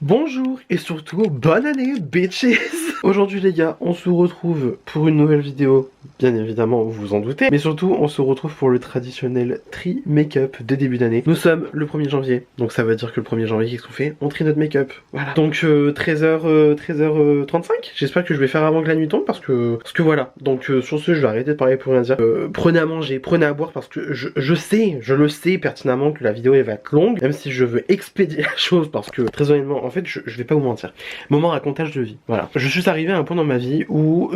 Bonjour et surtout bonne année bitches. Aujourd'hui les gars, on se retrouve pour une nouvelle vidéo, bien évidemment vous vous en doutez, mais surtout on se retrouve pour le traditionnel tri make-up de début d'année. Nous sommes le 1er janvier, donc ça veut dire que le 1er janvier qu'est-ce qu'on fait? On trie notre make-up, voilà. Donc 13h35, j'espère que je vais faire avant que la nuit tombe parce que voilà. Donc sur ce je vais arrêter de parler pour rien dire. Prenez à manger, prenez à boire parce que je le sais pertinemment que la vidéo elle va être longue, même si je veux expédier la chose parce que très honnêtement, en fait je vais pas vous mentir. Moment racontage de vie, voilà. Je suis arrivé à un point dans ma vie où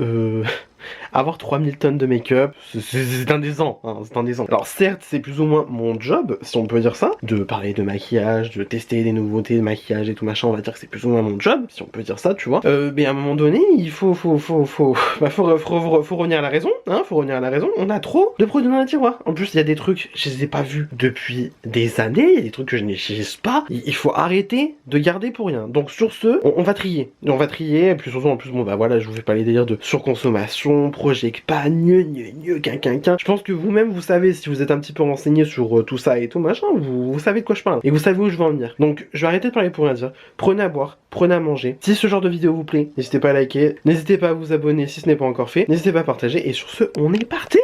avoir 3000 tonnes de make-up, c'est indécent, hein, c'est indécent. Alors certes, c'est plus ou moins mon job, si on peut dire ça, de parler de maquillage, de tester des nouveautés de maquillage et tout machin, on va dire que c'est plus ou moins mon job, si on peut dire ça, tu vois. Mais à un moment donné, il faut revenir à la raison, hein, faut revenir à la raison. On a trop de produits dans les tiroirs. En plus, il y a des trucs, je les ai pas vus depuis des années, il y a des trucs que je n'utilise pas. Il faut arrêter de garder pour rien. Donc sur ce, on va trier. On va trier, et puis surtout, en plus, bon bah voilà, je vous fais pas les délires de surconsommation, project pas, quinquin. Je pense que vous-même, vous savez, si vous êtes un petit peu renseigné sur tout ça et tout machin, vous savez de quoi je parle. Et vous savez où je veux en venir. Donc, je vais arrêter de parler pour rien dire. Prenez à boire, prenez à manger. Si ce genre de vidéo vous plaît, n'hésitez pas à liker, n'hésitez pas à vous abonner si ce n'est pas encore fait, n'hésitez pas à partager, et sur ce, on est parti!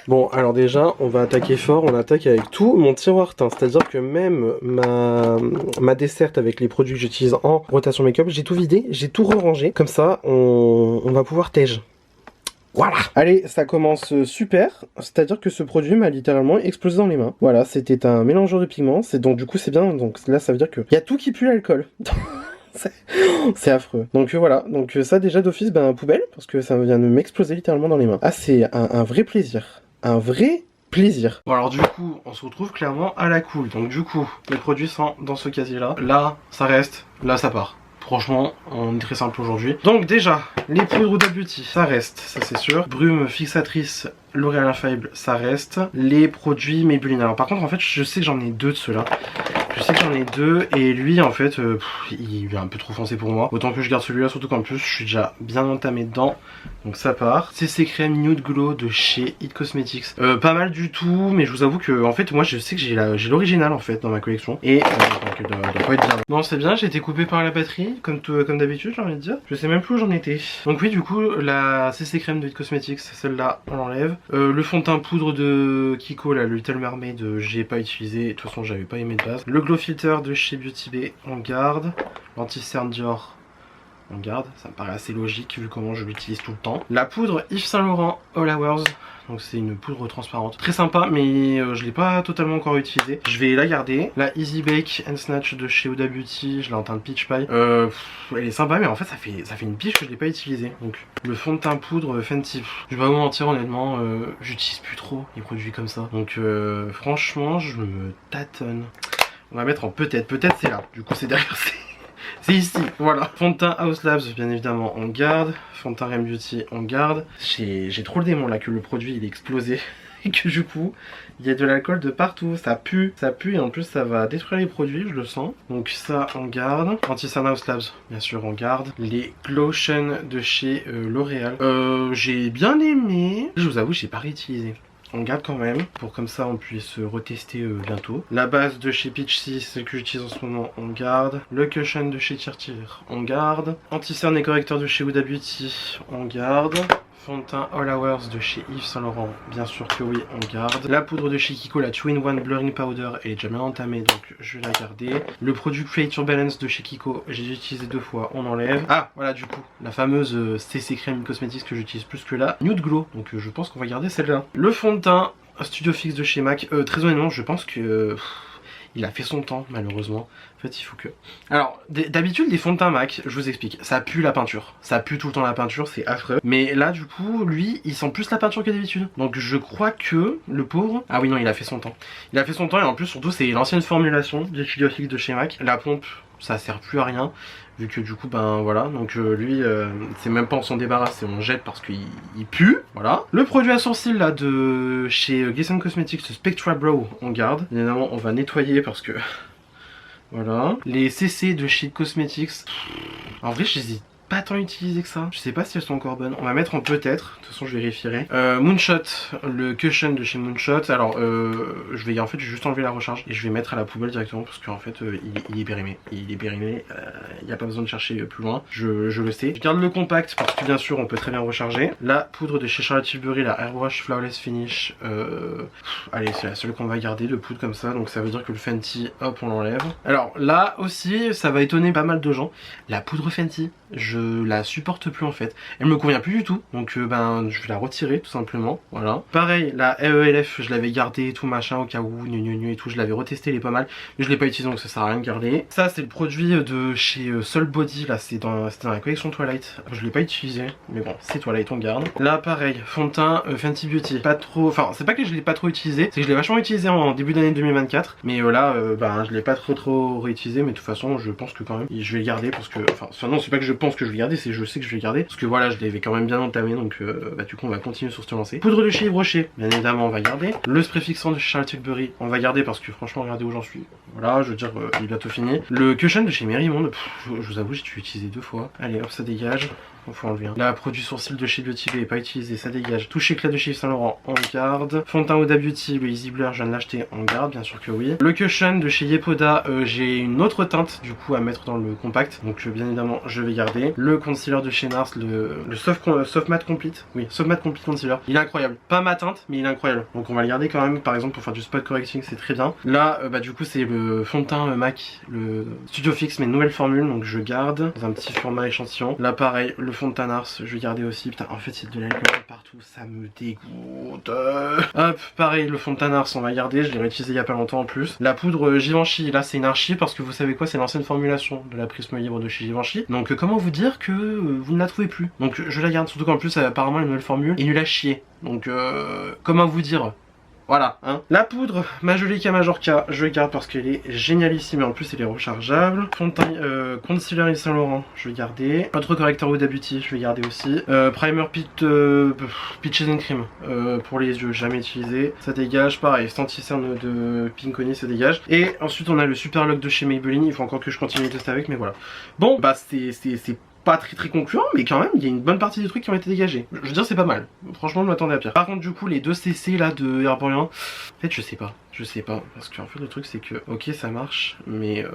Bon, alors déjà, on va attaquer fort, on attaque avec tout mon tiroir teint, c'est-à-dire que même ma desserte avec les produits que j'utilise en rotation make-up, j'ai tout vidé, j'ai tout rangé, comme ça, on va pouvoir tège. Voilà. Allez, ça commence super, c'est-à-dire que ce produit m'a littéralement explosé dans les mains. Voilà, c'était un mélangeur de pigments, donc du coup c'est bien, donc là ça veut dire que y a tout qui pue l'alcool. C'est affreux. Donc voilà, donc ça déjà d'office, ben poubelle, parce que ça vient de m'exploser littéralement dans les mains. Ah, c'est un vrai plaisir. Un vrai plaisir. Bon alors du coup, on se retrouve clairement à la cool. Donc du coup, les produits sont dans ce casier-là. Là, ça reste, là ça part. Franchement, on est très simple aujourd'hui. Donc déjà, les poudres Huda Beauty, ça reste, ça c'est sûr. Brume fixatrice L'Oréal Infallible, ça reste. Les produits Maybelline. Alors par contre, en fait, je sais que j'en ai deux de ceux-là. Je sais que j'en ai deux et lui en fait il est un peu trop foncé pour moi. Autant que je garde celui-là, surtout qu'en plus je suis déjà bien entamé dedans. Donc ça part. CC Crème Nude Glow de chez It Cosmetics. Pas mal du tout, mais je vous avoue que en fait moi je sais que j'ai l'original en fait dans ma collection. Et donc il doit pas être bien. Non c'est bien, j'ai été coupé par la batterie, comme d'habitude j'ai envie de dire. Je sais même plus où j'en étais. Donc oui du coup la CC Crème de It Cosmetics, celle-là on l'enlève. Le fond de teint poudre de Kiko là, le Little Mermaid, j'ai pas utilisé, de toute façon j'avais pas aimé de base. Le Glow Filter de chez Beauty Bay, on garde. L'anti-cerne Dior, on garde. Ça me paraît assez logique vu comment je l'utilise tout le temps. La poudre Yves Saint Laurent All Hours. Donc c'est une poudre transparente. Très sympa, mais je l'ai pas totalement encore utilisée. Je vais la garder. La Easy Bake and Snatch de chez Huda Beauty, je l'ai en teint de peach pie. Elle est sympa, mais en fait ça fait une pige que je l'ai pas utilisée. Donc le fond de teint poudre Fenty. Je vais pas vous mentir honnêtement, j'utilise plus trop les produits comme ça. Donc franchement, je me tâtonne. On va mettre en peut-être c'est là. Du coup c'est derrière, c'est ici, voilà. Fond de teint House Labs, bien évidemment, on garde. Fond de teint Rem Beauty, on garde. J'ai trop le démon là que le produit il est explosé. Et que du coup, il y a de l'alcool de partout. Ça pue et en plus ça va détruire les produits, je le sens. Donc ça, on garde. Anti-Cerne House Labs, bien sûr, on garde. Les Glotion de chez L'Oréal. J'ai bien aimé. Je vous avoue, j'ai pas réutilisé. On garde quand même, pour comme ça on puisse retester bientôt. La base de chez Peachy, celle que j'utilise en ce moment, on garde. Le cushion de chez Tirtir, on garde. Anti-cerne et correcteur de chez Huda Beauty, on garde. Fond de teint All Hours de chez Yves Saint Laurent, bien sûr que oui, on garde. La poudre de chez Kiko, la 2-in-1 Blurring Powder, elle est déjà bien entamée, donc je vais la garder. Le produit Create Your Balance de chez Kiko, j'ai utilisé 2 fois, on enlève. Ah, voilà du coup, la fameuse CC Crème Cosmetics que j'utilise plus que là. Nude Glow, donc je pense qu'on va garder celle-là. Le fond de teint Studio Fix de chez MAC, très honnêtement, je pense que... il a fait son temps, malheureusement. En fait, il faut que... Alors, d'habitude, les fonds de teint MAC, je vous explique, ça pue la peinture. Ça pue tout le temps la peinture, c'est affreux. Mais là, du coup, lui, il sent plus la peinture que d'habitude. Donc, je crois que le pauvre... Ah oui, non, il a fait son temps. Il a fait son temps, et en plus, surtout, c'est l'ancienne formulation du Studio Fix de chez MAC. La pompe, ça sert plus à rien. Vu que du coup, ben voilà, donc lui, c'est même pas on s'en débarrasse, on jette parce qu'il pue, voilà. Le produit à sourcils là de chez Glisten Cosmetics, Spectra Brow, on garde. Évidemment, on va nettoyer parce que... Voilà. Les CC de chez Cosmetics, en vrai, j'hésite pas tant utilisé que ça. Je sais pas si elles sont encore bonnes. On va mettre en peut-être. De toute façon, je vérifierai. Moonshot, le cushion de chez Moonshot. Alors, je vais juste enlever la recharge et je vais mettre à la poubelle directement parce qu'en fait, il est périmé. Il est périmé. Il n'y a pas besoin de chercher plus loin. Je le sais. Je garde le compact parce que bien sûr, on peut très bien recharger. La poudre de chez Charlotte Tilbury, la Airbrush Flawless Finish. Allez, c'est la seule qu'on va garder de poudre comme ça. Donc, ça veut dire que le Fenty, hop, on l'enlève. Alors, là aussi, ça va étonner pas mal de gens. La poudre Fenty, je la supporte plus en fait. Elle me convient plus du tout, donc ben je vais la retirer tout simplement. Voilà. Pareil, la ELF, je l'avais gardée tout machin au cas où, et tout. Je l'avais retesté, elle est pas mal, mais je l'ai pas utilisé donc ça sert à rien de garder. Ça c'est le produit de chez Soul Body, là c'était dans la collection Twilight. Je l'ai pas utilisé, mais bon c'est Twilight, on garde. Là pareil, fond de teint Fenty Beauty, pas trop, enfin c'est pas que je l'ai pas trop utilisé, c'est que je l'ai vachement utilisé en début d'année 2024, mais là ben je l'ai pas trop réutilisé, mais de toute façon je pense que quand même je vais le garder parce que, enfin non c'est pas que je pense que je vais le garder, c'est je sais que je vais le garder parce que voilà je l'avais quand même bien entamé, donc bah du coup on va continuer sur ce lancé. Poudre de chez Yves Rocher, bien évidemment on va garder. Le spray fixant de chez Charlotte Tilbury on va garder parce que franchement regardez où j'en suis, voilà je veux dire il est bientôt fini. Le cushion de chez Merimonde, je vous avoue j'ai dû l'utiliser 2 fois. Allez hop ça dégage. Faut enlever. La produit sourcil de chez Beauty Bay, pas utilisé, ça dégage. Touche éclat de chez Yves Saint Laurent, on garde. Fond de teint Huda Beauty, le Easy Blur, je viens de l'acheter, on garde, bien sûr que oui. Le cushion de chez Yepoda, j'ai une autre teinte du coup à mettre dans le compact, donc bien évidemment je vais garder. Le concealer de chez Nars, le Soft Matte Complete, oui, Soft Matte Complete Concealer, il est incroyable. Pas ma teinte, mais il est incroyable. Donc on va le garder quand même, par exemple pour faire du spot correcting, c'est très bien. Là, bah du coup c'est le fond de teint MAC, le Studio Fix, mais nouvelle formule, donc je garde dans un petit format échantillon. Là pareil, le fond de teint Nars, je vais garder aussi. Putain, en fait, c'est de l'alcool partout, ça me dégoûte. Hop, pareil, le fond de teint Nars, on va garder. Je l'ai réutilisé il y a pas longtemps en plus. La poudre Givenchy, là, c'est une archi parce que vous savez quoi, c'est l'ancienne formulation de la Prisme Libre de chez Givenchy. Donc, comment vous dire que vous ne la trouvez plus? Donc, je la garde, surtout qu'en plus, apparemment, la nouvelle formule est nulle à chier. Donc, comment vous dire? Voilà, hein. La poudre Majolica Majorca, je garde parce qu'elle est génialissime et en plus elle est rechargeable. Fond de teint concealer Yves Saint Laurent, je vais garder. Autre correcteur Huda Beauty, je vais garder aussi. Primer Peaches and Cream pour les yeux, jamais utilisé. Ça dégage, pareil, anti-cerne de Pinkoni, ça dégage. Et ensuite on a le Super Lock de chez Maybelline, il faut encore que je continue de tester avec, mais voilà. Bon, bah c'est pas très concluant, mais quand même il y a une bonne partie des trucs qui ont été dégagés. Je veux dire c'est pas mal, franchement je m'attendais à pire. Par contre du coup les 2 CC là de Herborian, en fait je sais pas, parce qu'en fait le truc c'est que ok ça marche, mais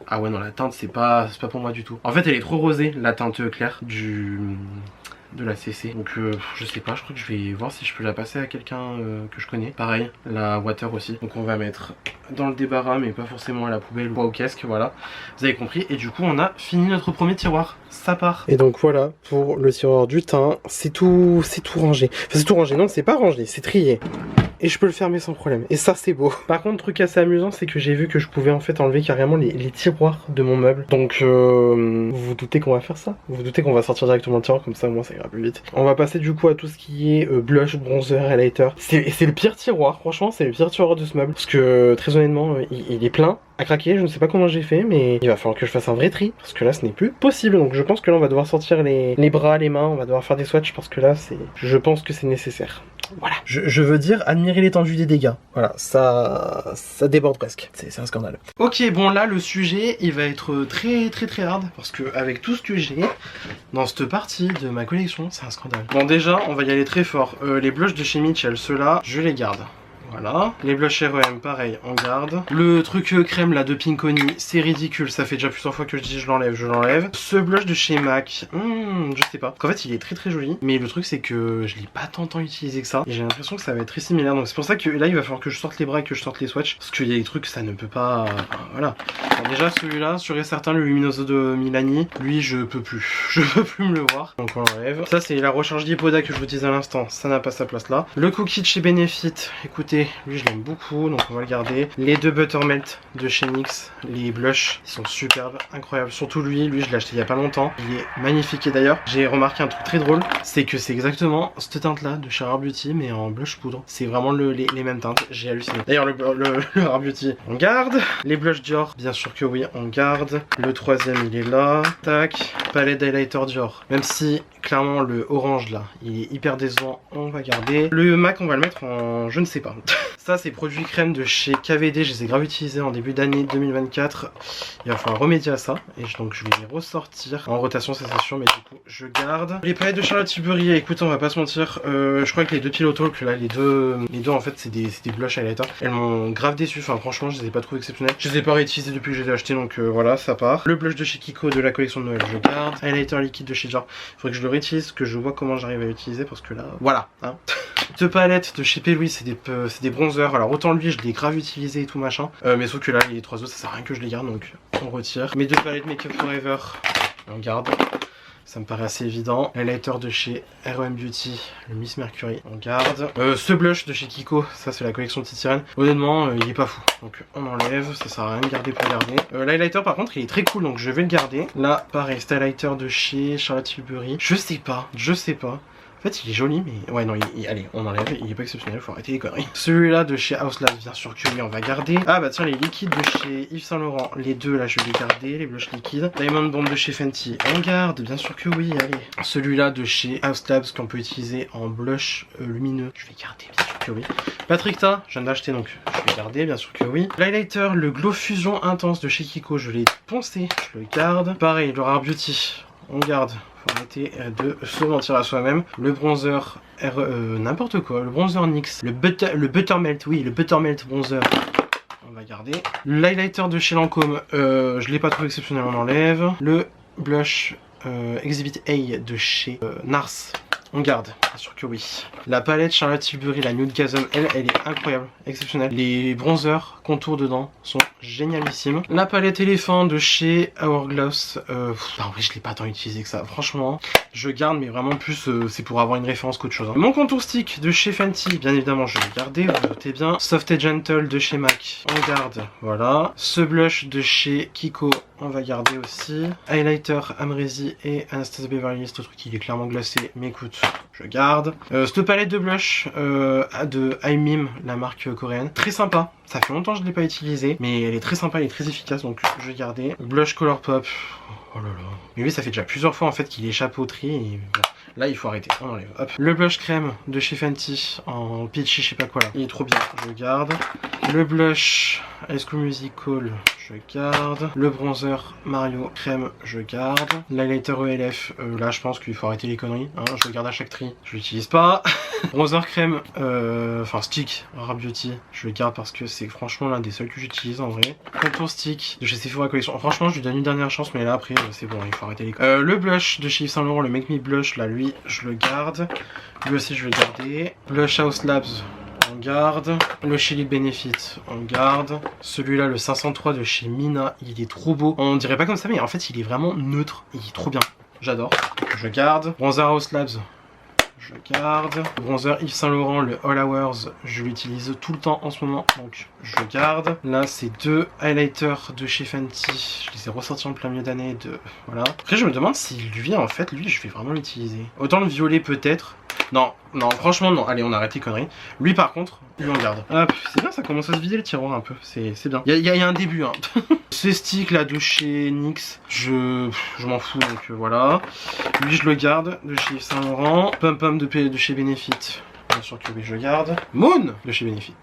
ah ouais non la teinte c'est pas pour moi du tout. En fait elle est trop rosée la teinte claire de la CC, donc je sais pas, je crois que je vais voir si je peux la passer à quelqu'un que je connais. Pareil, la water aussi, donc on va mettre dans le débarras mais pas forcément à la poubelle ou au casque, voilà, vous avez compris. Et du coup on a fini notre premier tiroir, ça part. Et donc voilà pour le tiroir du teint, c'est tout rangé, enfin c'est tout rangé, non c'est pas rangé, c'est trié. Et je peux le fermer sans problème. Et ça c'est beau. Par contre truc assez amusant c'est que j'ai vu que je pouvais en fait enlever carrément les tiroirs de mon meuble. Donc vous vous doutez qu'on va faire ça? Vous vous doutez qu'on va sortir directement le tiroir, comme ça au moins ça ira plus vite. On va passer du coup à tout ce qui est blush, bronzer, highlighter. C'est le pire tiroir, franchement c'est le pire tiroir de ce meuble. Parce que très honnêtement il est plein à craquer, je ne sais pas comment j'ai fait, mais il va falloir que je fasse un vrai tri, parce que là ce n'est plus possible. Donc je pense que là on va devoir sortir les bras, les mains, on va devoir faire des swatchs, parce que là je pense que c'est nécessaire. Voilà. Je veux dire, admirer l'étendue des dégâts. Voilà, ça déborde presque. C'est un scandale. Ok, bon là, le sujet, il va être très hard. Parce que avec tout ce que j'ai dans cette partie de ma collection, c'est un scandale. Bon, déjà, on va y aller très fort. Les blushs de chez Mitchell, ceux-là, je les garde. Voilà. Les blushs REM, pareil, on garde. Le truc crème là de Pinkoni, c'est ridicule. Ça fait déjà plusieurs fois que je dis je l'enlève. Ce blush de chez MAC, je sais pas. En fait, il est très joli. Mais le truc, c'est que je l'ai pas tant utilisé que ça. Et j'ai l'impression que ça va être très similaire. Donc c'est pour ça que là, il va falloir que je sorte les bras et que je sorte les swatchs. Parce qu'il y a des trucs, ça ne peut pas. Voilà. Alors, déjà, celui-là, sûr et certain, le Luminoso de Milani, lui, je peux plus. Je peux plus me le voir. Donc on l'enlève. Ça, c'est la recharge d'Yepoda que je vous disais à l'instant. Ça n'a pas sa place là. Le cookie de chez Benefit, écoutez. Lui je l'aime beaucoup, donc on va le garder. Les 2 Buttermelt de chez NYX, les blushs, ils sont superbes, incroyables. Surtout lui je l'ai acheté il y a pas longtemps. Il est magnifique. Et d'ailleurs, j'ai remarqué un truc très drôle, c'est que c'est exactement cette teinte là de chez Rare Beauty, mais en blush poudre. C'est vraiment les mêmes teintes, j'ai halluciné. D'ailleurs le Rare Beauty, on garde. Les blushs Dior, bien sûr que oui, on garde. Le 3ème il est là. Tac, palette d'highlighter Dior. Même si clairement le orange là, il est hyper décevant, on va garder. Le MAC on va le mettre en je ne sais pas. Ça c'est produits crème de chez KVD, je les ai grave utilisés en début d'année 2024. Il va falloir remédier à ça. Et donc je vais les ressortir en rotation, ça c'est sûr, mais du coup je garde. Les palettes de Charlotte Tilbury, écoute on va pas se mentir, je crois que les deux Pillow Talk là, les deux en fait c'est des blush highlighters. Elles m'ont grave déçu, enfin franchement je les ai pas trouvé exceptionnelles. Je les ai pas réutilisés depuis que je les ai achetés, donc voilà, ça part. Le blush de chez Kiko de la collection de Noël, je garde. Highlighter liquide de chez Dior, il faudrait que je le réutilise, que je vois comment j'arrive à l'utiliser parce que là, voilà. Hein. Deux palettes de chez P. Louis, c'est des bronzers. Alors autant lui, je l'ai grave utilisé et tout machin. Mais sauf que là, les trois autres, ça sert à rien que je les garde, donc on retire. Mes deux palettes Make Up Forever, on garde. Ça me paraît assez évident. Highlighter de chez R.O.M Beauty, le Miss Mercury, on garde. Ce blush de chez Kiko, ça c'est la collection Petite Sirène. Honnêtement, il est pas fou. Donc on enlève, ça sert à rien de garder pour garder. L'highlighter par contre, il est très cool, donc je vais le garder. Là, pareil, c'est highlighter de chez Charlotte Tilbury. Je sais pas. En fait, il est joli, mais ouais, non, allez, on enlève. Il est pas exceptionnel, faut arrêter les conneries. Celui-là de chez House Labs, bien sûr que oui, on va garder. Ah bah tiens, les liquides de chez Yves Saint Laurent, les deux là, je vais les garder, les blushs liquides. Diamond Bomb de chez Fenty, on garde, bien sûr que oui, allez. Celui-là de chez House Labs qu'on peut utiliser en blush lumineux, je vais garder, bien sûr que oui. Patrick Ta, je viens d'acheter, donc je vais garder, bien sûr que oui. L'highlighter, le Glow Fusion Intense de chez Kiko, je l'ai poncé, je le garde. Pareil, le Rare Beauty, on garde. Faut arrêter de se mentir à soi-même. Le bronzer, n'importe quoi. Le bronzer NYX. Le Buttermelt, oui, le Buttermelt bronzer. On va garder. L'highlighter de chez Lancôme, je l'ai pas trouvé exceptionnel, on enlève. Le blush Exhibit A de chez Nars. On garde, bien sûr que oui. La palette Charlotte Tilbury, la Nude Gasm, elle est incroyable, exceptionnelle. Les bronzers, contours dedans sont génialissimes. La palette éléphant de chez Hourglass, en vrai je l'ai pas tant utilisé que ça, franchement. Je garde, mais vraiment plus c'est pour avoir une référence qu'autre chose. Hein. Mon contour stick de chez Fenty, bien évidemment je vais le garder, vous doutez bien. Soft & Gentle de chez MAC, on garde, voilà. Ce blush de chez Kiko, on va garder aussi. Highlighter Amrezy et Anastasia Beverly Hills, ce truc il est clairement glacé, mais écoute, je garde. Cette palette de blush de iMim, la marque coréenne, très sympa. Ça fait longtemps que je ne l'ai pas utilisée, mais elle est très sympa, elle est très efficace, donc je vais garder. Blush Colourpop, oh là là. Mais oui, ça fait déjà plusieurs fois en fait qu'il échappe au tri et bon. Là il faut arrêter, on enlève. Hop. Le blush crème de chez Fenty en peachy, je sais pas quoi là. Il est trop bien, je garde. Le blush High School Musical, je garde. Le bronzer Mario crème, je garde. L'highlighter ELF, là je pense qu'il faut arrêter les conneries. Hein, je le garde à chaque tri, je l'utilise pas. Bronzer crème, enfin stick Rare Beauty, je le garde parce que c'est franchement l'un des seuls que j'utilise en vrai. Contour stick de chez Sephora Collection. Franchement je lui donne une dernière chance, mais là après c'est bon, il faut arrêter les conneries. Le blush de chez Yves Saint Laurent, le Make Me Blush, là lui je le garde. Lui aussi je vais le garder. Blush House Labs, on garde. Le Chili Benefit, on garde. Celui-là, le 503 de chez Mina, il est trop beau. On dirait pas comme ça, mais en fait, il est vraiment neutre. Il est trop bien. J'adore. Je garde. Bronzer House Labs, je garde. Le bronzer Yves Saint Laurent, le All Hours, je l'utilise tout le temps en ce moment, donc je garde. Là, c'est deux highlighters de chez Fenty. Je les ai ressortis en plein milieu d'année. Voilà. Après, je me demande si lui, en fait, lui, je vais vraiment l'utiliser. Autant le violet, peut-être. Non, non, franchement, non. Allez, on arrête les conneries. Lui, par contre, lui, on garde. Hop, c'est bien, ça commence à se vider le tiroir un peu. C'est bien. Il y a un début, hein. Ces sticks là de chez NYX, je m'en fous, donc voilà. Lui, je le garde de chez Saint Laurent. Pum Pum de chez Benefit, bien sûr que oui, je garde. Moon de chez Benefit,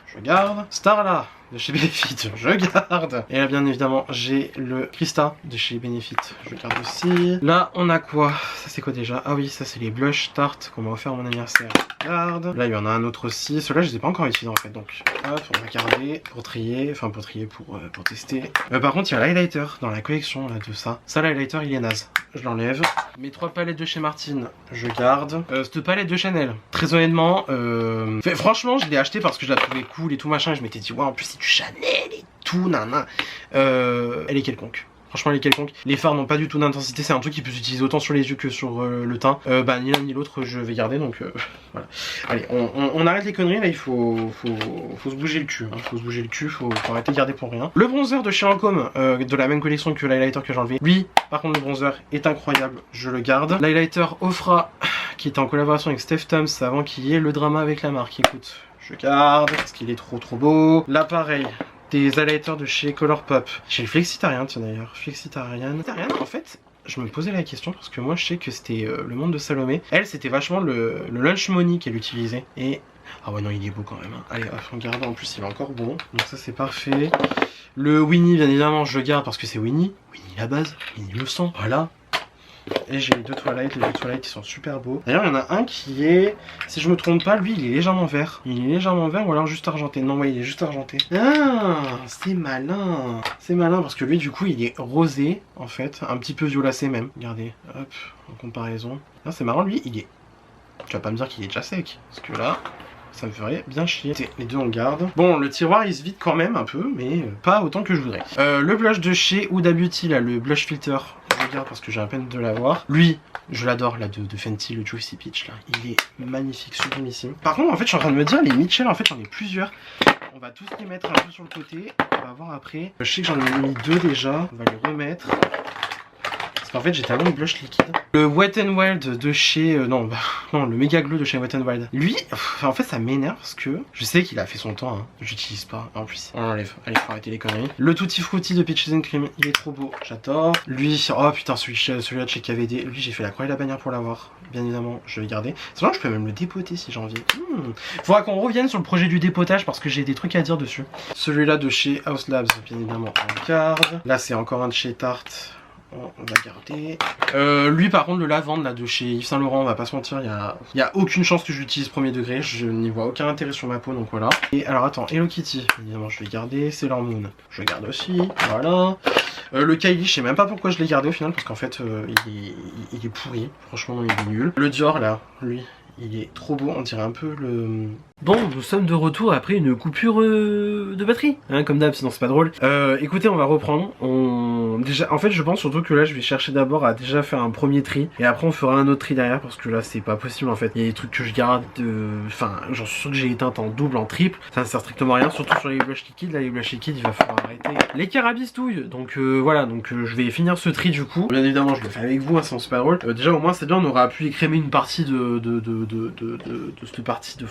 je garde. Starla de chez Benefit, je garde. Et là, bien évidemment, j'ai le Krista de chez Benefit, je garde aussi. Là, on a quoi? Ça, c'est quoi déjà? Ah oui, ça, c'est les blush Tarte qu'on m'a offert à mon anniversaire. Je garde. Là, il y en a un autre aussi. Ceux-là, je les ai pas encore utilisés en fait. Donc, hop, on va garder pour trier. Enfin, pour trier, pour tester. Par contre, il y a l'highlighter dans la collection là, de ça. Ça, l'highlighter, il est naze. Je l'enlève. Mes trois palettes de chez Martine, je garde. Cette palette de Chanel, très honnêtement, franchement, je l'ai acheté parce que je la trouvais cool et tout machin. Et je m'étais dit, ouais, en plus, c'est du Chanel et tout, nana. Elle est quelconque. Franchement, elle est quelconque. Les fards n'ont pas du tout d'intensité. C'est un truc qui peut s'utiliser autant sur les yeux que sur le teint. Bah, ni l'un ni l'autre, je vais garder. Donc, voilà. Allez, on arrête les conneries. Là, il faut se bouger le cul. Hein. Faut se bouger le cul. Faut arrêter de garder pour rien. Le bronzer de chez Lancôme, de la même collection que l'highlighter que j'ai enlevé. Lui, par contre, le bronzer est incroyable. Je le garde. L'highlighter Ofra, qui était en collaboration avec Steph Tums avant qu'il y ait le drama avec la marque. Écoute, je garde parce qu'il est trop beau. Là, pareil. Des highlighters de chez Colourpop. Chez le Flexitarian, tiens d'ailleurs. Flexitarian. En fait, je me posais la question parce que moi je sais que c'était le monde de Salomé. Elle, c'était vachement le lunch money qu'elle utilisait. Et Ah ouais non il est beau quand même hein. Allez hop on garde, en plus il est encore bon. Donc ça c'est parfait. Le Winnie bien évidemment je le garde parce que c'est Winnie. Winnie la base, Winnie le sang, voilà. Et j'ai les deux Twilight, qui sont super beaux. D'ailleurs il y en a un qui est, si je me trompe pas, lui il est légèrement vert. Il est légèrement vert ou alors juste argenté. Non ouais il est juste argenté. Ah c'est malin. C'est malin parce que lui du coup il est rosé en fait, un petit peu violacé même. Regardez, hop, en comparaison. Ah c'est marrant, lui il est... Tu vas pas me dire qu'il est déjà sec, parce que là... Ça me ferait bien chier. Les deux on le garde. Bon, le tiroir il se vide quand même un peu, mais pas autant que je voudrais. Le blush de chez Huda Beauty, là, le blush filter, je le garde parce que j'ai à peine de l'avoir. Lui, je l'adore, là, de Fenty, le Juicy Peach, là. Il est magnifique, sublimissime. Par contre, en fait, je suis en train de me dire, les Mitchell, en fait, j'en ai plusieurs. On va tous les mettre un peu sur le côté. On va voir après. Je sais que j'en ai mis deux déjà. On va les remettre. En fait j'ai tellement de blush liquide. Le Wet n Wild de chez... non, le Mega Glow de chez Wet n Wild. Lui, en fait ça m'énerve parce que je sais qu'il a fait son temps, hein. J'utilise pas. En plus, on l'enlève. Allez, faut arrêter les conneries. Le Tutti Frutti de Peaches and Cream, il est trop beau. J'adore. Lui, oh putain, celui-là de chez KVD. Lui, j'ai fait la croix et la bannière pour l'avoir. Bien évidemment, je vais le garder. C'est vrai que je peux même le dépoter si j'ai envie. Faudra qu'on revienne sur le projet du dépotage parce que j'ai des trucs à dire dessus. Celui-là de chez House Labs, bien évidemment, on garde. Là, c'est encore un de chez Tarte. On va garder. Lui par contre le lavande là de chez Yves Saint Laurent, on va pas se mentir, il y a aucune chance que j'utilise premier degré, je n'y vois aucun intérêt sur ma peau donc voilà. Et alors attends, Hello Kitty, évidemment je vais garder, Sailor Moon, je garde aussi, voilà. Le Kylie, je sais même pas pourquoi je l'ai gardé au final parce qu'en fait il est pourri, franchement il est nul. Le Dior là, lui, il est trop beau, on dirait un peu le... Bon, nous sommes de retour après une coupure de batterie, hein, comme d'hab, sinon c'est pas drôle. Écoutez, on va reprendre. Déjà, en fait, je pense surtout que là, je vais chercher d'abord à déjà faire un premier tri, et après on fera un autre tri derrière, parce que là, c'est pas possible en fait. Il y a des trucs que je garde, enfin, j'en suis sûr que j'ai éteint en double, en triple, ça ne sert strictement à rien, surtout sur les blushs liquides. Là, les blushs liquides, il va falloir arrêter les carabistouilles. Donc voilà, donc je vais finir ce tri du coup. Bien évidemment, je le fais avec vous, hein, sinon c'est pas drôle. Déjà, au moins, c'est bien, on aura pu écrémer une partie de cette partie de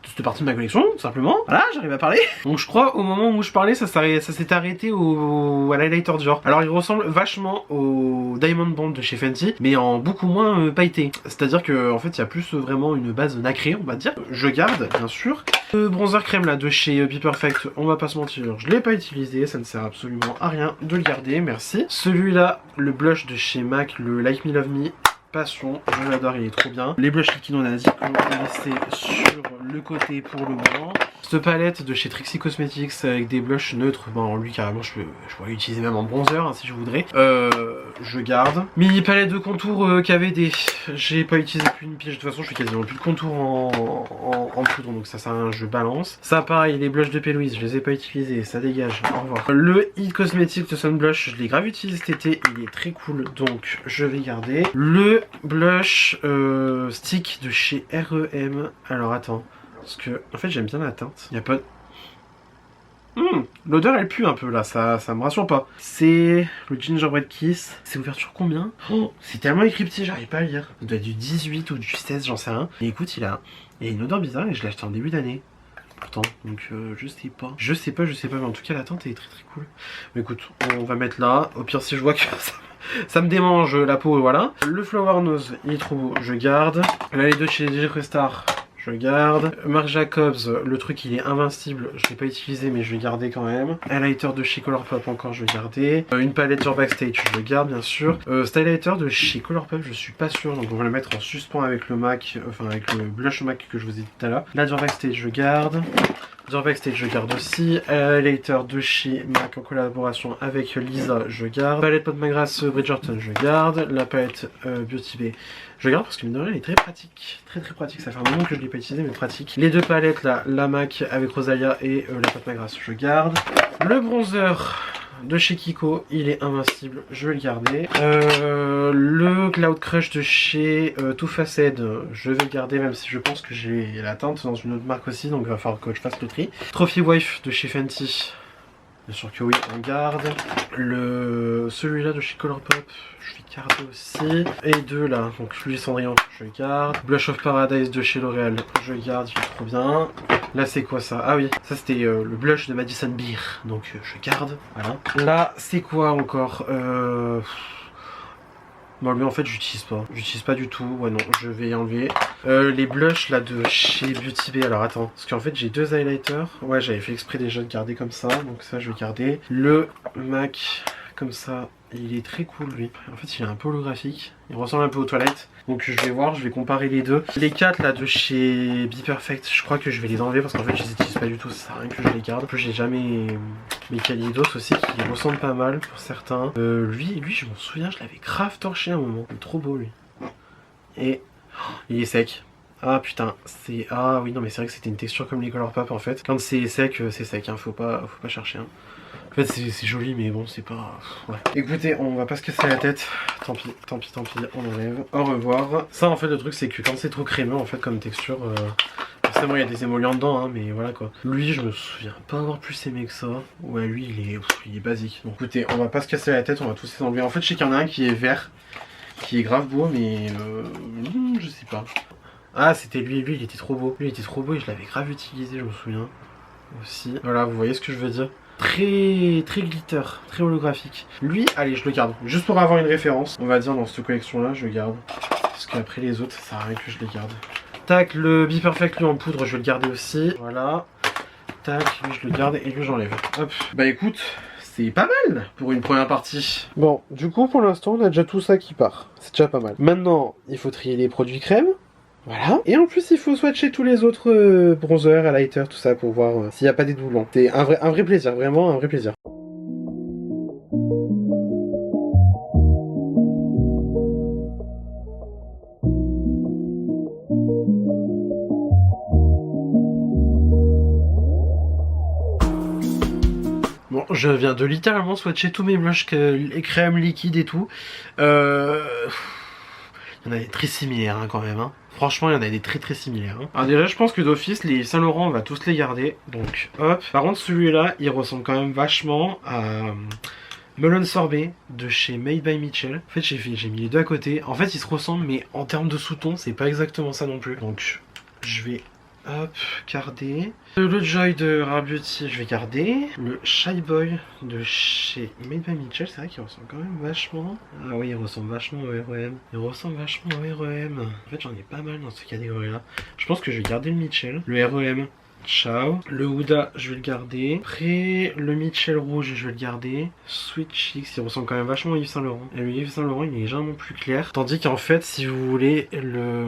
cette partie de ma collection, tout simplement. Voilà, j'arrive à parler. Donc je crois au moment où je parlais, ça s'est arrêté à l'highlighter Dior. Alors il ressemble vachement au Diamond Bond de chez Fenty, mais en beaucoup moins pailleté. C'est-à-dire que en fait il y a plus vraiment une base nacrée, on va dire. Je garde, bien sûr. Le bronzer crème là de chez Be Perfect, on va pas se mentir, je l'ai pas utilisé, ça ne sert absolument à rien de le garder, merci. Celui-là, le blush de chez MAC, le Like Me Love Me. Passion, je l'adore, il est trop bien. Les blushs liquides on a dit qu'on va laisser sur le côté pour le moment. Cette palette de chez Trixie Cosmetics avec des blushs neutres, bon lui carrément je pourrais l'utiliser même en bronzer hein, si je voudrais. Je garde. Mini palette de contour KVD, j'ai pas utilisé depuis une pige, de toute façon je fais quasiment plus de contour en poudre donc ça sert à rien, je balance. Ça pareil, les blushs de P. Louise, je les ai pas utilisés, ça dégage, au revoir. Le It Cosmetics de Sun Blush, je l'ai grave utilisé cet été, il est très cool donc je vais garder. Le blush stick de chez REM. Alors attends, parce que en fait j'aime bien la teinte. Il n'y a pas de... l'odeur elle pue un peu là, ça me rassure pas. C'est le Gingerbread Kiss. C'est ouverture combien? Oh, c'est tellement écrit petit, j'arrive pas à lire. Ça doit être du 18 ou du 16, j'en sais rien. Et écoute, il a une odeur bizarre et je l'ai acheté en début d'année. Pourtant, donc je sais pas, mais en tout cas la teinte est très très cool. Mais écoute, on va mettre là. Au pire si je vois que ça me démange la peau, voilà. Le Flower Nose, il est trop beau, je garde. Là les deux chez Jeffree Star, je garde. Marc Jacobs, le truc il est invincible, je l'ai pas utilisé mais je vais garder quand même. Highlighter de chez Colourpop encore, je vais garder. Une palette sur Backstage, je le garde bien sûr. Stylighter de chez Colourpop, je suis pas sûr, donc on va le mettre en suspens avec le MAC, enfin avec le blush MAC que je vous ai dit tout à l'heure. Là sur Backstage, je garde. Sur Backstage, je garde aussi. Highlighter de chez MAC en collaboration avec Lisa, je garde. Palette Pot de Magrasse Bridgerton, je garde. La palette Beauty Bay, je garde parce que mine de rien, elle est très pratique. Très pratique, ça fait un moment que je l'ai pas utilisé mais pratique. Les deux palettes là, la MAC avec Rosalia et la Pot de Magrasse, je garde. Le bronzer de chez Kiko, il est invincible, je vais le garder. Le Cloud Crush de chez Too Faced, je vais le garder même si je pense que j'ai la teinte dans une autre marque aussi, donc il va falloir que je fasse le tri. Trophy Wife de chez Fenty, bien sûr que oui, on garde. Celui-là de chez Colourpop, je vais garder aussi. Et deux là, donc lui Cendrillon, je garde. Blush of Paradise de chez L'Oréal, je garde, il est trop bien. Là c'est quoi ça? Ah oui, ça c'était le blush de Madison Beer, donc je garde, voilà. Là c'est quoi encore? Bon, lui en fait j'utilise pas du tout. Ouais non, je vais enlever les blushs là de chez Beauty Bay. Alors attends, parce qu'en fait j'ai 2 highlighters. Ouais, j'avais fait exprès déjà de garder comme ça, donc ça je vais garder. Le MAC comme ça, il est très cool lui. En fait il est un peu holographique, il ressemble un peu aux toilettes. Donc je vais voir, je vais comparer les deux. Les 4 là de chez Be Perfect, je crois que je vais les enlever parce qu'en fait je les utilise pas du tout, ça sert à rien que je les garde. En plus j'ai jamais mes Kaleidos aussi qui ressemblent pas mal pour certains. Lui je m'en souviens, je l'avais grave torché à un moment. Il est trop beau lui. Et oh, il est sec. Ah putain, c'est... Ah oui non mais c'est vrai que c'était une texture comme les Colourpop en fait. Quand c'est sec, hein. Faut pas chercher hein. En fait c'est joli mais bon c'est pas... Ouais. Écoutez, on va pas se casser la tête. Tant pis, on enlève. Au revoir. Ça en fait le truc c'est que quand c'est trop crémeux en fait comme texture... Forcément il y a des émollients dedans hein, mais voilà quoi. Lui je me souviens pas avoir plus aimé que ça. Ouais lui il est basique. Donc écoutez, on va pas se casser la tête, on va tous les enlever. En fait je sais qu'il y en a un qui est vert, qui est grave beau mais... je sais pas. Ah c'était lui il était trop beau. Lui il était trop beau et je l'avais grave utilisé je me souviens. Aussi. Voilà vous voyez ce que je veux dire. Très glitter, très holographique. Lui, allez, je le garde. Juste pour avoir une référence, on va dire dans cette collection-là, je le garde. Parce qu'après les autres, ça sert à rien que je les garde. Tac, le Be Perfect, lui en poudre, je vais le garder aussi. Voilà. Tac, lui je le garde et lui j'enlève. Hop. Bah écoute, c'est pas mal pour une première partie. Bon, du coup, pour l'instant, on a déjà tout ça qui part. C'est déjà pas mal. Maintenant, il faut trier les produits crème. Voilà. Et en plus, il faut swatcher tous les autres bronzers, highlighters, tout ça pour voir s'il n'y a pas des doublons. C'est un vrai plaisir, vraiment un vrai plaisir. Bon, je viens de littéralement swatcher tous mes blushs, les crèmes liquides et tout. Il y en a des très similaires hein, quand même. Hein. Franchement, il y en a des très similaires. Hein. Alors déjà, je pense que d'office, les Saint Laurent, on va tous les garder. Donc, hop. Par contre, celui-là, il ressemble quand même vachement à Melon Sorbet de chez Made by Mitchell. En fait, j'ai mis les deux à côté. En fait, ils se ressemblent, mais en termes de sous-ton, c'est pas exactement ça non plus. Donc, je vais... Hop, garder. Le Joy de Rare Beauty, je vais garder. Le Shy Boy de chez Made by Mitchell, c'est vrai qu'il ressemble quand même vachement. Ah oui, il ressemble vachement au REM. Il ressemble vachement au REM. En fait, j'en ai pas mal dans cette catégorie-là. Je pense que je vais garder le Mitchell. Le REM, ciao. Le Huda, je vais le garder. Après, le Mitchell rouge, je vais le garder. Sweet Cheeks, il ressemble quand même vachement à Yves Saint Laurent. Et le Yves Saint Laurent, il est légèrement plus clair. Tandis qu'en fait, si vous voulez, le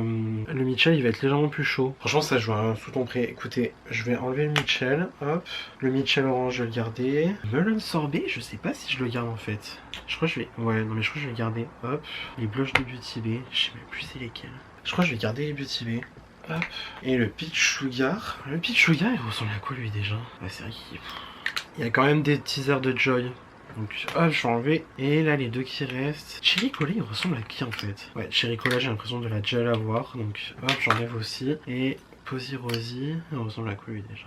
Mitchell, il va être légèrement plus chaud. Franchement, ça joue un sous-ton près. Écoutez, je vais enlever le Mitchell. Hop. Le Mitchell orange, je vais le garder. Melon Sorbet, je sais pas si je le garde en fait. Je crois que je vais... Ouais, non mais je crois que je vais le garder. Hop. Les blushs de Beauty Bay. Je sais même plus c'est lesquels. Je crois que je vais garder les Beauty Bay. Hop. Et le Peach Sugar. Le Peach Sugar, il ressemble à quoi lui déjà? Ouais, c'est vrai qu'il y a quand même des teasers de Joy. Donc hop, je vais enlever. Et là, les deux qui restent. Cherry Cola, il ressemble à qui en fait? Ouais, Cherry Cola, j'ai l'impression de la déjà l'avoir. Donc hop, j'enlève aussi. Et Posy Rosy, il ressemble à quoi lui déjà?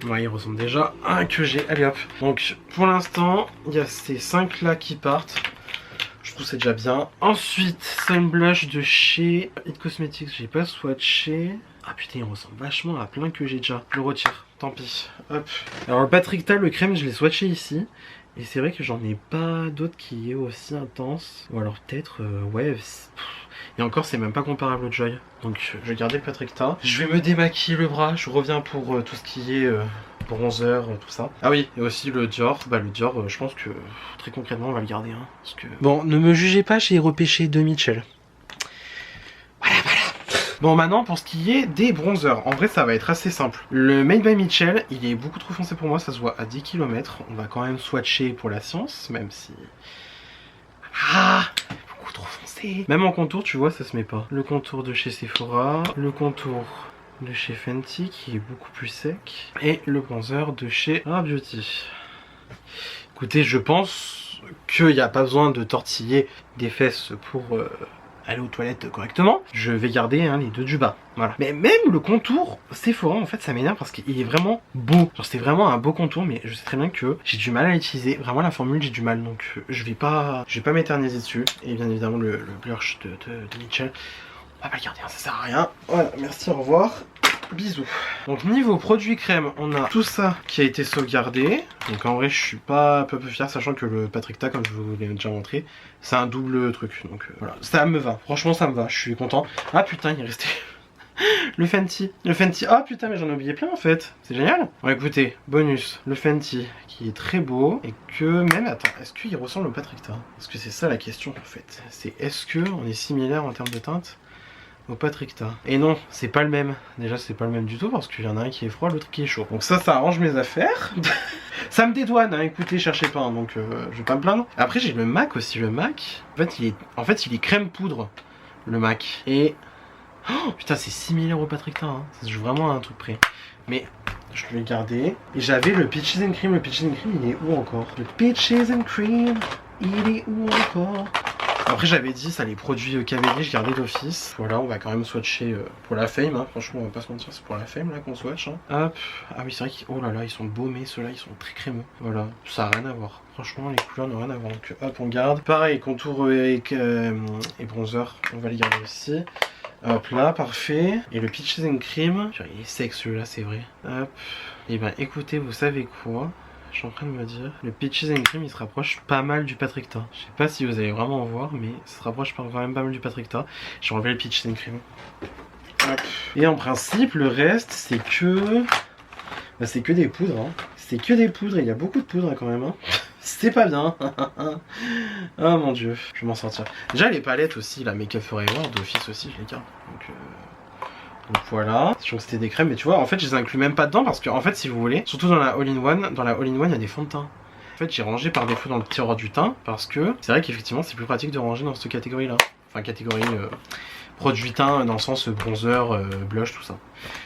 Ouais, il ressemble déjà à un que j'ai. Allez hop. Donc pour l'instant, il y a ces 5 là qui partent. Je trouve c'est déjà bien. Ensuite, Sun Blush de chez It Cosmetics, j'ai pas swatché. Ah putain, il ressemble vachement à plein que j'ai déjà. Je le retire, tant pis. Hop. Alors le Patrick Ta, le crème, je l'ai swatché ici. Et c'est vrai que j'en ai pas d'autres qui est aussi intense. Ou alors peut-être, ouais. Et encore, c'est même pas comparable au Joy. Donc je vais garder le Patrick Ta. Je vais me démaquiller le bras. Je reviens pour tout ce qui est... bronzer, tout ça. Ah oui, et aussi le Dior. Bah le Dior, je pense que très concrètement on va le garder. Hein, parce que... Bon, ne me jugez pas, j'ai repêché 2 Mitchell. Voilà. Bon, maintenant pour ce qui est des bronzers, en vrai ça va être assez simple. Le Made by Mitchell, il est beaucoup trop foncé pour moi, ça se voit à 10 km. On va quand même swatcher pour la science, même si... Ah, beaucoup trop foncé. Même en contour, tu vois, ça se met pas. Le contour de chez Sephora, le contour de chez Fenty qui est beaucoup plus sec, et le bronzer de chez Rare Beauty. Écoutez, je pense qu'il n'y a pas besoin de tortiller des fesses pour aller aux toilettes correctement. Je vais garder les deux du bas, voilà. Mais même le contour Sephora, en fait ça m'énerve parce qu'il est vraiment beau. Genre c'est vraiment un beau contour, mais je sais très bien que j'ai du mal à l'utiliser. Vraiment la formule j'ai du mal, donc je vais pas m'éterniser dessus. Et bien évidemment le blush de Mitchell, on va pas le garder, hein, ça sert à rien. Voilà, merci, au revoir. bisous. Donc niveau produits crème, on a tout ça qui a été sauvegardé. Donc en vrai je suis pas un peu fier, sachant que le Patrick Ta, comme je vous l'ai déjà montré, c'est un double truc. Donc voilà, ça me va, franchement ça me va, je suis content. Ah putain, il est resté le Fenty. Le Fenty, ah putain mais j'en ai oublié plein en fait. C'est génial. Bon écoutez, bonus, le Fenty qui est très beau. Et que même, attends, est-ce qu'il ressemble au Patrick Ta? Parce que c'est ça la question en fait. C'est est-ce que on est similaire en termes de teinte au Patrick Ta? Et non, c'est pas le même. Déjà c'est pas le même du tout parce qu'il y en a un qui est froid, l'autre qui est chaud. Donc ça arrange mes affaires. Ça me dédouane, hein, écoutez, cherchez pas, hein, donc je vais pas me plaindre. Après j'ai le MAC aussi, le MAC. En fait il est crème poudre, le MAC. Et oh, putain, c'est similaire au Patrick Ta, hein. Ça se joue vraiment à un truc près. Mais je l'ai gardé. Et j'avais le Peaches and Cream. Le Peaches and Cream, il est où encore? Le Peaches and Cream, il est où encore? Après, j'avais dit, ça, les produits KVD, je gardais d'office. Voilà, on va quand même swatcher pour la fame. Hein. Franchement, on va pas se mentir, c'est pour la fame là qu'on swatch. Hein. Hop. Ah oui, c'est vrai qu'ils, oh là là, ils sont baumés. Ceux-là, ils sont très crémeux. Voilà, ça a rien à voir. Franchement, les couleurs n'ont rien à voir. Donc, hop, on garde. Pareil, contour et bronzer, on va les garder aussi. Hop là, parfait. Et le Peaches and Cream, il est sec celui-là, c'est vrai. Hop. Et ben écoutez, vous savez quoi? Je suis en train de me dire, le Peaches and Cream il se rapproche pas mal du Patrick Ta. Je sais pas si vous allez vraiment en voir, mais ça se rapproche quand même pas mal du Patrick Ta. J'ai enlevé le Peaches and Cream. Hop. Et en principe, le reste c'est que... Bah, c'est que des poudres. Hein. C'est que des poudres, il y a beaucoup de poudres hein, quand même. Hein. C'est pas bien. Oh mon dieu, je vais m'en sortir. Déjà les palettes aussi, la Make Up Forever d'office aussi, je les garde. Donc voilà, je trouve que c'était des crèmes, mais tu vois, en fait je les inclus même pas dedans parce que en fait si vous voulez, surtout dans la All-in-One, il y a des fonds de teint. En fait j'ai rangé par défaut dans le tiroir du teint parce que c'est vrai qu'effectivement c'est plus pratique de ranger dans cette catégorie là. Enfin catégorie produit teint dans le sens bronzer, blush, tout ça.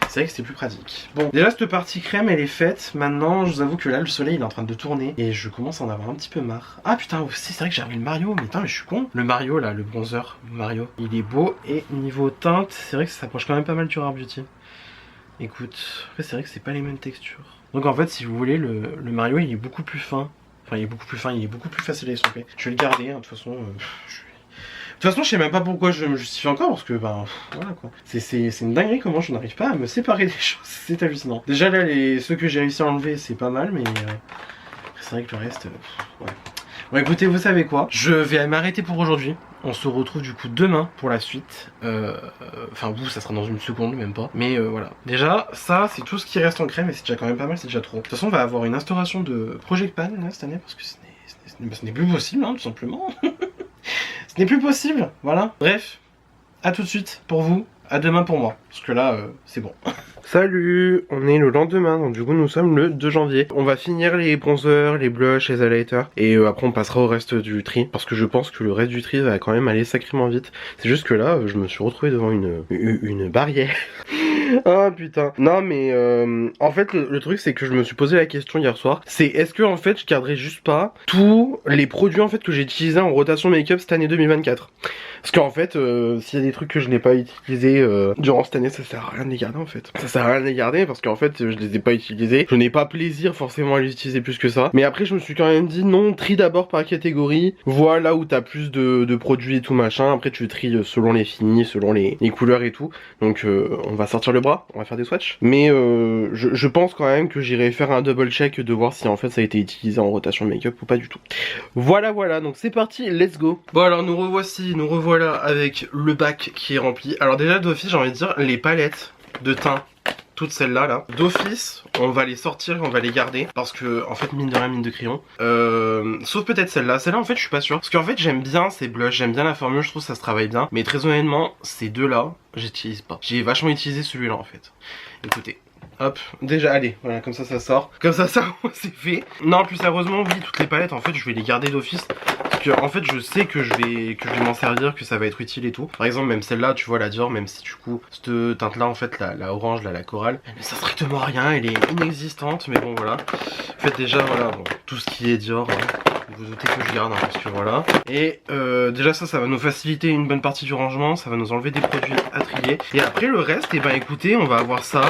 C'est vrai que c'est plus pratique. Bon, déjà cette partie crème elle est faite. Maintenant je vous avoue que là le soleil il est en train de tourner et je commence à en avoir un petit peu marre. Ah putain aussi c'est vrai que j'ai remis le Mario. Mais putain mais je suis con. Le Mario là, le bronzer Mario, il est beau. Et niveau teinte c'est vrai que ça s'approche quand même pas mal du Rare Beauty. Écoute, après c'est vrai que c'est pas les mêmes textures. Donc en fait si vous voulez le Mario il est beaucoup plus fin. Enfin il est beaucoup plus fin, il est beaucoup plus facile à estomper. Je vais le garder hein, de toute façon. De toute façon, je sais même pas pourquoi je me justifie encore parce que ben voilà quoi. C'est une dinguerie comment je n'arrive pas à me séparer des choses, c'est hallucinant. Déjà là, ceux que j'ai réussi à enlever, c'est pas mal, mais c'est vrai que le reste, ouais. Bon écoutez, vous savez quoi? Je vais m'arrêter pour aujourd'hui. On se retrouve du coup demain pour la suite. Enfin vous, ça sera dans une seconde, même pas. Mais voilà. Déjà, ça c'est tout ce qui reste en crème et c'est déjà quand même pas mal, c'est déjà trop. De toute façon, on va avoir une instauration de Project Pan là cette année parce que ce n'est plus possible, hein, tout simplement. Ce n'est plus possible, voilà. Bref, à tout de suite pour vous, à demain pour moi. Parce que là, c'est bon. Salut, on est le lendemain, donc du coup nous sommes le 2 janvier. On va finir les bronzers, les blushs, les highlighters. Et après on passera au reste du tri. Parce que je pense que le reste du tri va quand même aller sacrément vite. C'est juste que là, je me suis retrouvé devant une barrière. Ah putain. Non mais en fait le truc c'est que je me suis posé la question hier soir. C'est est-ce que en fait je garderai juste pas tous les produits en fait que j'ai utilisés en rotation make-up cette année 2024. Parce qu'en fait s'il y a des trucs que je n'ai pas utilisés durant cette année, ça sert à rien de les garder en fait. Ça sert à rien de les garder parce qu'en fait je les ai pas utilisés. Je n'ai pas plaisir forcément à les utiliser plus que ça. Mais après je me suis quand même dit non, trie d'abord par catégorie. Vois là où t'as plus de produits et tout machin. Après tu tries selon les finis, selon les couleurs et tout. Donc on va sortir le bras, on va faire des swatchs. Mais je pense quand même que j'irai faire un double check de voir si en fait ça a été utilisé en rotation make-up ou pas du tout. Voilà, donc c'est parti, let's go. Bon alors nous revoilà avec le bac qui est rempli. Alors déjà d'office j'ai envie de dire les palettes de teint, toutes celles-là là, d'office on va les sortir, on va les garder parce que en fait mine de rien, mine de crayon, sauf peut-être celle-là en fait je suis pas sûr parce qu'en fait j'aime bien ces blushs, j'aime bien la formule, je trouve que ça se travaille bien, mais très honnêtement ces deux là j'utilise pas. J'ai vachement utilisé celui-là en fait. Écoutez, hop, déjà allez, voilà, comme ça sort, comme ça c'est fait. Non plus sérieusement oui, toutes les palettes en fait je vais les garder d'office parce que en fait je sais que je vais m'en servir, que ça va être utile et tout. Par exemple même celle-là, tu vois la Dior, même si du coup cette teinte là en fait la orange là, la corail, elle ne sert strictement à rien, elle est inexistante, mais bon voilà. En fait déjà voilà, bon, tout ce qui est Dior, hein, vous doutez que je garde hein, parce que voilà. Et déjà ça va nous faciliter une bonne partie du rangement, ça va nous enlever des produits à trier. Et après le reste, et ben écoutez, on va avoir ça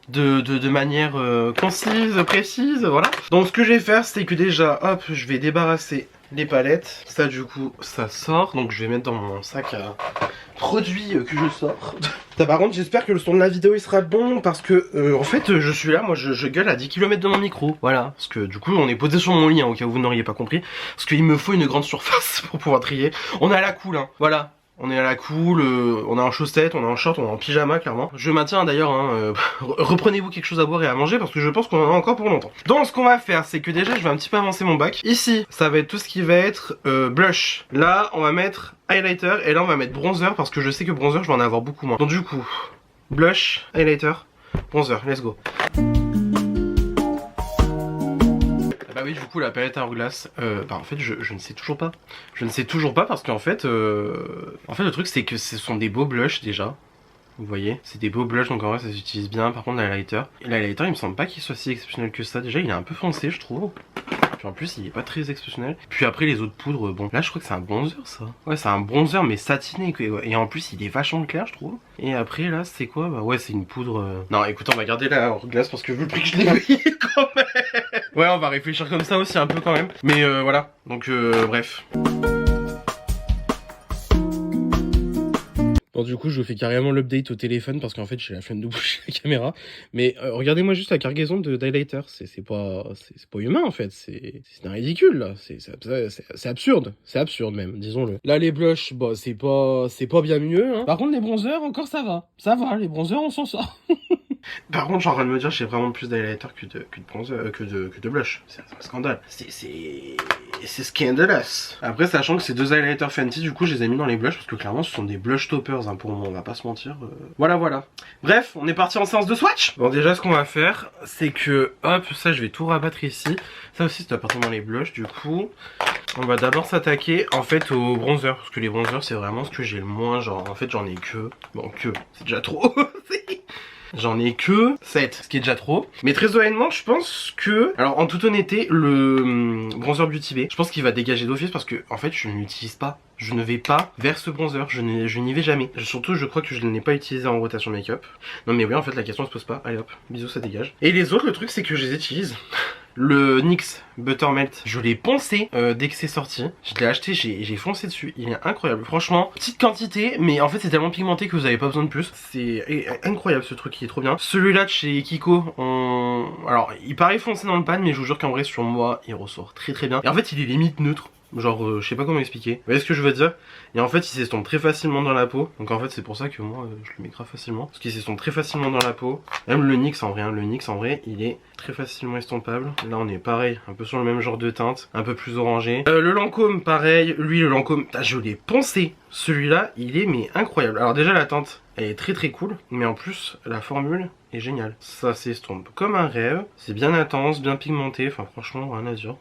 de manière concise, précise, voilà. Donc ce que je vais faire c'est que déjà hop, je vais débarrasser les palettes. Ça du coup ça sort. Donc je vais mettre dans mon sac à produits que je sors. Par contre j'espère que le son de la vidéo il sera bon parce que en fait je suis là, moi je gueule à 10 km de mon micro. Voilà, parce que du coup on est posé sur mon lit hein, au cas où vous n'auriez pas compris. Parce qu'il me faut une grande surface pour pouvoir trier. On est à la cool hein, voilà. On est à la cool, on est en chaussettes, on est en short, on est en pyjama clairement. Je maintiens d'ailleurs, hein, reprenez-vous quelque chose à boire et à manger parce que je pense qu'on en a encore pour longtemps. Donc ce qu'on va faire, c'est que déjà je vais un petit peu avancer mon bac. Ici, ça va être tout ce qui va être blush. Là, on va mettre highlighter et là on va mettre bronzer parce que je sais que bronzer je vais en avoir beaucoup moins. Donc du coup, blush, highlighter, bronzer, let's go. Bah oui, du coup la palette à Hourglass, en fait je ne sais toujours pas. Je ne sais toujours pas parce qu'en fait, le truc c'est que ce sont des beaux blushs déjà. Vous voyez, c'est des beaux blushs donc en vrai ça s'utilise bien. Par contre l'highlighter, l'highlighter il me semble pas qu'il soit si exceptionnel que ça. Déjà il est un peu foncé je trouve. Puis en plus il est pas très exceptionnel. Puis après les autres poudres, bon là je crois que c'est un bronzer ça. Ouais c'est un bronzer mais satiné quoi. Et en plus il est vachement clair je trouve. Et après là c'est quoi? Bah ouais c'est une poudre... Non écoute on va garder la Hourglass parce que vu le prix que je l'ai payé quand même. Ouais on va réfléchir comme ça aussi un peu quand même. Mais voilà, donc bref. Bon du coup je fais carrément l'update au téléphone parce qu'en fait j'ai la flemme de bouger la caméra. Mais regardez-moi juste la cargaison d'highlighter, c'est pas humain en fait, c'est un ridicule là, c'est absurde, c'est absurde même, disons-le. Là les blushs, bah c'est pas bien mieux hein. Par contre les bronzers encore ça va, les bronzers on s'en sort. Par contre, je suis en train de me dire, j'ai vraiment plus d'highlighter que de bronzer, que de blush. C'est un scandale. C'est scandalous. Après, sachant que ces deux highlighters Fenty, du coup, je les ai mis dans les blushs parce que clairement, ce sont des blush toppers hein, pour moi, on va pas se mentir. Voilà. Bref, on est parti en séance de swatch. Bon, déjà, ce qu'on va faire, c'est que, hop, ça, je vais tout rabattre ici. Ça aussi, c'est appartement dans les blushs, du coup. On va d'abord s'attaquer en fait aux bronzers parce que les bronzers c'est vraiment ce que j'ai le moins, genre en fait j'en ai que, c'est déjà trop. J'en ai que 7, ce qui est déjà trop. Mais très honnêtement, je pense que... Alors, en toute honnêteté, le bronzer Beauty Bay, je pense qu'il va dégager d'office parce que, en fait, je ne l'utilise pas. Je ne vais pas vers ce bronzer, je n'y vais jamais. Surtout, je crois que je ne l'ai pas utilisé en rotation make-up. Non mais oui, en fait, la question ne se pose pas. Allez hop, bisous, ça dégage. Et les autres, le truc, c'est que je les utilise. Le NYX Buttermelt, je l'ai poncé dès que c'est sorti. Je l'ai acheté, j'ai foncé dessus. Il est incroyable. Franchement, petite quantité, mais en fait c'est tellement pigmenté que vous n'avez pas besoin de plus. C'est incroyable ce truc, il est trop bien. Celui-là de chez Kiko, alors il paraît foncé dans le pan, mais je vous jure qu'en vrai sur moi, il ressort très très bien. Et en fait il est limite neutre. Genre je sais pas comment expliquer. Vous voyez ce que je veux dire? Et en fait il s'estompe très facilement dans la peau. Donc en fait c'est pour ça que moi je le mets grave facilement. Parce qu'il s'estompe très facilement dans la peau. Même le NYX en vrai, hein, le NYX en vrai il est très facilement estompable. Là on est pareil, un peu sur le même genre de teinte, un peu plus orangé. Le Lancôme pareil, lui le Lancôme, je l'ai poncé. Celui-là il est mais incroyable. Alors déjà la teinte elle est très très cool. Mais en plus la formule est géniale. Ça s'estompe comme un rêve. C'est bien intense, bien pigmenté. Enfin franchement rien à dire.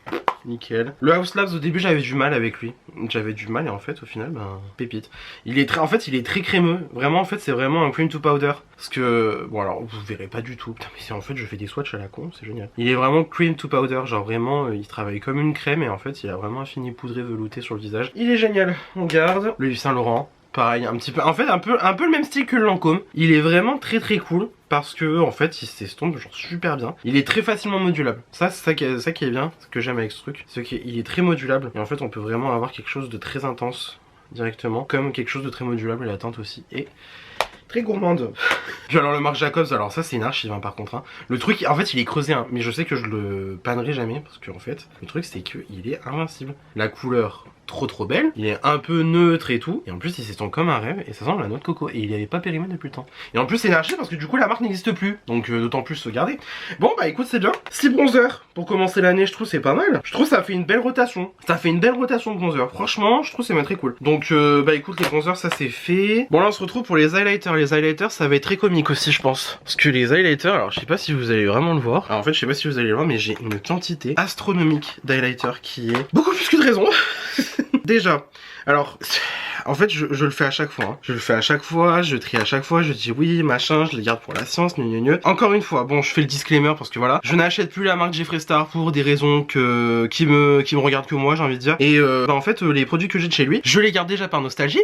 Nickel. Le House Labs au début j'avais du mal avec lui. J'avais du mal et en fait au final pépite. Il est très, en fait il est très crémeux. Vraiment en fait c'est vraiment un cream to powder. Parce que bon alors vous verrez pas du tout. Putain mais en fait je fais des swatchs à la con, c'est génial. Il est vraiment cream to powder, genre vraiment il travaille comme une crème et en fait il a vraiment un fini poudré velouté sur le visage. Il est génial. On garde. Le Yves Saint Laurent. Pareil, un petit peu, en fait un peu le même style que le Lancôme. Il est vraiment très très cool parce que en fait il s'estompe genre super bien. Il est très facilement modulable. Ça c'est ça qui est bien, ce que j'aime avec ce truc, c'est qu'il est très modulable et en fait on peut vraiment avoir quelque chose de très intense directement, comme quelque chose de très modulable et la teinte aussi est très gourmande. Puis alors le Marc Jacobs, alors ça c'est une archive hein, par contre hein. Le truc en fait il est creusé hein, mais je sais que je le pannerai jamais parce que en fait le truc c'est qu'il est invincible. La couleur trop belle, il est un peu neutre et tout, et en plus il s'estompe comme un rêve et ça sent la noix de coco et il avait pas périmé depuis le temps. Et en plus c'est une archive parce que du coup la marque n'existe plus, donc d'autant plus se garder. Bon bah écoute c'est bien, 6 bronzers pour commencer l'année, je trouve c'est pas mal. Je trouve ça fait une belle rotation, de bronzer, franchement je trouve c'est très cool. Donc bah écoute les bronzers ça c'est fait. Bon là on se retrouve pour les highlighters ça va être très comique aussi je pense. Parce que les highlighters, alors je sais pas si vous allez vraiment le voir, alors en fait je sais pas si vous allez le voir mais j'ai une quantité astronomique d'highlighters qui est beaucoup plus que de raison. Déjà, alors en fait je le fais à chaque fois hein. Je le fais à chaque fois, je trie à chaque fois, je dis oui machin, je les garde pour la science, Encore une fois, bon je fais le disclaimer parce que voilà, je n'achète plus la marque Jeffree Star pour des raisons qui me regardent que moi j'ai envie de dire. Et bah, en fait les produits que j'ai de chez lui, je les garde déjà par nostalgie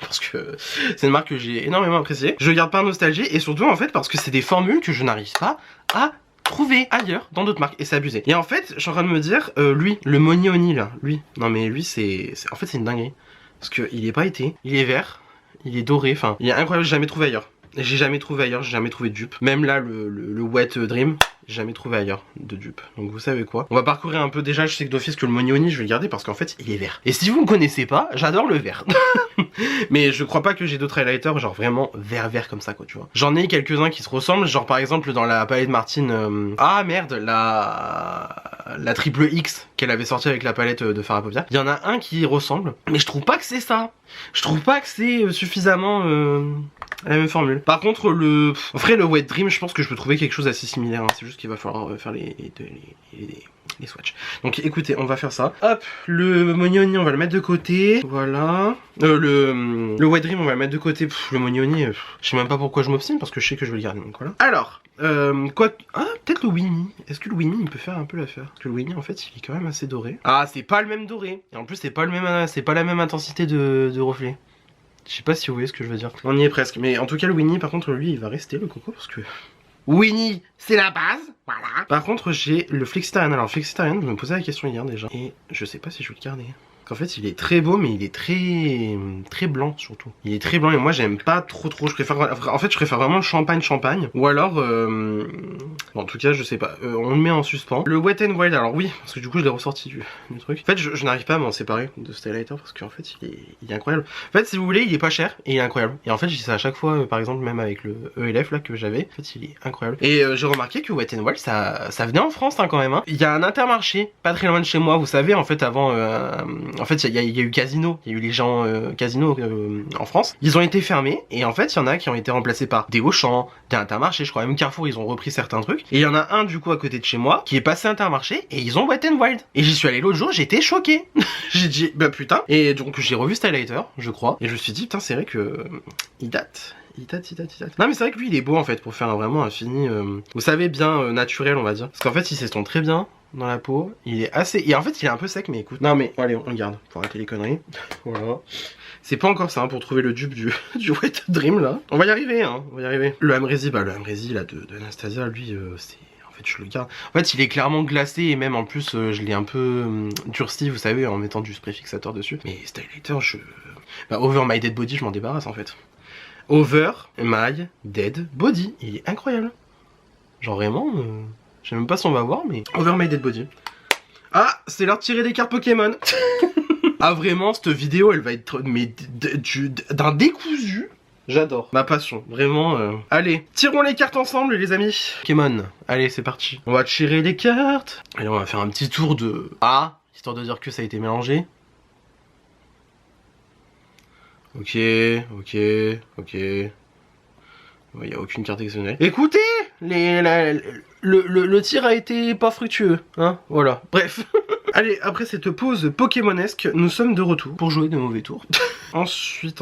parce que c'est une marque que j'ai énormément appréciée. Je les garde par nostalgie et surtout en fait parce que c'est des formules que je n'arrive pas à trouver ailleurs dans d'autres marques et c'est abusé. Et en fait, je suis en train de me dire, lui, le Money Oni là, lui, non mais lui en fait c'est une dinguerie. Parce qu'il est pas été, il est vert, il est doré, enfin, il est incroyable, j'ai jamais trouvé ailleurs. J'ai jamais trouvé ailleurs, j'ai jamais trouvé de dupe. Même là, le Wet Dream, j'ai jamais trouvé ailleurs de dupe. Donc vous savez quoi, on va parcourir un peu. Déjà, je sais que d'office que le Money Oni, je vais le garder parce qu'en fait, il est vert. Et si vous me connaissez pas, j'adore le vert. Mais je crois pas que j'ai d'autres highlighters genre vraiment vert comme ça quoi, tu vois. J'en ai quelques-uns qui se ressemblent, genre par exemple dans la palette Martine, ah merde, la triple X qu'elle avait sorti avec la palette de fard à paupières. Il y en a un qui ressemble, mais je trouve pas que c'est ça. Je trouve pas que c'est suffisamment la même formule. Par contre le Wet Dream, je pense que je peux trouver quelque chose d'assez similaire, hein. C'est juste qu'il va falloir faire les swatchs. Donc écoutez, on va faire ça. Hop, le Money Oni on va le mettre de côté. Voilà. Le Wet Dream on va le mettre de côté. Le Money Oni, je sais même pas pourquoi je m'obstine parce que je sais que je vais le garder. Donc voilà. Alors, quoi. Ah, peut-être le Winnie. Est-ce que le Winnie il peut faire un peu l'affaire? Parce que le Winnie en fait il est quand même assez doré. Ah, c'est pas le même doré. Et en plus c'est pas la même intensité de reflet. Je sais pas si vous voyez ce que je veux dire. On y est presque. Mais en tout cas le Winnie par contre lui il va rester le coco parce que Winnie, c'est la base, voilà. Par contre, j'ai le Flexitarian. Alors, Flexitarian, je me posais la question hier déjà. Et je sais pas si je vais le garder. En fait, il est très beau, mais il est très blanc surtout. Il est très blanc et moi, j'aime pas trop. Je préfère, en fait, je préfère vraiment le champagne. Ou alors, bon, en tout cas, je sais pas. On le met en suspens. Le Wet n Wild, alors oui, parce que du coup, je l'ai ressorti du truc. En fait, je n'arrive pas à m'en séparer de ce highlighter parce qu'en fait, il est incroyable. En fait, si vous voulez, il est pas cher et il est incroyable. Et en fait, je dis ça à chaque fois, par exemple, même avec le ELF là que j'avais. En fait, il est incroyable. Et j'ai remarqué que Wet n Wild, ça venait en France hein, quand même. Hein. Il y a un Intermarché, pas très loin de chez moi. Vous savez, en fait, avant. En fait, il y a eu Casino, il y a eu les gens Casino en France. Ils ont été fermés et en fait, il y en a qui ont été remplacés par des Auchan, des Intermarché, je crois même Carrefour, ils ont repris certains trucs. Et il y en a un du coup à côté de chez moi qui est passé Intermarché et ils ont Wet n Wild. Et j'y suis allé l'autre jour, j'étais choqué. J'ai dit bah putain. Et donc j'ai revu ce highlighter, je crois, et je me suis dit putain, c'est vrai que il date. Non mais c'est vrai que lui il est beau en fait pour faire vraiment un fini, vous savez bien naturel on va dire. Parce qu'en fait il s'estompe très bien dans la peau, il est assez... Et en fait il est un peu sec mais écoute... Non mais allez on le garde pour arrêter les conneries. Voilà. C'est pas encore ça hein, pour trouver le dupe du Wet Dream là. On va y arriver hein, on va y arriver. Le Amrezy, bah le Amrezy là de Anastasia lui c'est... En fait je le garde. En fait il est clairement glacé et même en plus je l'ai un peu durci vous savez en mettant du spray fixateur dessus. Mais ce highlighter bah Over My Dead Body je m'en débarrasse en fait. Over My Dead Body, il est incroyable. Genre vraiment, je sais même pas si on va voir, mais Over My Dead Body. Ah, c'est l'heure de tirer des cartes Pokémon. Ah vraiment, cette vidéo, elle va être mais d'un décousu. J'adore, ma passion, vraiment. Allez, tirons les cartes ensemble les amis. Pokémon, allez c'est parti. On va tirer les cartes. Allez, on va faire un petit tour de A, histoire de dire que ça a été mélangé. Ok. Il n'y a aucune carte exceptionnelle. Écoutez, le tir a été pas fructueux, hein, voilà. Bref. Allez, après cette pause pokémonesque, nous sommes de retour pour jouer de mauvais tours. Ensuite.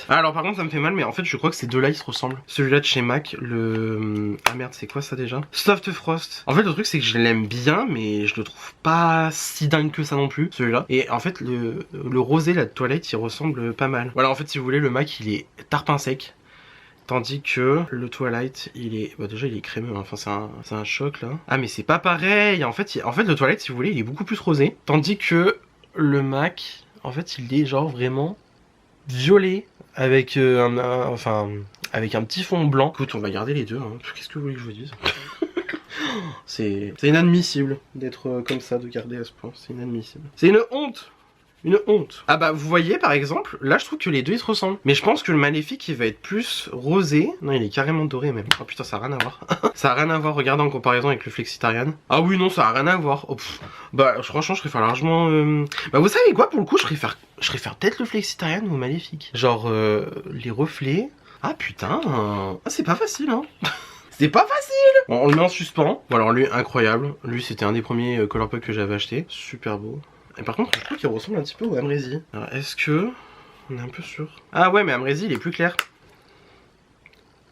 Alors par contre ça me fait mal, mais en fait je crois que ces deux-là ils se ressemblent. Celui-là de chez MAC, le... Ah merde, c'est quoi ça déjà? Soft Frost. En fait le truc c'est que je l'aime bien, mais je le trouve pas si dingue que ça non plus, celui-là. Et en fait le rosé là de Twilight il ressemble pas mal. Voilà, en fait si vous voulez le MAC il est tarpin sec. Tandis que le Twilight, il est... Bah déjà, il est crémeux, hein. Enfin, c'est un choc, là. Ah, mais c'est pas pareil. En fait, le Twilight, si vous voulez, il est beaucoup plus rosé. Tandis que le MAC, en fait, il est genre vraiment violet avec avec un petit fond blanc. Écoute, on va garder les deux, hein. Qu'est-ce que vous voulez que je vous dise? C'est inadmissible d'être comme ça, de garder à ce point. C'est inadmissible. C'est une honte. Une honte. Ah bah vous voyez par exemple, là je trouve que les deux ils se ressemblent. Mais je pense que le Maléfique il va être plus rosé. Non, il est carrément doré même. Oh putain, ça a rien à voir. Ça a rien à voir, regardez en comparaison avec le Flexitarian. Ah oui non, ça a rien à voir. Oh, bah franchement je préfère largement... Bah vous savez quoi, pour le coup je préfère peut-être le Flexitarian ou le Maléfique. Genre les reflets. Ah putain, ah, c'est pas facile hein. C'est pas facile. Bon, on le met en suspens. Bon alors lui incroyable. Lui c'était un des premiers Colourpop que j'avais acheté. Super beau. Et par contre, je trouve qu'il ressemble un petit peu au Amrezy. Alors, est-ce que... On est un peu sûr. Ah ouais, mais Amrezy, il est plus clair.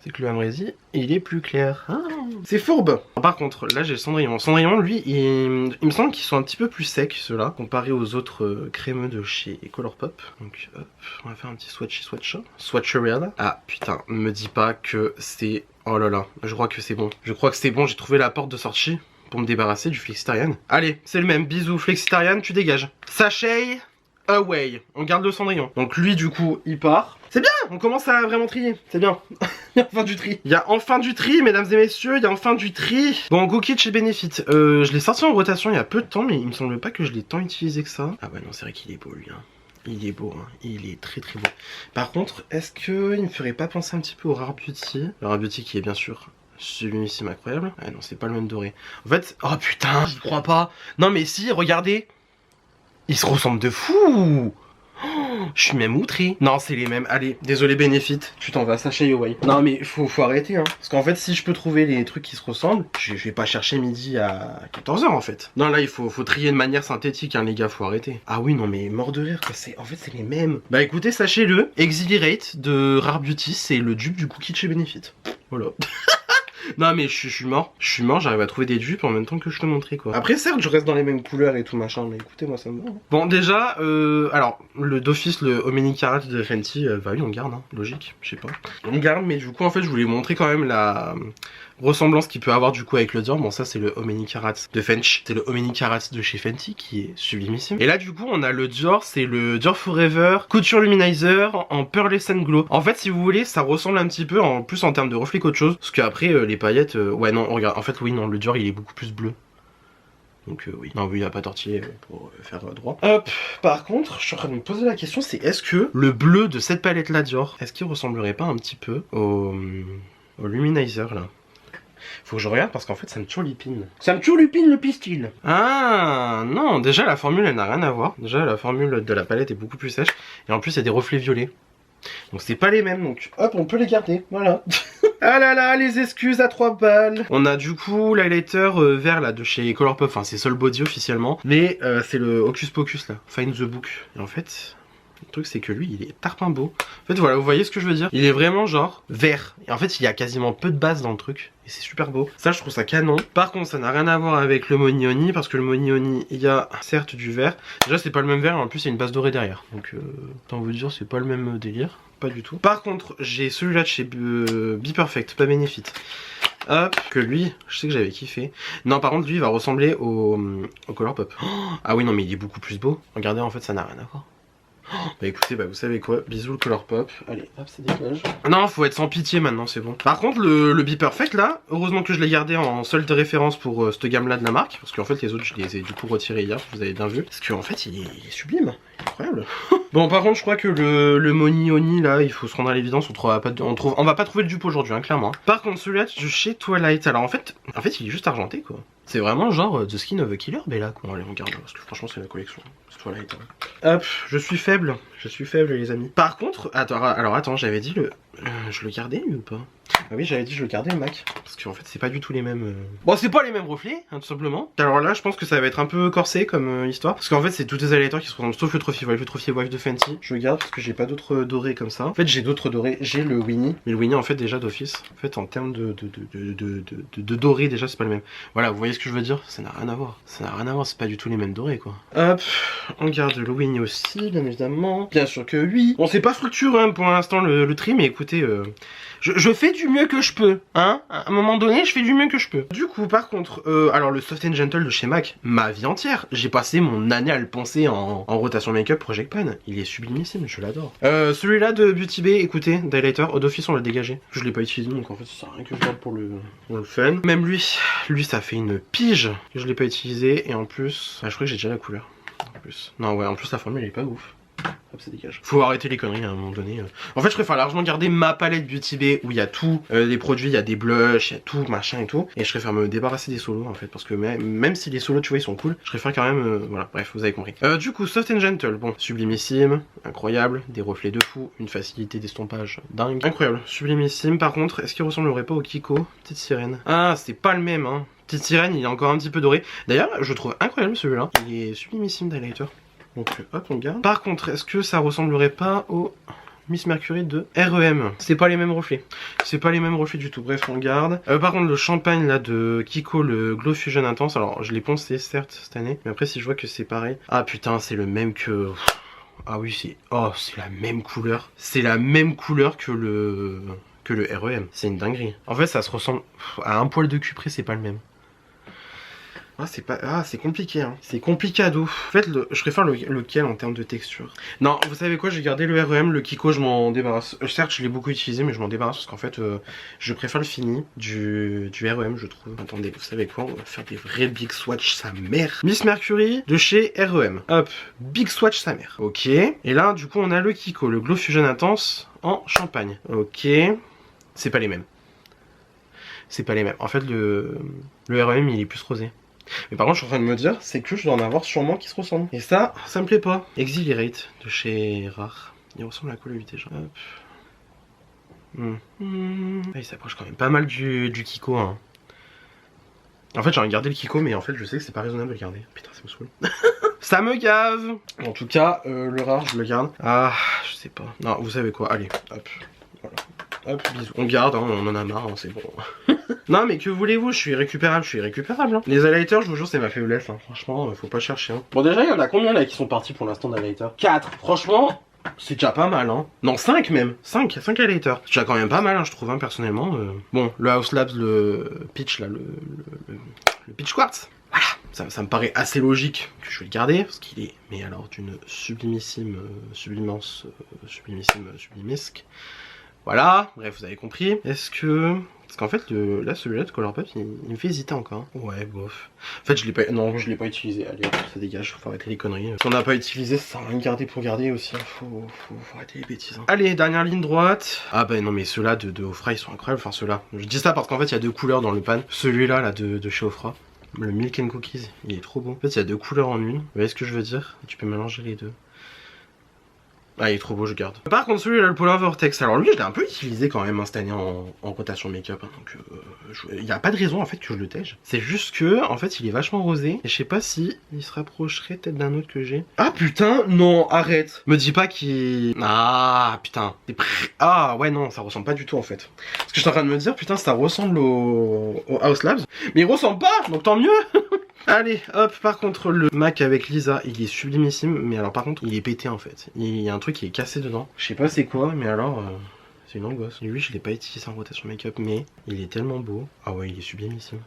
c'est que le Amrézy, il est plus clair. Ah, c'est fourbe. Par contre, là j'ai le Cendrillon. Cendrillon, lui, il me semble qu'ils sont un petit peu plus secs, ceux-là, comparé aux autres crémeux de chez Colourpop. Donc, hop, on va faire un petit swatcherelle. Ah, putain, me dis pas que c'est... Oh là là, je crois que c'est bon. Je crois que c'est bon, j'ai trouvé la porte de sortie pour me débarrasser du Flexitarian. Allez, c'est le même. Bisous, Flexitarian, tu dégages. Sachet away. On garde le Cendrillon. Donc lui, du coup, il part. C'est bien, on commence à vraiment trier. C'est bien. Il y a enfin du tri. Il y a enfin du tri, mesdames et messieurs. Il y a enfin du tri. Bon, Go-Kit chez Benefit. Je l'ai sorti en rotation il y a peu de temps, mais il me semble pas que je l'ai tant utilisé que ça. Ah ouais, non, c'est vrai qu'il est beau, lui. Hein. Il est beau, hein. Il est très très beau. Par contre, est-ce qu'il me ferait pas penser un petit peu au Rare Beauty? Le Rare Beauty qui est bien sûr sublimissime, incroyable. Ah non, c'est pas le même doré. En fait, oh putain, j'y crois pas. Non mais si, regardez. Ils se ressemblent de fou. Oh, je suis même outré. Non, c'est les mêmes. Allez, désolé Benefit, tu t'en vas, sachez Yoway. Non mais faut arrêter hein. Parce qu'en fait, si je peux trouver les trucs qui se ressemblent, je vais pas chercher midi à 14 h en fait. Non là, il faut trier de manière synthétique hein les gars, faut arrêter. Ah oui, non mais mort de rire quoi, en fait c'est les mêmes. Bah écoutez, sachez-le, Exhilarate de Rare Beauty, c'est le dupe du Go-Kit chez Benefit. Voilà. Non mais je suis mort, j'arrive à trouver des dupes en même temps que je te montrais quoi. Après certes je reste dans les mêmes couleurs et tout machin, mais écoutez moi ça me va. Bon déjà, alors le d'office, le Omni Carat de Fenty, bah oui on garde, hein, logique, je sais pas. On garde, mais du coup en fait je voulais montrer quand même la ressemblance qu'il peut avoir du coup avec le Dior. Bon ça c'est le Omni Carat de Fenty, c'est le Omni Carat de chez Fenty qui est sublimissime. Et là du coup on a le Dior, c'est le Dior Forever Couture Luminizer en Pearlescent Glow. En fait si vous voulez ça ressemble un petit peu, en plus en termes de reflet qu'autre chose, parce qu'après les paillettes, ouais non regarde, en fait oui non le Dior il est beaucoup plus bleu. Donc oui, non oui il a pas tortillé pour faire droit. Hop, par contre je suis en train de me poser la question, c'est est-ce que le bleu de cette palette là Dior, est-ce qu'il ressemblerait pas un petit peu au Luminizer là? Faut que je regarde parce qu'en fait ça me turlupine. Ça me turlupine le pistil. Ah non, déjà la formule elle n'a rien à voir. Déjà la formule de la palette est beaucoup plus sèche. Et en plus il y a des reflets violets. Donc c'est pas les mêmes, donc hop on peut les garder, voilà. Ah là là, les excuses à 3 balles. On a du coup l'highlighter vert là de chez Colourpop, enfin c'est Soul Body officiellement. Mais c'est le Hocus Pocus là, Find the Book. Et en fait... le truc c'est que lui il est tarpin beau. En fait voilà, vous voyez ce que je veux dire? Il est vraiment genre vert. Et en fait il y a quasiment peu de base dans le truc. Et c'est super beau. Ça je trouve ça canon. Par contre ça n'a rien à voir avec le Monioni. Parce que le Monioni il y a certes du vert. Déjà c'est pas le même vert et en plus il y a une base dorée derrière. Donc autant vous dire c'est pas le même délire. Pas du tout. Par contre j'ai celui-là de chez Be Perfect, pas Benefit. Hop, que lui, je sais que j'avais kiffé. Non par contre lui il va ressembler au Colourpop. Oh, ah oui non mais il est beaucoup plus beau. Regardez en fait ça n'a rien à voir. Bah écoutez, bah vous savez quoi, bisous le Colourpop. Allez, hop, ça dégage. Non, faut être sans pitié maintenant, c'est bon. Par contre, le Be Perfect là, heureusement que je l'ai gardé en solde de référence pour cette gamme là de la marque. Parce qu'en fait, les autres, je les ai du coup retirés hier, vous avez bien vu. Parce qu'en fait, il est sublime, incroyable. Bon, par contre, je crois que le Monioni là, il faut se rendre à l'évidence, on va pas trouver le dupe aujourd'hui, hein, clairement. Par contre, celui-là de chez Twilight, alors en fait, il est juste argenté quoi. C'est vraiment genre The Skin of a Killer Bella quoi. Bon, allez, on regarde parce que franchement, c'est la collection. C'est Twilight. Hein. Hop, je suis faible les amis. Par contre, attends, j'avais dit je le gardais lui ou pas? Ah oui, j'avais dit je le gardais le Mac. Parce qu'en fait c'est pas du tout les mêmes... Bon c'est pas les mêmes reflets, hein, tout simplement. Alors là je pense que ça va être un peu corsé comme histoire. Parce qu'en fait c'est tous les highlighters qui se ressemblent sauf le Trophy Wife. Le Trophy Wife de Fenty, je le garde parce que j'ai pas d'autres dorés comme ça. En fait j'ai d'autres dorés, j'ai le Winnie. Mais le Winnie en fait déjà d'office. En fait en termes de doré déjà c'est pas le même. Voilà, vous voyez ce que je veux dire? Ça n'a rien à voir. Ça n'a rien à voir, c'est pas du tout les mêmes dorés quoi. Hop, on garde le Winnie aussi, bien évidemment. Bien sûr que oui. Bon c'est pas fructueux hein, pour l'instant le tri, mais écoutez... Je fais du mieux que je peux, hein. À un moment donné, je fais du mieux que je peux. Du coup, par contre, alors le Soft and Gentle de chez MAC, ma vie entière. J'ai passé mon année à le poncer en rotation make-up Project Pan. Il est sublimissime, je l'adore. Celui-là de Beauty Bay, écoutez, d'highlighter, d'office on l'a dégagé. Je l'ai pas utilisé, donc en fait, ça sert à rien que je garde pour le fun. Même lui, ça fait une pige que je l'ai pas utilisé. Et en plus, je crois que j'ai déjà la couleur. En plus. Non, ouais, en plus, la formule, elle est pas ouf. Hop, ça dégage. Faut arrêter les conneries à un moment donné. En fait, je préfère largement garder ma palette Beauty Bay où il y a tout, les produits, il y a des blushs, il y a tout, machin et tout. Et je préfère me débarrasser des solos en fait, parce que même si les solos, tu vois, ils sont cool, je préfère quand même, voilà, bref, vous avez compris. Du coup, Soft and Gentle, bon, sublimissime, incroyable, des reflets de fou, une facilité d'estompage dingue. Incroyable, sublimissime. Par contre, est-ce qu'il ressemblerait pas au Kiko Petite Sirène? Ah, c'est pas le même, hein. Petite Sirène, il est encore un petit peu doré. D'ailleurs, je trouve incroyable celui-là. Il est sublimissime d'highlighter. Donc hop on garde. Par contre est-ce que ça ressemblerait pas au Miss Mercury de REM. C'est pas les mêmes reflets. C'est pas les mêmes reflets du tout. Bref, on garde. Par contre, le champagne là de Kiko, le Glow Fusion Intense. Alors, je l'ai poncé certes cette année. Mais après, si je vois que c'est pareil. Ah putain, c'est le même que... Ah oui, c'est... Oh, c'est la même couleur. C'est la même couleur que le REM. C'est une dinguerie. En fait, ça se ressemble... À un poil de cul près, c'est pas le même. Ah, c'est pas... Ah, c'est compliqué, hein. C'est complicado. En fait, je préfère lequel en termes de texture. Non, vous savez quoi, j'ai gardé le REM, le Kiko, je m'en débarrasse. Certes, je l'ai beaucoup utilisé, mais je m'en débarrasse parce qu'en fait, je préfère le fini du REM, je trouve. Attendez, vous savez quoi, on va faire des vrais big swatch sa mère. Miss Mercury de chez REM. Hop, big swatch sa mère. Ok. Et là, du coup, on a le Kiko, le Glow Fusion Intense en champagne. Ok. C'est pas les mêmes. C'est pas les mêmes. En fait, le REM, il est plus rosé. Mais par contre, je suis en train de me dire, c'est que je dois en avoir sûrement qui se ressemblent. Et ça me plaît pas. Exhilarate de chez Rare. Il ressemble à quoi le 8 Hop. Ah, il s'approche quand même pas mal du Kiko. Hein. En fait, j'ai regardé le Kiko, mais en fait, je sais que c'est pas raisonnable de le garder. Putain, ça me saoule. Ça me gave. En tout cas, le Rare, je le garde. Ah, je sais pas. Non, vous savez quoi, allez, hop. Voilà. Hop, bisous. On garde, hein, on en a marre, hein, c'est bon. Non mais que voulez-vous, je suis irrécupérable, hein. Les highlighters, je vous jure, c'est ma faiblesse, hein. Franchement, faut pas chercher. Hein. Bon déjà, il y en a combien là qui sont partis pour l'instant d'highlighters? 4. Franchement, c'est déjà pas mal, hein. Non, 5 même. 5 highlighters. C'est déjà quand même pas mal, hein, je trouve, hein, personnellement. Bon, le House Labs, le Peach, là, le Peach Quartz. Voilà, ça me paraît assez logique que je vais le garder, parce qu'il est, mais alors, d'une sublimissime, sublimisque. Voilà, bref, vous avez compris. Est-ce que... Parce qu'en fait, là, celui-là de Colourpop, il me fait hésiter encore. Ouais, bof. En fait, je l'ai pas... Non, je l'ai pas utilisé. Allez, ça dégage, faut arrêter les conneries. Si on n'a pas utilisé, ça sert à rien de garder pour garder aussi. Faut arrêter les bêtises. Hein. Allez, dernière ligne droite. Ah bah non, mais ceux-là de Ofra, ils sont incroyables. Enfin, ceux-là. Je dis ça parce qu'en fait, il y a 2 couleurs dans le pan. Celui-là, là, de chez Ofra. Le Milk and Cookies, il est trop beau. En fait, il y a 2 couleurs en une. Vous voyez ce que je veux dire? Tu peux mélanger les deux. Ah, il est trop beau, je garde. Par contre, celui-là, le Polar Vortex, alors lui, je l'ai un peu utilisé quand même, hein, cette année en rotation make-up. Hein, donc, il n'y a pas de raison en fait que je le tège. C'est juste que, en fait, il est vachement rosé. Et je sais pas si il se rapprocherait peut-être d'un autre que j'ai. Ah putain, non, arrête. Me dis pas qu'il. Ah putain. Ah ouais, non, ça ressemble pas du tout en fait. Parce que je suis en train de me dire, putain, ça ressemble au House Labs. Mais il ressemble pas, donc tant mieux. Allez, hop, par contre, le MAC avec Lisa, il est sublimissime, mais alors par contre, il est pété en fait. Il y a un truc qui est cassé dedans. Je sais pas c'est quoi, mais alors, c'est une angoisse. Lui, je l'ai pas utilisé en rotation make-up, mais il est tellement beau. Ah ouais, il est sublimissime.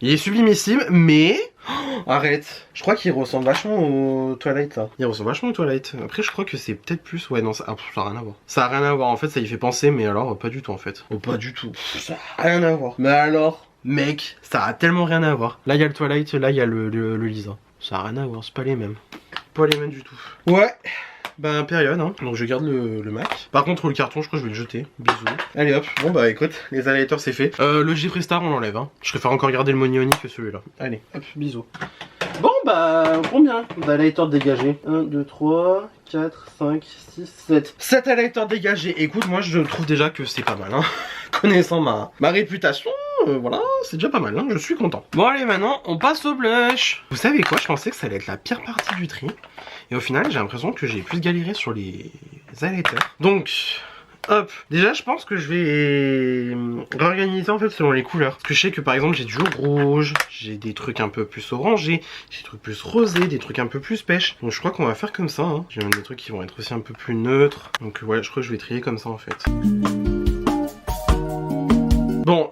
Il est sublimissime, mais... Oh, arrête. Je crois qu'il ressemble vachement au Twilight, là. Il ressemble vachement au Twilight. Après, je crois que c'est peut-être plus... Ouais, non, ça a rien à voir. Ça a rien à voir, en fait, ça y fait penser, mais alors, pas du tout, en fait. Oh, pas du tout. Ça a rien à voir. Mais alors... Mec, ça a tellement rien à voir. Là, il y a le Twilight, là, il y a le Lisa. Ça a rien à voir, c'est pas les mêmes. Pas les mêmes du tout. Ouais, ben période, hein. Donc je garde le Mac. Par contre, le carton, je crois que je vais le jeter. Bisous. Allez hop, bon bah écoute, les highlighters c'est fait. Le Jeffree Star, on l'enlève, hein. Je préfère encore garder le Monioni que celui-là. Allez, hop, bisous. Bon bah, combien d'highlighters dégagés? 1, 2, 3, 4, 5, 6, 7. 7 highlighters dégagés. Écoute, moi je trouve déjà que c'est pas mal, hein. Connaissant ma réputation, voilà, c'est déjà pas mal, hein. Je suis content. Bon allez, maintenant, on passe au blush. Vous savez quoi, je pensais que ça allait être la pire partie du tri. Et au final, j'ai l'impression que j'ai plus galéré sur les highlighters. Donc... Hop, déjà je pense que je vais réorganiser en fait selon les couleurs. Parce que je sais que par exemple j'ai du rouge, j'ai des trucs un peu plus orangés, j'ai des trucs plus rosés, des trucs un peu plus pêche. Donc je crois qu'on va faire comme ça, hein. J'ai même des trucs qui vont être aussi un peu plus neutres. Donc ouais, je crois que je vais trier comme ça en fait. Bon,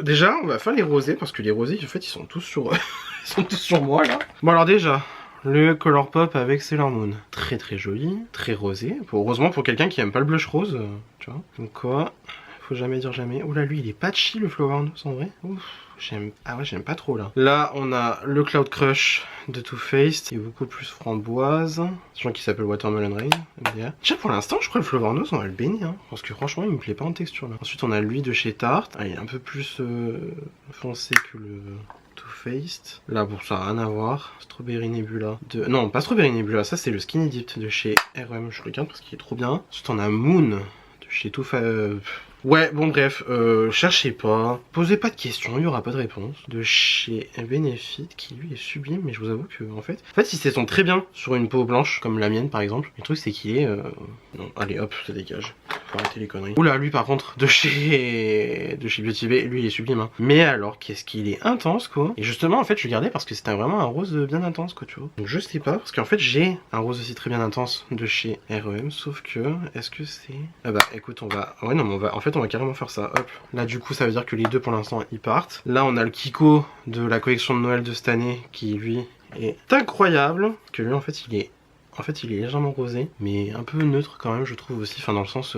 déjà on va faire les rosés parce que les rosés en fait ils sont tous sur, ils sont tous sur moi là. Bon alors déjà... Le Colourpop avec Sailor Moon. Très très joli, très rosé. Heureusement pour quelqu'un qui aime pas le blush rose, tu vois. Donc quoi, faut jamais dire jamais. Oh là, lui il est patchy le Flower Nose en vrai. Ouf, j'aime. Ah ouais, j'aime pas trop là. Là on a le Cloud Crush de Too Faced, qui est beaucoup plus framboise. Je crois qu'il s'appelle Watermelon Rain. Déjà pour l'instant, je crois que le Flower Nose on va le bénir, hein, parce que franchement il me plaît pas en texture là. Ensuite on a lui de chez Tarte. Ah, il est un peu plus foncé que le Too Faced. Là bon, ça n'a rien à voir. Strawberry Nebula de... Non, pas Strawberry Nebula, ça c'est le Skinny Dipped de chez REM. Je regarde parce qu'il est trop bien. Ensuite on a Moon de chez Too Faced. Ouais, bon bref, cherchez pas, posez pas de questions, il y aura pas de réponse. De chez Benefit, qui lui est sublime, mais je vous avoue que en fait il s'estompe très bien sur une peau blanche, comme la mienne par exemple. Le truc c'est qu'il est... Non, allez hop, ça dégage. Faut arrêter les conneries. Oula, lui par contre, de chez Beauty Bay, lui il est sublime, hein. Mais alors, qu'est-ce qu'il est intense quoi. Et justement, en fait, je le gardais parce que c'était vraiment un rose bien intense quoi, tu vois. Donc je sais pas, parce qu'en fait, j'ai un rose aussi très bien intense de chez REM, sauf que, est-ce que c'est... Ah bah, écoute, on va... Ouais, non, mais on va... En fait, on va carrément faire ça, hop. Là, du coup, ça veut dire que les deux, pour l'instant, ils partent. Là, on a le Kiko de la collection de Noël de cette année, qui, lui, est incroyable. Que lui, en fait, il est... En fait, il est légèrement rosé, mais un peu neutre quand même, je trouve aussi. Enfin, dans le sens...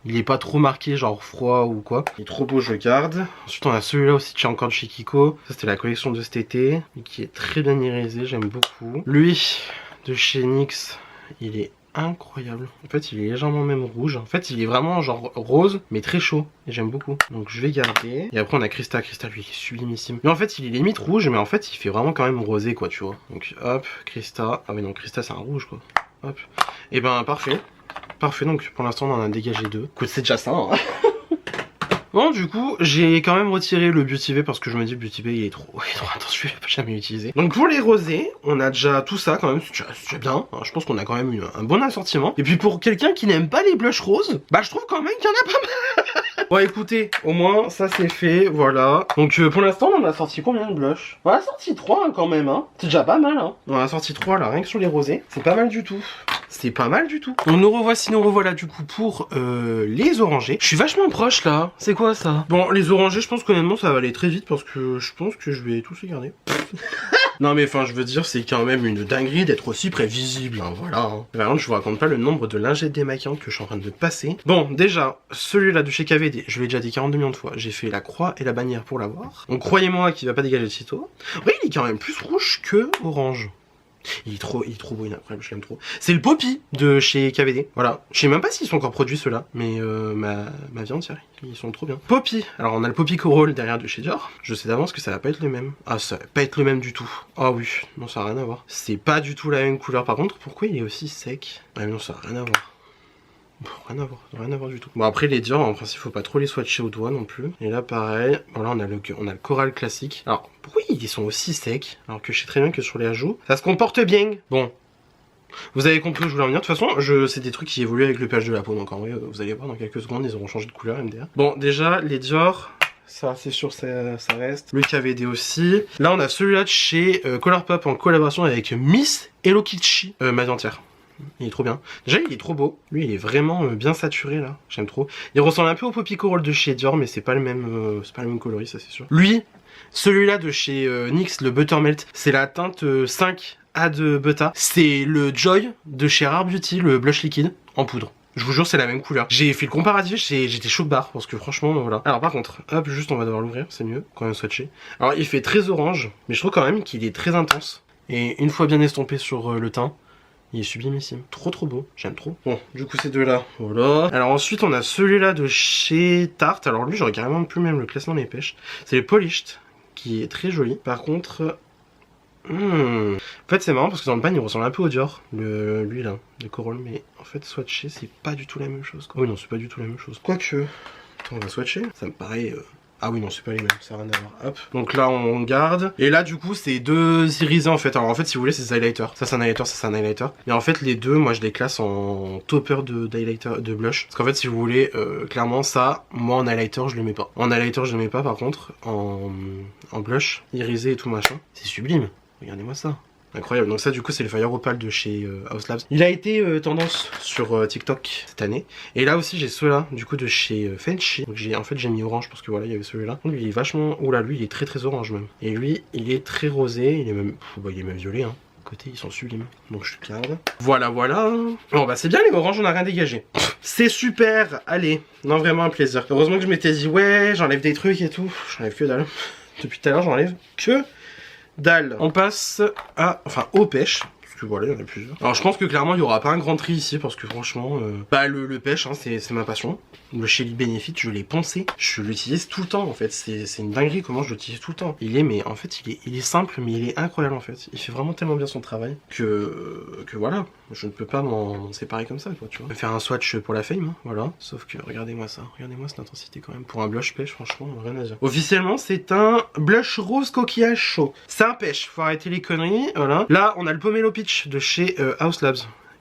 Il est pas trop marqué, genre froid ou quoi. Il est trop beau, je le garde. Ensuite, on a celui-là aussi, qui est encore de chez Kiko. Ça, c'était la collection de cet été, qui est très bien irisé, j'aime beaucoup. Lui, de chez NYX, il est incroyable. En fait, il est légèrement même rouge. En fait, il est vraiment genre rose, mais très chaud. Et j'aime beaucoup. Donc, je vais garder. Et après, on a Krista. Krista, lui, il est sublimissime. Mais en fait, il est limite rouge, mais en fait, il fait vraiment quand même rosé, quoi, tu vois. Donc, hop, Krista. Ah oui, non, Krista, c'est un rouge, quoi. Hop. Et ben, parfait. Parfait, donc pour l'instant on en a dégagé 2. Écoute, c'est déjà ça, hein. Bon, du coup, j'ai quand même retiré le Beauty Bay parce que je me dis le Beauty Bay il est trop intense, je vais jamais utiliser. Donc pour les rosés, on a déjà tout ça quand même, c'est déjà bien. Je pense qu'on a quand même un bon assortiment. Et puis pour quelqu'un qui n'aime pas les blushs roses, bah je trouve quand même qu'il y en a pas mal. Bon écoutez, au moins ça c'est fait, voilà. Donc pour l'instant on a sorti combien de blushs? On a sorti 3 hein, quand même, hein. C'est déjà pas mal, hein. On a sorti 3 là, rien que sur les rosés. C'est pas mal du tout. C'est pas mal du tout. Donc nous revoilà du coup pour les orangés. Je suis vachement proche là. C'est quoi ça? Bon, les orangés, je pense qu'honnêtement ça va aller très vite parce que je pense que je vais tous les garder. Non mais enfin je veux dire c'est quand même une dinguerie d'être aussi prévisible, hein, voilà. Hein. Par contre je vous raconte pas le nombre de lingettes démaquillantes que je suis en train de passer. Bon déjà, celui-là de chez KVD, je l'ai déjà dit 42 millions de fois, j'ai fait la croix et la bannière pour l'avoir. Donc croyez-moi qu'il va pas dégager de sitôt. Oui il est quand même plus rouge que orange. Il est trop beau, il est incroyable, je l'aime trop. C'est le Poppy de chez KVD, voilà. Je sais même pas s'ils sont encore produits ceux-là, mais ma vie entière, ils sont trop bien. Poppy, alors on a le Poppy Coral derrière de chez Dior. Je sais d'avance que ça va pas être le même. Ah, ça va pas être le même du tout. Ah oui, non ça a rien à voir. C'est pas du tout la même couleur par contre, pourquoi il est aussi sec? Ah non, ça a rien à voir. Rien à voir du tout. Bon après les Dior en principe faut pas trop les swatcher au doigt non plus. Et là pareil, bon là on a le coral classique. Alors pourquoi ils sont aussi secs alors que je sais très bien que sur les ajouts ça se comporte bien. Bon, vous avez compris où je voulais en venir. De toute façon c'est des trucs qui évoluent avec le pH de la peau. Donc en vrai vous allez voir dans quelques secondes ils auront changé de couleur MDR. Bon déjà les Dior, ça c'est sûr ça reste. Le KVD aussi. Là on a celui-là de chez Colourpop en collaboration avec Miss Hello Kitty ma vie entière. Il est trop bien. Déjà il est trop beau. Lui il est vraiment bien saturé là. J'aime trop. Il ressemble un peu au Poppy Coral de chez Dior mais c'est pas le même coloris ça c'est sûr. Lui, celui-là de chez NYX, le Buttermelt, c'est la teinte 5A de Butta. C'est le Joy de chez Rare Beauty, le blush liquide en poudre. Je vous jure c'est la même couleur. J'ai fait le comparatif, j'étais chaud barre parce que franchement voilà. Alors par contre, hop juste on va devoir l'ouvrir, c'est mieux quand même swatcher. Alors il fait très orange, mais je trouve quand même qu'il est très intense. Et une fois bien estompé sur le teint, il est sublimissime, trop beau, j'aime trop. Bon, du coup ces deux là, voilà. Alors ensuite on a celui-là de chez Tarte. Alors lui j'aurais carrément pu même le classer dans mes pêches. C'est le Polished, qui est très joli. Par contre, en fait c'est marrant parce que dans le pan il ressemble un peu au Dior, lui là, de Coral. Mais en fait swatcher c'est pas du tout la même chose quoi. Oui non c'est pas du tout la même chose. Quoique, attends, on va swatcher, ça me paraît... Ah oui non c'est pas les mêmes, ça n'a rien à voir. Hop. Donc là on garde. Et là du coup c'est deux irisés en fait. Alors en fait si vous voulez c'est des highlighters. Ça c'est un highlighter, ça c'est un highlighter. Et en fait les deux moi je les classe en topper d'highlighter de blush. Parce qu'en fait si vous voulez clairement ça, moi en highlighter je le mets pas. En highlighter je le mets pas par contre. En blush, irisé et tout machin. C'est sublime. Regardez-moi ça. Incroyable, donc ça du coup c'est le Fire Opal de chez House Labs. Il a été tendance sur TikTok cette année. Et là aussi j'ai ceux-là du coup de chez Fenty. Donc en fait j'ai mis orange parce que voilà il y avait celui-là. Lui il est vachement... Oula lui il est très orange même. Et lui il est très rosé, il est même... Bah, il est même violet hein. Côté ils sont sublimes. Donc je le garde. Voilà. Bon bah c'est bien les oranges on a rien dégagé. C'est super, allez. Non vraiment un plaisir. Heureusement que je m'étais dit ouais j'enlève des trucs et tout. J'enlève que dalle. Depuis tout à l'heure j'enlève que dalle. On passe à... Enfin aux pêches. Parce que voilà, il y en a plusieurs. Alors je pense que clairement il y aura pas un grand tri ici parce que franchement, bah le pêche, hein, c'est ma passion. Le Shelly Benefit, je l'ai poncé, je l'utilise tout le temps en fait. C'est une dinguerie comment je l'utilise tout le temps. Mais en fait il est simple, mais il est incroyable en fait. Il fait vraiment tellement bien son travail que voilà, je ne peux pas m'en séparer comme ça, quoi, tu vois. Je vais faire un swatch pour la fame, hein, voilà. Sauf que regardez-moi ça, regardez-moi cette intensité quand même. Pour un blush pêche, franchement, rien à dire. Officiellement, c'est un blush rose coquillage chaud. C'est un pêche, faut arrêter les conneries, voilà. Là, on a le Pomelo Peach de chez House Labs,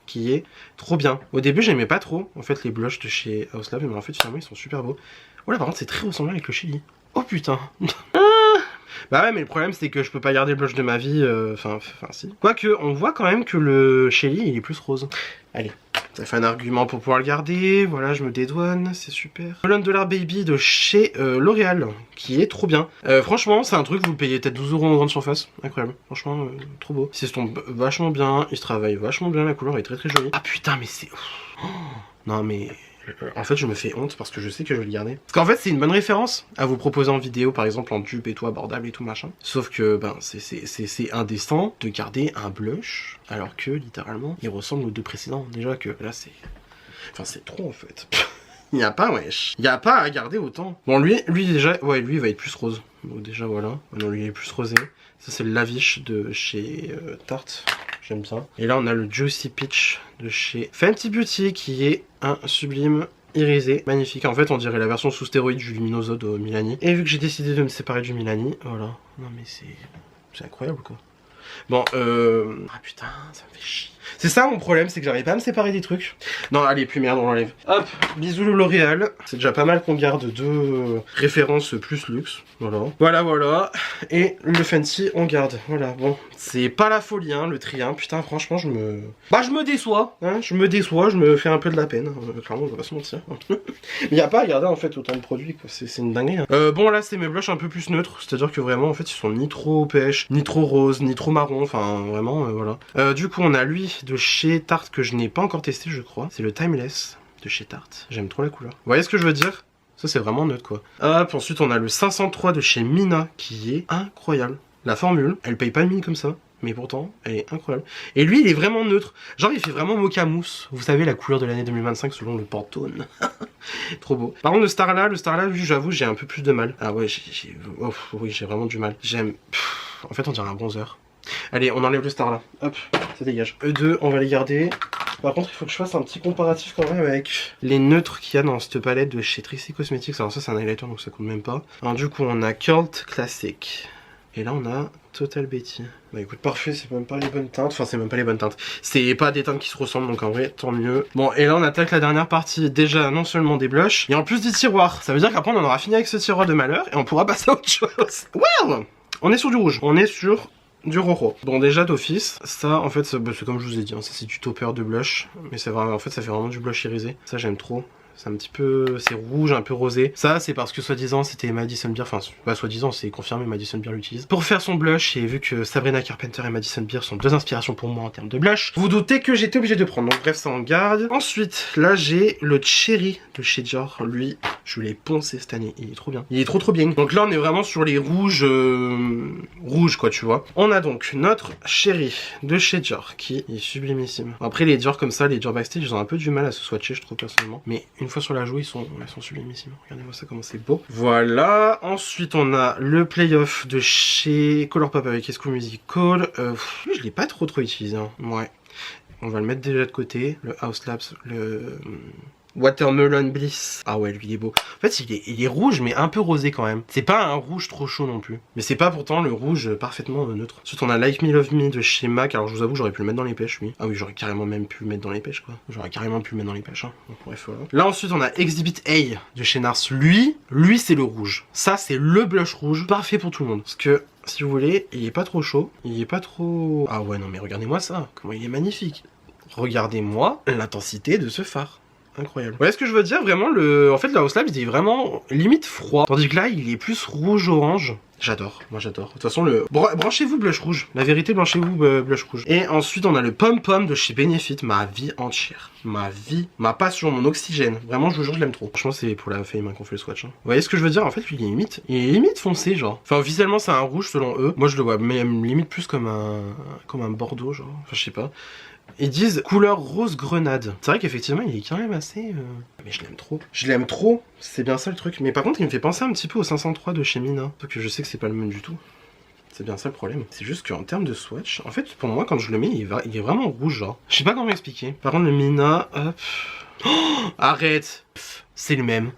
qui est trop bien. Au début, j'aimais pas trop, en fait, les blushs de chez House Labs, mais en fait, finalement, ils sont super beaux. Voilà, par contre, c'est très ressemblant avec le Shelly. Oh putain. Bah ouais, mais le problème c'est que je peux pas garder le blush de ma vie, enfin si. Quoique, on voit quand même que le Shelly il est plus rose. Allez, ça fait un argument pour pouvoir le garder, voilà, je me dédouane, c'est super. Melon Dollar Baby de chez L'Oréal, qui est trop bien. Franchement, c'est un truc, vous le payez peut-être 12 € en grande surface, incroyable, franchement, trop beau. Il s'estompe vachement bien, il se travaille vachement bien, la couleur est très très jolie. Ah putain, mais c'est... Oh, non mais... En fait, je me fais honte parce que je sais que je vais le garder. Parce qu'en fait, c'est une bonne référence à vous proposer en vidéo, par exemple en dupe et tout, abordable et tout machin. Sauf que, ben, c'est indécent de garder un blush alors que, littéralement, il ressemble aux deux précédents. Déjà que là, c'est... Enfin, c'est trop en fait. Il n'y a pas, wesh. Il n'y a pas à garder autant. Bon, lui déjà, ouais, lui, il va être plus rose. Donc déjà, voilà. Non, lui, il est plus rosé. Ça, c'est le Lavish de chez Tarte. J'aime bien. Et là, on a le Juicy Peach de chez Fenty Beauty, qui est un sublime irisé. Magnifique. En fait, on dirait la version sous stéroïde du Luminosode au Milani. Et vu que j'ai décidé de me séparer du Milani, voilà. Non, mais c'est incroyable, quoi. Bon, ah putain, ça me fait chier. C'est ça mon problème, c'est que j'arrive pas à me séparer des trucs. Non, allez, plus merde, on l'enlève. Hop, bisous le L'Oréal. C'est déjà pas mal qu'on garde deux références plus luxe. Voilà. Voilà. Et le Fenty, on garde. Voilà, bon. C'est pas la folie, hein, le tri, hein. Putain, franchement, je me déçois, hein. Je me fais un peu de la peine. Clairement, on va pas se mentir. Mais y a pas à garder, en fait, autant de produits, quoi. C'est une dinguerie, hein. Bon, là, c'est mes blushs un peu plus neutres. C'est-à-dire que vraiment, en fait, ils sont ni trop pêche, ni trop rose, ni trop marron. Enfin, vraiment, voilà. Du coup, on a lui de chez Tarte que je n'ai pas encore testé, je crois. C'est le Timeless de chez Tarte. J'aime trop la couleur. Vous voyez ce que je veux dire? Ça, c'est vraiment neutre, quoi. Hop, ensuite, on a le 503 de chez Mina, qui est incroyable. La formule, elle paye pas 1000 comme ça, mais pourtant, elle est incroyable. Et lui, il est vraiment neutre. Genre, il fait vraiment mocha mousse. Vous savez, la couleur de l'année 2025 selon le Pantone. Trop beau. Par contre, le Starla, lui, j'avoue, j'ai un peu plus de mal. Ah ouais, oui, j'ai vraiment du mal. J'aime... En fait, on dirait un bronzer. Allez, on enlève le Starla. Hop, ça dégage. Eux deux, on va les garder. Par contre, il faut que je fasse un petit comparatif quand même avec les neutres qu'il y a dans cette palette de chez Trixie Cosmetics. Alors ça, c'est un highlighter, donc ça compte même pas. Alors du coup, on a Curled Classic. Et là, on a Total Betty. Bah écoute, parfait, c'est même pas les bonnes teintes. Enfin, c'est même pas les bonnes teintes. C'est pas des teintes qui se ressemblent, donc en vrai, tant mieux. Bon, et là, on attaque la dernière partie. Déjà, non seulement des blushs, et en plus du tiroir. Ça veut dire qu'après, on en aura fini avec ce tiroir de malheur, et on pourra passer à autre chose. Well, on est sur du rouge. On est sur... du Roro. Bon, déjà d'office, ça en fait c'est comme je vous ai dit, hein, ça c'est du topper de blush, mais c'est vraiment, en fait ça fait vraiment du blush irisé. Ça j'aime trop. C'est un petit peu, c'est rouge, un peu rosé. Ça c'est parce que soi-disant c'était Madison Beer, enfin pas soi-disant, c'est confirmé, Madison Beer l'utilise pour faire son blush. Et vu que Sabrina Carpenter et Madison Beer sont deux inspirations pour moi en termes de blush, vous doutez que j'étais obligé de prendre. Donc bref, ça on garde. Ensuite, là j'ai le Cherry de chez Dior. Lui, je l'ai poncé cette année, il est trop bien. Il est trop bien. Donc là on est vraiment sur les rouges, rouges quoi, tu vois. On a donc notre Cherry de chez Dior qui est sublimissime. Après les Dior comme ça, les Dior Backstage, ils ont un peu du mal à se swatcher, je trouve personnellement. Mais une fois sur la joue, ils sont sublimissimes. Regardez-moi ça, comment c'est beau. Voilà. Ensuite, on a le Playoff de chez Colourpop avec High School Musical. Je l'ai pas trop utilisé. Hein. Ouais. On va le mettre déjà de côté. Le House Labs, le Watermelon Bliss. Ah ouais, lui il est beau. En fait, il est rouge, mais un peu rosé quand même. C'est pas un rouge trop chaud non plus. Mais c'est pas pourtant le rouge parfaitement neutre. Ensuite, on a Like Me Love Me de chez MAC. Alors, je vous avoue, j'aurais pu le mettre dans les pêches, lui. Ah oui, j'aurais carrément même pu le mettre dans les pêches, quoi. J'aurais carrément pu le mettre dans les pêches, hein. Donc, bref, voilà. Là, ensuite, on a Exhibit A de chez NARS. Lui, c'est le rouge. Ça, c'est le blush rouge. Parfait pour tout le monde. Parce que, si vous voulez, il est pas trop chaud. Il est pas trop... Ah ouais, non, mais regardez-moi ça. Comment il est magnifique. Regardez-moi l'intensité de ce fard. incroyable. Vous voyez ce que je veux dire? Vraiment, en fait, le House Lab, il est vraiment limite froid. Tandis que là, il est plus rouge-orange. J'adore, moi j'adore. De toute façon, branchez-vous blush rouge. La vérité, branchez-vous blush rouge. Et ensuite, on a le Pom Pom de chez Benefit. Ma vie entière. Ma vie, ma passion, mon oxygène. Vraiment, je vous jure, je l'aime trop. Franchement, c'est pour la fame qu'on fait le swatch. Hein. Vous voyez ce que je veux dire? En fait, lui, il est limite foncé, genre. Enfin, visuellement, c'est un rouge selon eux. Moi, je le vois même limite plus comme un bordeaux, genre. Enfin, je sais pas. Ils disent couleur rose grenade. C'est vrai qu'effectivement il est quand même assez... Mais je l'aime trop. Je l'aime trop, c'est bien ça le truc. Mais par contre il me fait penser un petit peu au 503 de chez Mina. Sauf que je sais que c'est pas le même du tout. C'est bien ça le problème. C'est juste qu'en termes de swatch, en fait pour moi quand je le mets il est vraiment rouge genre. Je sais pas comment expliquer. Par contre le Mina, hop... Oh, arrête. C'est le même.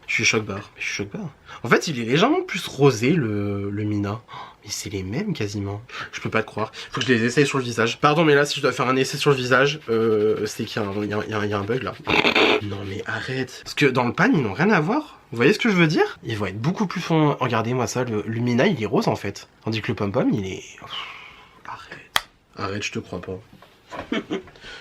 Je suis choc-barre. Je suis choc-barre. En fait, il est légèrement plus rosé, le Mina. Mais c'est les mêmes, quasiment. Je peux pas te croire. Faut que je les essaye sur le visage. Pardon, mais là, si je dois faire un essai sur le visage, c'est qu'il y a un bug, là. Non, mais arrête. Parce que dans le pan, ils n'ont rien à voir. Vous voyez ce que je veux dire? Ils vont être beaucoup plus fonds. Regardez-moi ça, le Mina, il est rose, en fait. Tandis que le Pom Pom, il est... Arrête. Arrête, je te crois pas.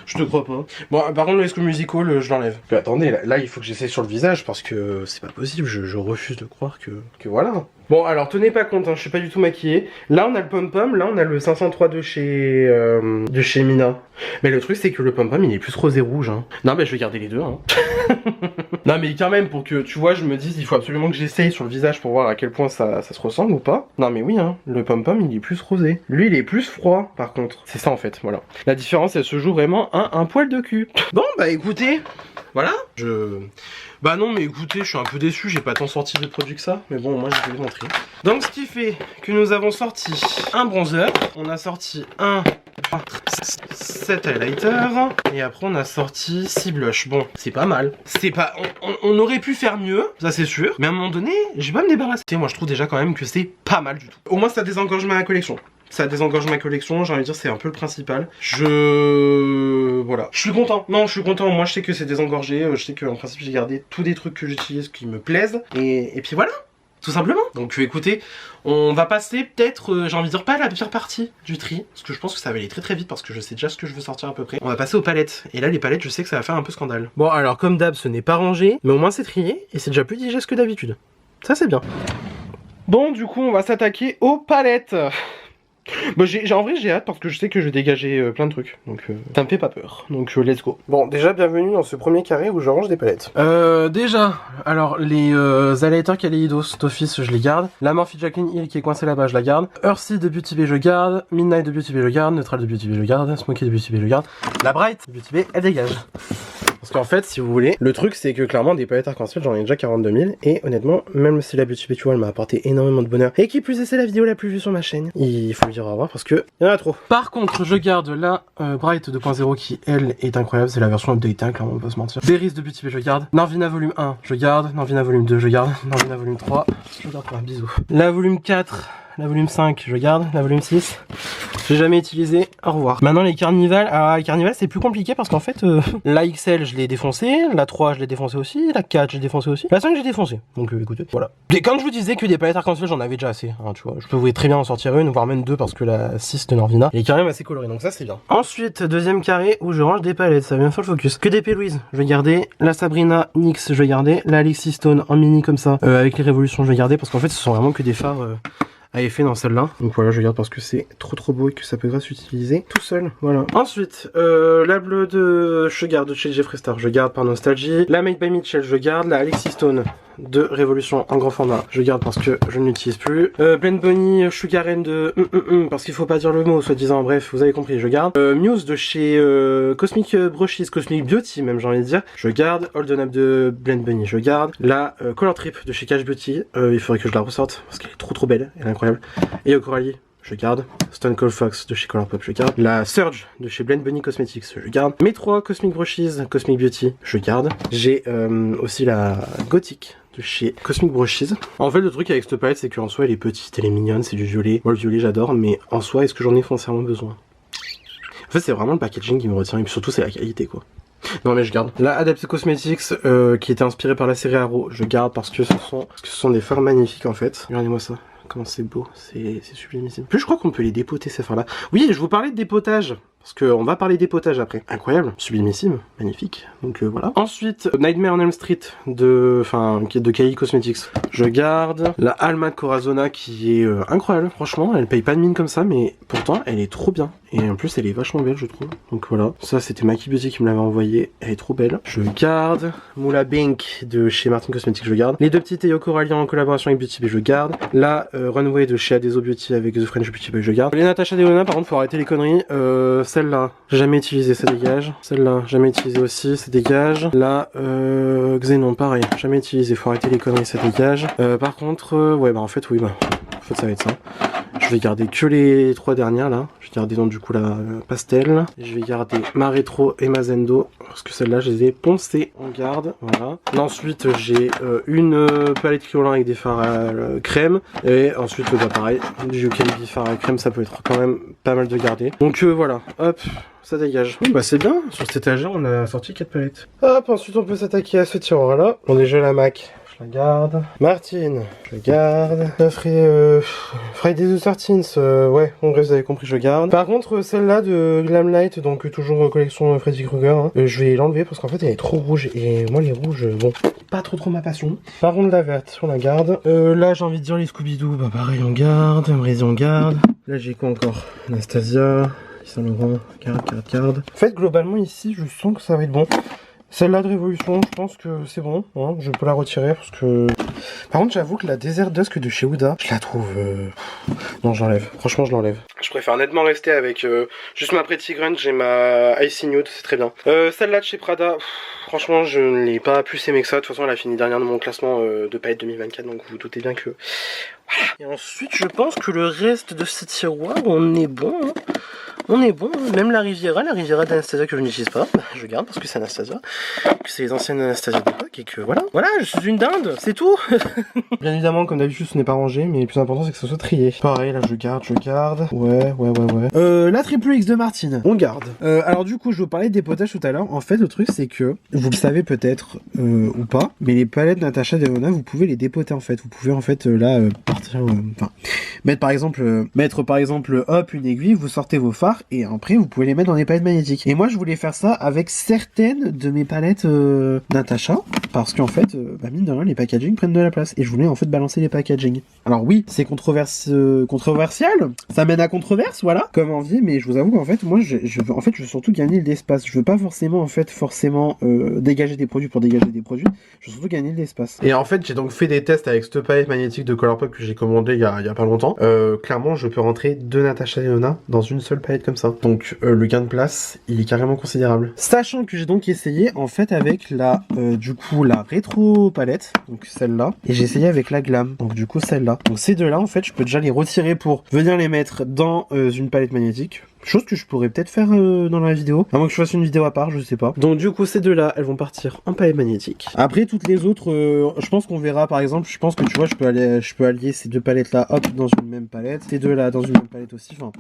Je te crois pas. Bon, par contre, le High School Musical, je l'enlève. Attendez, là, il faut que j'essaye sur le visage parce que c'est pas possible. Je refuse de croire que voilà. Bon, alors tenez pas compte, hein, je suis pas du tout maquillé. Là, on a le Pom Pom, là, on a le 503 de chez Mina. Mais le truc, c'est que le Pom Pom, il est plus rosé rouge. Hein. Non, mais je vais garder les deux. Hein. Non, mais quand même, pour que tu vois, je me dise, il faut absolument que j'essaye sur le visage pour voir à quel point ça se ressemble ou pas. Non, mais oui, hein, le Pom Pom, il est plus rosé. Lui, il est plus froid, par contre. C'est ça, en fait, voilà. La différence, elle se joue vraiment à un poil de cul. Bon, bah écoutez, voilà. Bah non, mais écoutez, je suis un peu déçu, j'ai pas tant sorti de produits que ça, mais bon, moi je vais vous montrer. Donc ce qui fait que nous avons sorti un bronzer, on a sorti un 7 highlighter, et après on a sorti 6 blushs. Bon, c'est pas mal. C'est pas... On aurait pu faire mieux, ça c'est sûr, mais à un moment donné, je vais pas me débarrasser. Moi je trouve déjà quand même que c'est pas mal du tout. Au moins ça désengorge ma collection. Ça désengorge ma collection, j'ai envie de dire, c'est un peu le principal. Voilà. Je suis content. Non, je suis content. Moi, je sais que c'est désengorgé. Je sais qu'en principe, j'ai gardé tous des trucs que j'utilise qui me plaisent. Et puis voilà. Tout simplement. Donc écoutez, on va passer peut-être, j'ai envie de dire, pas à la pire partie du tri. Parce que je pense que ça va aller très très vite parce que je sais déjà ce que je veux sortir à peu près. On va passer aux palettes. Et là, les palettes, je sais que ça va faire un peu scandale. Bon, alors comme d'hab, ce n'est pas rangé. Mais au moins, c'est trié. Et c'est déjà plus digeste que d'habitude. Ça, c'est bien. Bon, du coup, on va s'attaquer aux palettes. Bah en vrai j'ai hâte parce que je sais que je vais dégager plein de trucs, donc ça me fait pas peur, donc let's go. Bon, déjà bienvenue dans ce premier carré où je range des palettes. Déjà, alors les highlighters Kaleidos d'office je les garde, la Morphe Jacqueline Hill qui est coincée là-bas je la garde, Earthy de Beauty Bay je garde, Midnight de Beauty Bay je garde, Neutral de Beauty Bay je garde, Smoky de Beauty Bay je garde, la Bright de Beauty Bay elle dégage. Parce qu'en fait, si vous voulez, le truc c'est que clairement des palettes arc-en-ciel j'en ai déjà 42 000 et honnêtement, même si la Beauty Bay tu vois elle m'a apporté énormément de bonheur et qui plus est c'est la vidéo la plus vue sur ma chaîne, il faut lui dire au revoir parce que il y en a trop. Par contre, je garde la Bright 2.0 qui elle est incroyable, c'est la version update, hein, clairement on peut se mentir. Berries de Beauty Bay je garde, Narvina volume 1 je garde, Narvina volume 2 je garde, Narvina volume 3 je garde pas, bisous. La volume 4, la volume 5 je garde, la volume 6 j'ai jamais utilisé, au revoir. Maintenant les Carnival, les Carnival c'est plus compliqué parce qu'en fait la XL je l'ai défoncé, la 3 je l'ai défoncé aussi, la 4 j'ai défoncé aussi, la 5 j'ai défoncé, donc écoutez, voilà. Et quand je vous disais que des palettes arc-en-ciel j'en avais déjà assez, hein, tu vois, je pouvais très bien en sortir une, voire même deux parce que la 6 de Norvina elle est quand même assez colorée, donc ça c'est bien. Ensuite, deuxième carré où je range des palettes, ça vient full focus. Que des P. Louise, je vais garder, la Sabrina NYX je vais garder, la Alexis Stone en mini comme ça, avec les révolutions je vais garder parce qu'en fait ce sont vraiment que des fards à effet dans celle-là. Donc voilà, je garde parce que c'est trop beau et que ça peut grâce s'utiliser tout seul. Voilà. Ensuite, la bleue de je garde de chez Jeffree Star, je garde par nostalgie. La Made by Mitchell, je garde. La Alexis Stone de Révolution en grand format, je garde parce que je ne l'utilise plus. Blend Bunny Sugar N de parce qu'il faut pas dire le mot, soi-disant, bref, vous avez compris, je garde. Muse de chez Cosmic Brushes, Cosmic Beauty même j'ai envie de dire, je garde. Holden Up de Blend Bunny, je garde. La Color Trip de chez Cash Beauty, il faudrait que je la ressorte parce qu'elle est trop belle, elle est incroyable. Et Coralie, je garde. Stone Cold Fox de chez Colourpop, je garde. La Surge de chez Blend Bunny Cosmetics, je garde. Mes 3 Cosmic Brushes, Cosmic Beauty, je garde. J'ai aussi la Gothic de chez Cosmic Brushes. En fait, le truc avec cette palette, c'est qu'en soi, elle est petite, elle est mignonne, c'est du violet. Moi, le violet, j'adore, mais en soi, est-ce que j'en ai foncièrement besoin? En fait, c'est vraiment le packaging qui me retient, et puis surtout, c'est la qualité, quoi. Non mais je garde. La Adapted Cosmetics qui était inspirée par la série Arrow, je garde parce que ce sont des fards magnifiques en fait. Regardez-moi ça. Comment c'est beau, c'est sublimissime. Plus je crois qu'on peut les dépoter ces fards là. Oui, je vous parlais de dépotage. parce qu'on va parler des potages après. Incroyable, sublimissime, magnifique. Donc voilà. Ensuite, Nightmare on Elm Street de Kylie Cosmetics. Je garde la Alma Corazona qui est incroyable, franchement. Elle paye pas de mine comme ça, mais pourtant elle est trop bien. Et en plus elle est vachement belle je trouve. Donc voilà, ça c'était Maki Beauty qui me l'avait envoyé. Elle est trop belle. Je garde Moula Bank de chez Martin Cosmetics, je garde. Les deux petites Teo Corallian en collaboration avec Beauty Bay, je garde. La Runway de chez Adeso Beauty avec The French Beauty Bay, je garde. Les Natasha Denona par contre faut arrêter les conneries. Celle-là, jamais utilisée, ça dégage. Celle-là, jamais utilisée aussi, ça dégage. La Xenon, pareil, jamais utilisée, faut arrêter les conneries, ça dégage. Par contre, ouais bah en fait oui, bah en fait ça va être ça. Je vais garder que les 3 dernières là. Je vais garder donc du coup la pastel. Et je vais garder ma rétro et ma Zendo. Parce que celle-là je les ai poncées. On garde. Voilà. Ensuite j'ai une palette criolant avec des fards à crème. Et ensuite bah pareil. Du Calvi fard à crème, ça peut être quand même pas mal de garder. Donc voilà. Hop. Ça dégage. Bah c'est bien. Sur cet étagère on a sorti 4 palettes. Hop. Ensuite on peut s'attaquer à ce tiroir là. On est déjà la MAC. Je la garde. Martine, je garde. Friday the 13th, ouais, en vrai vous avez compris, je garde. Par contre, celle-là de Glamlight, donc toujours collection Freddy Krueger, hein, je vais l'enlever parce qu'en fait elle est trop rouge. Et moi les rouges, bon, pas trop ma passion. Par contre la verte, on la garde. Là j'ai envie de dire les Scooby-Doo, bah pareil on garde. Brésil on garde. Là j'ai quoi encore? Anastasia, Saint Laurent, garde. En fait globalement ici je sens que ça va être bon. Celle-là de Révolution, je pense que c'est bon, hein, je peux la retirer parce que... Par contre, j'avoue que la Desert Dusk de chez Huda, je la trouve... Non, j'enlève. Franchement, je l'enlève. Je préfère nettement rester avec juste ma Pretty Grunge et ma Icy Nude, c'est très bien. Celle-là de chez Prada, franchement, je ne l'ai pas plus aimé que ça. De toute façon, elle a fini dernière de mon classement de paillettes 2024, donc vous vous doutez bien que... Voilà. Et ensuite, je pense que le reste de ces tiroirs, on est bon, hein. On est bon, même la Riviera d'Anastasia que je n'utilise pas, je garde parce que c'est Anastasia, que c'est les anciennes Anastasia d'époque et que voilà. Voilà, je suis une dinde, c'est tout. Bien évidemment, comme d'habitude, ce n'est pas rangé, mais le plus important c'est que ce soit trié. Pareil, là je garde. Ouais. La Triple X de Martine, on garde. Alors du coup, je vous parlais des potages tout à l'heure. En fait, le truc c'est que, vous le savez peut-être ou pas, mais les palettes Natasha Denona, vous pouvez les dépoter en fait. Vous pouvez en fait partir, mettre par exemple, hop, une aiguille, vous sortez vos fards. Et après vous pouvez les mettre dans des palettes magnétiques. Et moi je voulais faire ça avec certaines de mes palettes Natasha, parce qu'en fait mine de rien les packaging prennent de la place et je voulais en fait balancer les packaging. Alors oui c'est controversial, ça mène à controverse, voilà, comme envie, mais je vous avoue qu'en fait moi je veux surtout gagner de l'espace. Je veux pas forcément dégager des produits pour dégager des produits, je veux surtout gagner de l'espace. Et en fait j'ai donc fait des tests avec cette palette magnétique de Colourpop que j'ai commandé il y a pas longtemps. Clairement je peux rentrer 2 Natasha Denona dans une seule palette comme ça. Donc le gain de place il est carrément considérable. Sachant que j'ai donc essayé en fait avec la la rétro palette, donc celle-là, et j'ai essayé avec la glam, donc du coup celle-là. Donc ces deux là en fait je peux déjà les retirer pour venir les mettre dans une palette magnétique. Chose que je pourrais peut-être faire dans la vidéo, à moins que je fasse une vidéo à part, je sais pas. Donc du coup ces deux là elles vont partir en palette magnétique. Après toutes les autres je pense qu'on verra. Par exemple je pense que tu vois je peux allier ces deux palettes là hop dans une même palette, ces deux là dans une même palette aussi. Enfin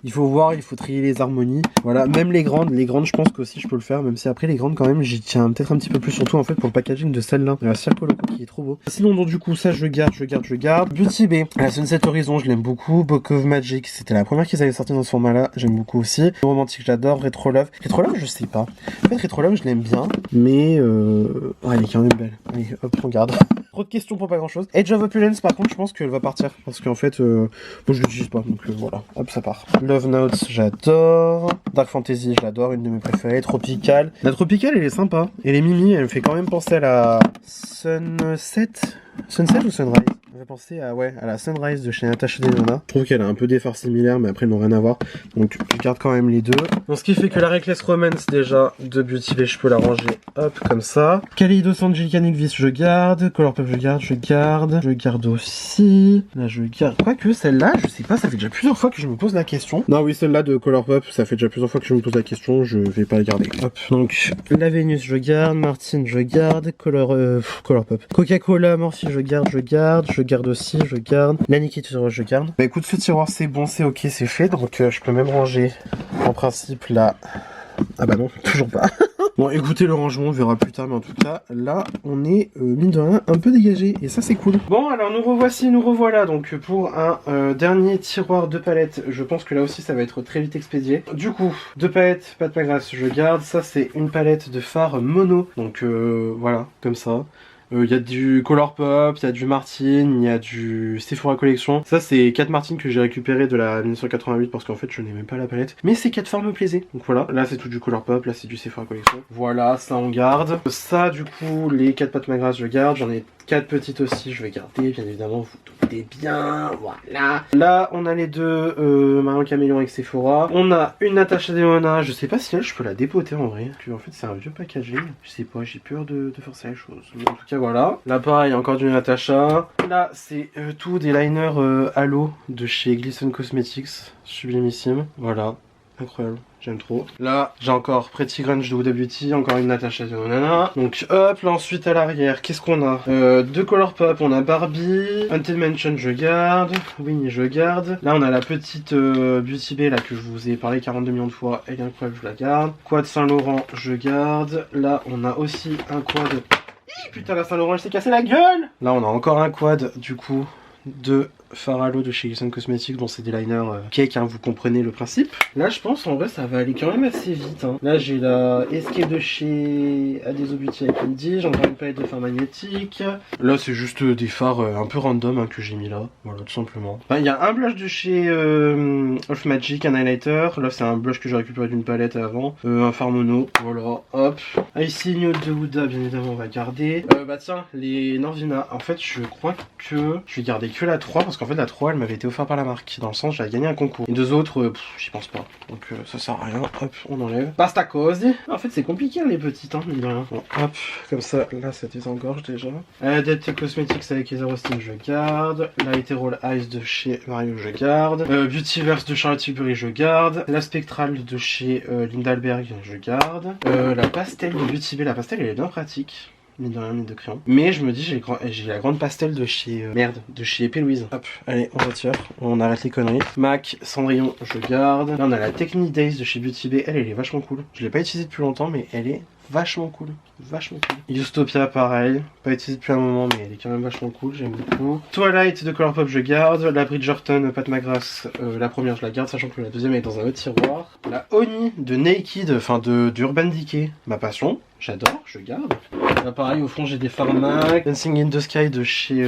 il faut voir, il faut trier les harmonies, voilà. Même les grandes je pense qu'aussi je peux le faire, même si après les grandes quand même j'y tiens peut-être un petit peu plus, surtout en fait pour le packaging de celle-là, la Circo Loco qui est trop beau. Sinon donc du coup ça je garde. Beauty Bay, la Sunset Horizon je l'aime beaucoup. Book of Magic c'était la première qu'ils avaient sorti dans ce format là, j'aime beaucoup aussi. Romantique j'adore. Retro Love je sais pas, en fait Retro Love je l'aime bien, mais elle est quand même belle. Allez hop on garde. Trop de questions pour pas grand chose. Edge of Opulence par contre je pense qu'elle va partir, parce qu'en fait moi je l'utilise pas, donc voilà, hop ça part. Love Notes j'adore. Dark Fantasy je l'adore, une de mes préférées. Tropical, la Tropical elle est sympa, et les Mimi elle me fait quand même penser à la Sunset ou Sunrise? On va penser à la Sunrise de chez Natasha Denona. Je trouve qu'elle a un peu des fards similaires, mais après elles n'ont rien à voir, donc je garde quand même les deux. Donc ce qui fait que la Reckless Romance déjà de Beauty Bay je peux la ranger hop comme ça. Kaleidos Angelica Nyqvist je garde. Colourpop je garde aussi. Là je garde, quoique celle-là je sais pas, ça fait déjà plusieurs fois que je me pose la question. Non oui celle-là de Colourpop ça fait déjà plusieurs fois que je me pose la question, je vais pas la garder. Hop, donc la Vénus je garde, Martine je garde, Colourpop, Coca-Cola Morphe je garde aussi, la Nikki Tutorial je garde. Bah écoute ce tiroir c'est bon, c'est ok, c'est fait, donc je peux même ranger en principe là. Ah bah non, toujours pas. Bon, écoutez, le rangement, on verra plus tard, mais en tout cas, là, on est, mine de rien, un peu dégagé, et ça, c'est cool. Bon, alors, nous revoilà, donc, pour un dernier tiroir de palettes. Je pense que là aussi, ça va être très vite expédié. Du coup, 2 palettes, Pat McGrath, je garde. Ça, c'est une palette de fard mono, donc, voilà, comme ça. Il y a du Colourpop, il y a du Martine, il y a du Sephora Collection. Ça, c'est 4 Martine que j'ai récupéré de la 1988 parce qu'en fait, je n'aimais pas la palette. Mais ces 4 fards me plaisaient. Donc voilà, là, c'est tout du Colourpop, là, c'est du Sephora Collection. Voilà, ça, on garde. Ça, du coup, les 4 Pat McGrath, je garde. J'en ai 4 petites aussi, je vais garder, bien évidemment, vous doutez bien, voilà. Là, on a les deux Marion Caméléon avec Sephora. On a une Natasha Denona, je sais pas si elle, je peux la dépoter en vrai. En fait, c'est un vieux packaging, je sais pas, j'ai peur de forcer les choses. Mais en tout cas, voilà. Là, pareil, encore du Natasha. Là, c'est tout des liners Halo de chez Glisten Cosmetics, sublimissime, voilà. Incroyable, j'aime trop. Là, j'ai encore Pretty Grunge de Huda Beauty, encore une Natasha Denona. Donc hop, là ensuite à l'arrière, qu'est-ce qu'on a? De Colourpop, on a Barbie, Haunted Mansion, je garde, Winnie, je garde. Là, on a la petite Beauty Bay, là, que je vous ai parlé 42 millions de fois, elle est incroyable, je la garde. Quad Saint Laurent, je garde. Là, on a aussi un quad... Putain, la Saint Laurent, elle s'est cassé la gueule! Là, on a encore un quad, du coup, de Faralo de chez Glisten Cosmetics, bon c'est des liners cake, hein, vous comprenez le principe. Là je pense en vrai ça va aller quand même assez vite, hein. Là j'ai la Escape de chez Adeso Beauty avec Indy, j'ai encore une palette de fards magnétiques. Là c'est juste des fards un peu random hein, que j'ai mis là, voilà tout simplement. Il y a un blush de chez Off Magic, un highlighter, là c'est un blush que j'ai récupéré d'une palette avant, un fard mono, voilà, hop. Ici Nude de Huda, bien évidemment on va garder. Bah tiens, les Norvina, en fait je crois que je vais garder que la 3 parce qu'en fait la 3 elle m'avait été offerte par la marque, dans le sens j'avais gagné un concours. Les deux autres, j'y pense pas, donc ça sert à rien, hop, on enlève. Pasta cause. En fait c'est compliqué les petites, hein, mine de rien. Bon, hop, comme ça, là ça désengorge déjà. Dead Cosmetics avec Heather Austin, je garde. La Ethereal Eyes de chez Mario, je garde. Beautyverse de Charlotte Tilbury, je garde. La Spectral de chez Lindalberg, je garde. La Pastel de Beauty Bay, la Pastel elle est bien pratique. Mine de rien, mine de crayon. Mais je me dis, j'ai la grande pastel de chez... de chez P. Louise. Hop, allez, on retire. On arrête les conneries. MAC, Cendrillon, je garde. Là, on a la Technique Days de chez Beauty Bay. Elle est vachement cool. Je l'ai pas utilisée depuis longtemps, mais elle est vachement cool. Vachement cool. Justopia, pareil. Pas utilisée depuis un moment, mais elle est quand même vachement cool. J'aime beaucoup. Twilight de Colourpop, je garde. La Bridgerton Pat McGrath, la première, je la garde, sachant que la deuxième est dans un autre tiroir. La Oni de Naked, enfin de Urban Decay, ma passion. J'adore, je garde. Là, pareil, au fond, j'ai des fards MAC. Dancing in the Sky de chez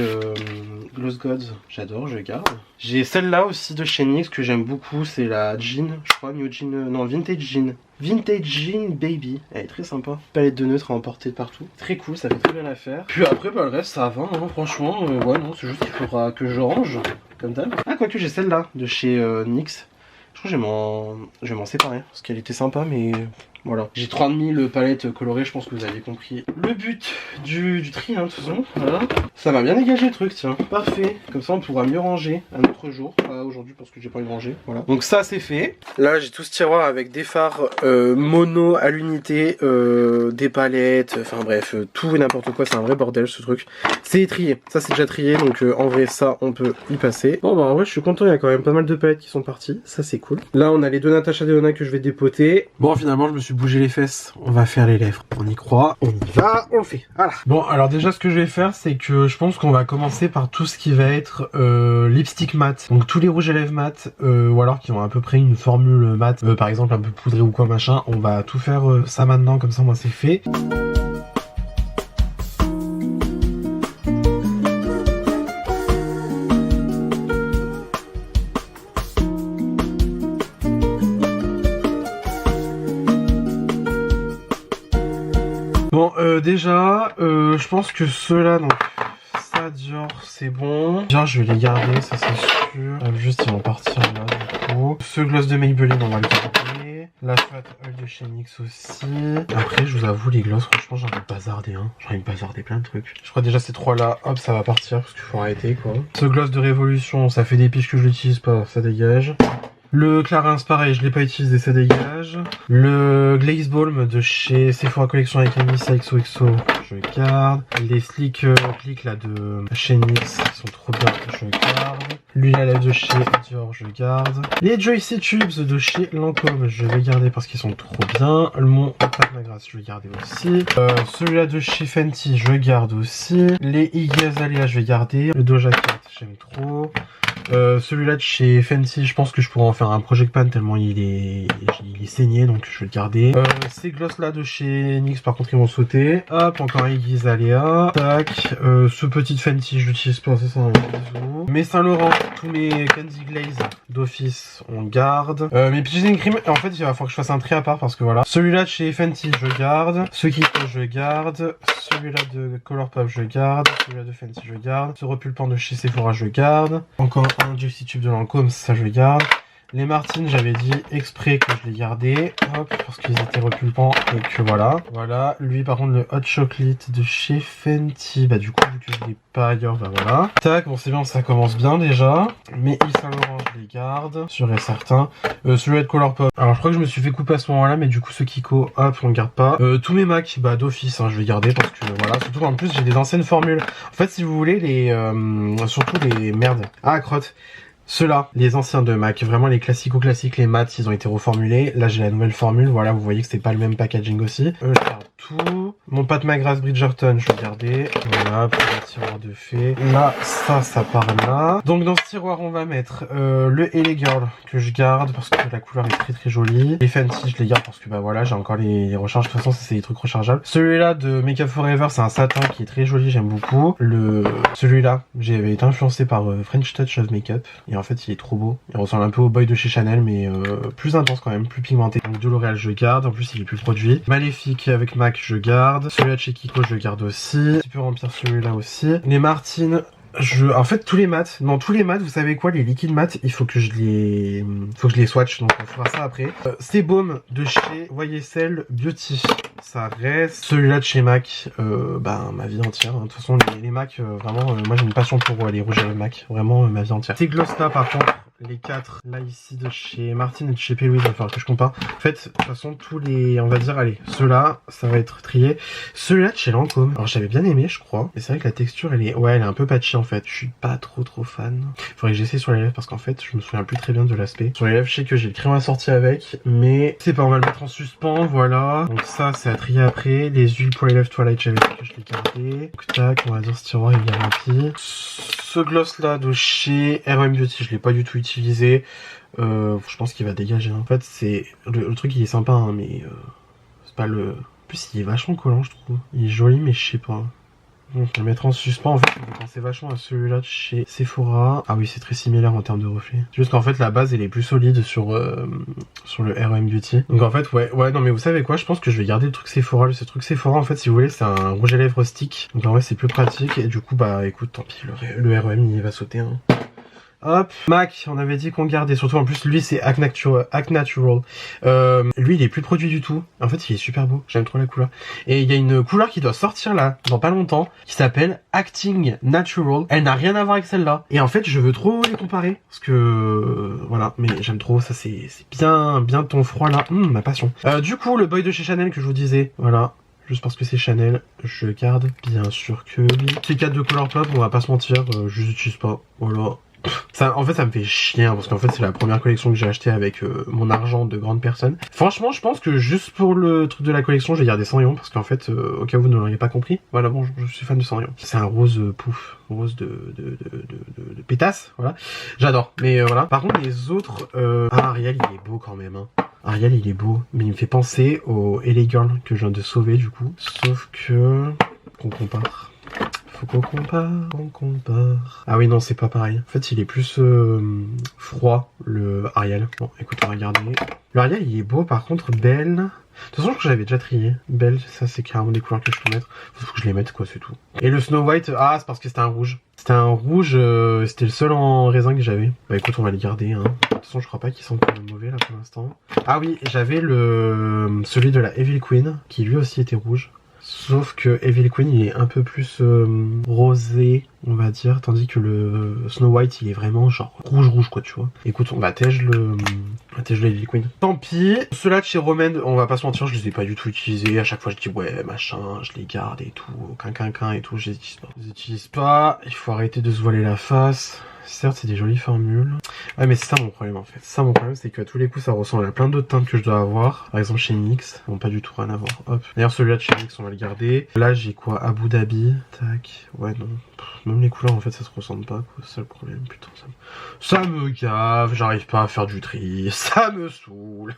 Gloss Gods. J'adore, je garde. J'ai celle-là aussi de chez NYX que j'aime beaucoup. C'est la Jean, je crois, New Jean. Non, Vintage Jean. Vintage Jean Baby. Elle est très sympa. Palette de neutre à emporter de partout. Très cool, ça fait très bien l'affaire. Puis après, bah, le reste, ça va, hein, franchement. Ouais, non, c'est juste qu'il faudra que je range. Comme d'hab. Ah, quoique, j'ai celle-là de chez NYX. Je crois que je vais m'en séparer. Parce qu'elle était sympa, mais... Voilà, j'ai 30 000 palettes colorées, je pense que vous avez compris le but du tri, hein, de toute façon. Voilà. Ça m'a bien dégagé le truc, tiens. Parfait. Comme ça, on pourra mieux ranger un autre jour. Pas aujourd'hui parce que j'ai pas envie de ranger. Voilà. Donc ça, c'est fait. Là, j'ai tout ce tiroir avec des fards mono à l'unité, des palettes, enfin bref, tout et n'importe quoi. C'est un vrai bordel, ce truc. C'est trié. Ça, c'est déjà trié. Donc en vrai, ça, on peut y passer. Bon, bah en vrai, je suis content. Il y a quand même pas mal de palettes qui sont parties. Ça, c'est cool. Là, on a les deux Natasha Denona que je vais dépoter. Bon, finalement, je me suis bougé les fesses, on va faire les lèvres, on y croit, on y va, on le fait, voilà. Bon, alors déjà ce que je vais faire, c'est que je pense qu'on va commencer par tout ce qui va être lipstick mat, donc tous les rouges à lèvres mat, ou alors qui ont à peu près une formule mat, par exemple un peu poudré ou quoi machin, on va tout faire ça maintenant, comme ça moi c'est fait. Bon, déjà, je pense que ceux-là, donc, ça, Dior, c'est bon. Dior, je vais les garder, ça c'est sûr. Juste, ils vont partir là, du coup. Ce gloss de Maybelline, on va le garder. La Fat Oil de chez NYX aussi. Après, je vous avoue, les gloss, franchement, j'ai envie de bazarder, hein. J'ai envie de bazarder plein de trucs. Je crois déjà ces trois-là, hop, ça va partir, parce qu'il faut arrêter, quoi. Ce gloss de Révolution, ça fait des piges que je l'utilise pas, ça dégage. Le Clarins, pareil, je l'ai pas utilisé, ça dégage. Le Glaze Balm de chez Sephora Collection avec Anissa XOXO, je garde. Les Slick Click là de chez NYX, qui sont trop bien, je garde. L'huile à lèvres de chez Dior, je garde. Les Joycey Tubes de chez Lancôme, je vais garder parce qu'ils sont trop bien. Mon Pat McGrath, je vais garder aussi. Celui-là de chez Fenty, je garde aussi. Les Iggy Azalea, je vais garder. Le Doja Cat, j'aime trop. Celui-là de chez Fenty, je pense que je pourrais en faire un Project Pan tellement il est saigné, donc je vais le garder. Ces gloss là de chez NYX, par contre ils vont sauter. Hop, encore un Iggy Azalea. Tac. Ce petit Fenty, je l'utilise pas, ça c'est un bisou. Mes Saint Laurent, tous mes Candy Glaze d'office, on garde. Mes Peaches Cream, en fait il va falloir que je fasse un tri à part parce que voilà. Celui-là de chez Fenty, je garde. Ce Kiko, je garde. Celui-là de Colourpop, je garde. Celui-là de Fenty, je garde. Ce repulpant de chez Sephora, je garde. Encore un Juicy Tube de Lancôme, ça je garde. Les Martines, j'avais dit exprès que je les gardais, hop, parce qu'ils étaient repulpants et que voilà. Voilà, lui par contre le Hot Chocolate de chez Fenty, bah du coup vu que je l'ai pas ailleurs, bah voilà. Tac, bon c'est bien, ça commence bien déjà. Mais Yves Saint Laurent, je les garde, sûr et certain. Celui-là de Colourpop, alors je crois que je me suis fait couper à ce moment-là, mais du coup ce Kiko, hop, on le garde pas. Tous mes MAC, bah d'office, hein, je vais garder parce que voilà, surtout en plus j'ai des anciennes formules. En fait si vous voulez, surtout les merdes. Ah, crotte. Ceux-là, les anciens de MAC, vraiment les classico-classiques, les maths, ils ont été reformulés. Là, j'ai la nouvelle formule, voilà, vous voyez que c'est pas le même packaging aussi. Je garde tout. Mon Pat McGrath Bridgerton, je vais garder. Voilà, pour le tiroir de fée. Là, ça part là. Donc, dans ce tiroir, on va mettre le LA Girl, que je garde, parce que la couleur est très très jolie. Les Fenty, je les garde parce que, bah voilà, j'ai encore les recharges. De toute façon, ça, c'est des trucs rechargeables. Celui-là de Makeup Forever, c'est un satin qui est très joli, j'aime beaucoup. Celui-là, j'avais été influencé par French Touch of Makeup. Et en fait il est trop beau, il ressemble un peu au boy de chez Chanel mais plus intense quand même, plus pigmenté. Donc de L'Oréal je garde, en plus il est plus produit. Maléfique avec MAC je garde, celui-là de chez Kiko je garde aussi, tu peux remplir celui-là aussi. Les Martines, en fait tous les mats, vous savez quoi, les liquides mat, il faut que je les swatch, donc on fera ça après. Ces baumes de chez YSL Beauty, ça reste. Celui-là de chez MAC, bah ma vie entière, hein. De toute façon les MAC, vraiment, moi j'ai une passion pour les rouges à lèvres MAC, vraiment ma vie entière. Ces gloss là par contre, les 4 là ici de chez Martine et de chez P. Louise, il va falloir que je compare. En fait, de toute façon tous les, on va dire, allez, ceux-là, ça va être trié. Celui-là de chez Lancôme, alors j'avais bien aimé je crois, mais c'est vrai que la texture elle est, ouais elle est un peu patchy en fait, je suis pas trop fan. Faudrait que j'essaie sur les lèvres parce qu'en fait je me souviens plus très bien de l'aspect. Sur les lèvres je sais que j'ai le crayon assorti avec, mais c'est pas, on va le mettre en suspens, voilà. Donc ça c'est à trier après. Les huiles pour les lèvres Twilight, j'avais dit que je les gardais. Donc tac, on va dire ce tiroir il est bien rempli. Ce gloss là de chez R.O.M. Beauty, je l'ai pas du tout utilisé. Je pense qu'il va dégager. En fait, c'est le truc, il est sympa, hein, mais c'est pas le. En plus, il est vachement collant, je trouve. Il est joli, mais je sais pas. Bon, je vais le mettre en suspens. En fait, il me pensait vachement à celui-là de chez Sephora. Ah oui, c'est très similaire en termes de reflet. C'est juste qu'en fait, la base, elle est plus solide sur le R.O.M. Beauty. Donc en fait, ouais, non, mais vous savez quoi, je pense que je vais garder le truc Sephora. Ce truc Sephora, en fait, si vous voulez, c'est un rouge à lèvres stick. Donc en vrai, c'est plus pratique. Et du coup, bah écoute, tant pis, le R.O.M. il va sauter, hein. Hop, MAC, on avait dit qu'on gardait, surtout en plus lui c'est Act Natural. Lui il est plus produit du tout, en fait il est super beau, j'aime trop la couleur. Et il y a une couleur qui doit sortir là, dans pas longtemps, qui s'appelle Acting Natural. Elle n'a rien à voir avec celle-là. Et en fait je veux trop les comparer, parce que voilà, mais j'aime trop, ça c'est bien ton froid là, ma passion. Du coup le boy de chez Chanel que je vous disais, voilà. Juste parce que c'est Chanel, je garde bien sûr que lui. Ces 4 de Colourpop, on va pas se mentir, je les utilise pas, voilà. Ça, en fait ça me fait chier hein, parce qu'en fait c'est la première collection que j'ai acheté avec mon argent de grande personne. Franchement je pense que juste pour le truc de la collection je vais garder Cendrillon parce qu'en fait au cas où vous ne l'auriez pas compris, voilà bon je suis fan de Cendrillon. C'est un rose pouf, rose de pétasse, voilà. J'adore, mais voilà. Par contre les autres, Ariel il est beau quand même hein. Ariel il est beau, mais il me fait penser au LA Girl que je viens de sauver du coup. Sauf que qu'on compare. Faut qu'on compare. Ah oui non c'est pas pareil. En fait il est plus froid le Ariel. Bon écoute on va regarder. Le Ariel il est beau par contre Belle. De toute façon je crois que j'avais déjà trié. Belle ça c'est carrément des couleurs que je peux mettre. Faut que je les mette quoi c'est tout. Et le Snow White, ah c'est parce que c'était un rouge. C'était un rouge, c'était le seul en raisin que j'avais. Bah écoute on va les garder hein. De toute façon je crois pas qu'ils sont mauvais là pour l'instant. Ah oui j'avais celui de la Evil Queen qui lui aussi était rouge. Sauf que Evil Queen il est un peu plus rosé on va dire, tandis que le Snow White il est vraiment genre rouge quoi, tu vois. Écoute, on va tège le Lily Queen. Tant pis, ceux-là de chez Romaine, on va pas se mentir, je les ai pas du tout utilisés. À chaque fois je dis ouais machin, je les garde et tout, quinquin et tout, je les utilise pas. Je les utilise pas, il faut arrêter de se voiler la face. Certes, c'est des jolies formules. Ouais, mais c'est ça mon problème en fait. Ça mon problème, c'est qu'à tous les coups, ça ressemble à plein d'autres teintes que je dois avoir. Par exemple chez NYX, bon pas du tout rien à voir. Hop. D'ailleurs celui-là de chez NYX, on va le garder. Là j'ai quoi, Abu Dhabi. Tac. Ouais non. Même les couleurs en fait, ça se ressemble pas. C'est ça le problème. Putain, ça me gave. J'arrive pas à faire du tri. Ça me saoule.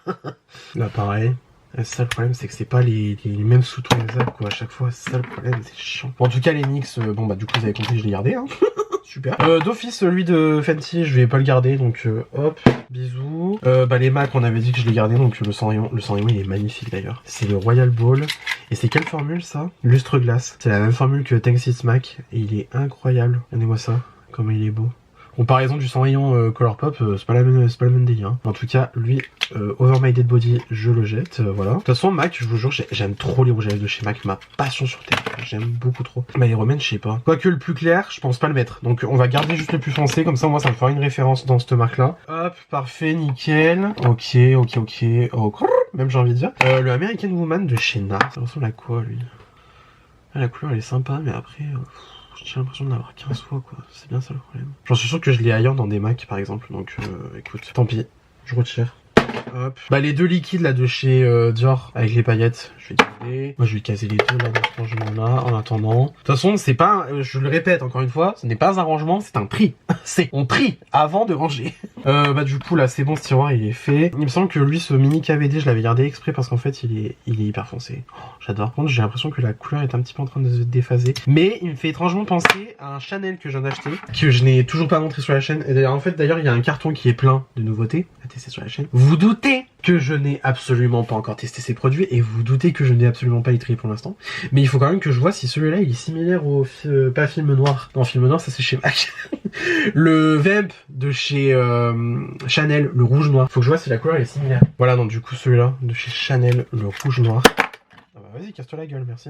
Là pareil. C'est ça le problème, c'est que c'est pas les mêmes sous-tons exacts quoi à chaque fois. C'est ça le problème, c'est chiant. Bon, en tout cas les NYX, bon bah du coup vous avez compris, je l'ai gardé hein. Super. D'office, celui de Fenty, je vais pas le garder, donc hop, bisous. Bah les MAC, on avait dit que je les gardais, donc le sang rayon il est magnifique d'ailleurs. C'est le Royal Ball. Et c'est quelle formule ça? Lustre glace. C'est la même formule que Thanks It's MAC, et il est incroyable. Regardez-moi ça, comment il est beau. Comparaison du sang rayon Colourpop, c'est pas le même délire. Hein. En tout cas, lui, Over My Dead Body, je le jette, voilà. De toute façon, MAC, je vous jure, j'aime trop les rouges à lèvres de chez MAC, ma passion sur terre. J'aime beaucoup trop. Mais les Romaines, je sais pas. Quoique le plus clair, je pense pas le mettre. Donc on va garder juste le plus foncé, comme ça moi ça me fera une référence dans cette marque-là. Hop, parfait, nickel. Ok. Oh, même j'ai envie de dire. Le American Woman de chez NARS, ça ressemble à quoi lui? Ah, la couleur elle est sympa, mais après... j'ai l'impression de l'avoir 15 fois quoi, c'est bien ça le problème. J'en suis sûr que je l'ai ailleurs dans des Mac par exemple, donc écoute, tant pis, je retire. Hop. Bah les deux liquides là de chez Dior avec les paillettes, je vais garder. Moi je vais caser les deux là dans ce rangement là en attendant. De toute façon c'est pas, je le répète encore une fois, ce n'est pas un rangement, c'est un tri. On trie avant de ranger. Bah du coup là c'est bon, ce tiroir il est fait. Il me semble que lui ce mini KVD je l'avais gardé exprès parce qu'en fait il est hyper foncé. Oh, j'adore. Par contre j'ai l'impression que la couleur est un petit peu en train de se déphaser. Mais il me fait étrangement penser à un Chanel que je viens d'acheter, que je n'ai toujours pas montré sur la chaîne. Et d'ailleurs il y a un carton qui est plein de nouveautés à tester sur la chaîne. Vous doutez que je n'ai absolument pas encore testé ces produits et vous doutez que je n'ai absolument pas les triés pour l'instant. Mais il faut quand même que je vois si celui-là il est similaire au pas film noir. Non, film noir ça c'est chez MAC. Le Vamp de chez Chanel, le rouge noir. Faut que je vois si la couleur elle est similaire. Voilà, donc du coup celui-là de chez Chanel, le rouge noir. Ah bah vas-y, casse-toi la gueule, merci.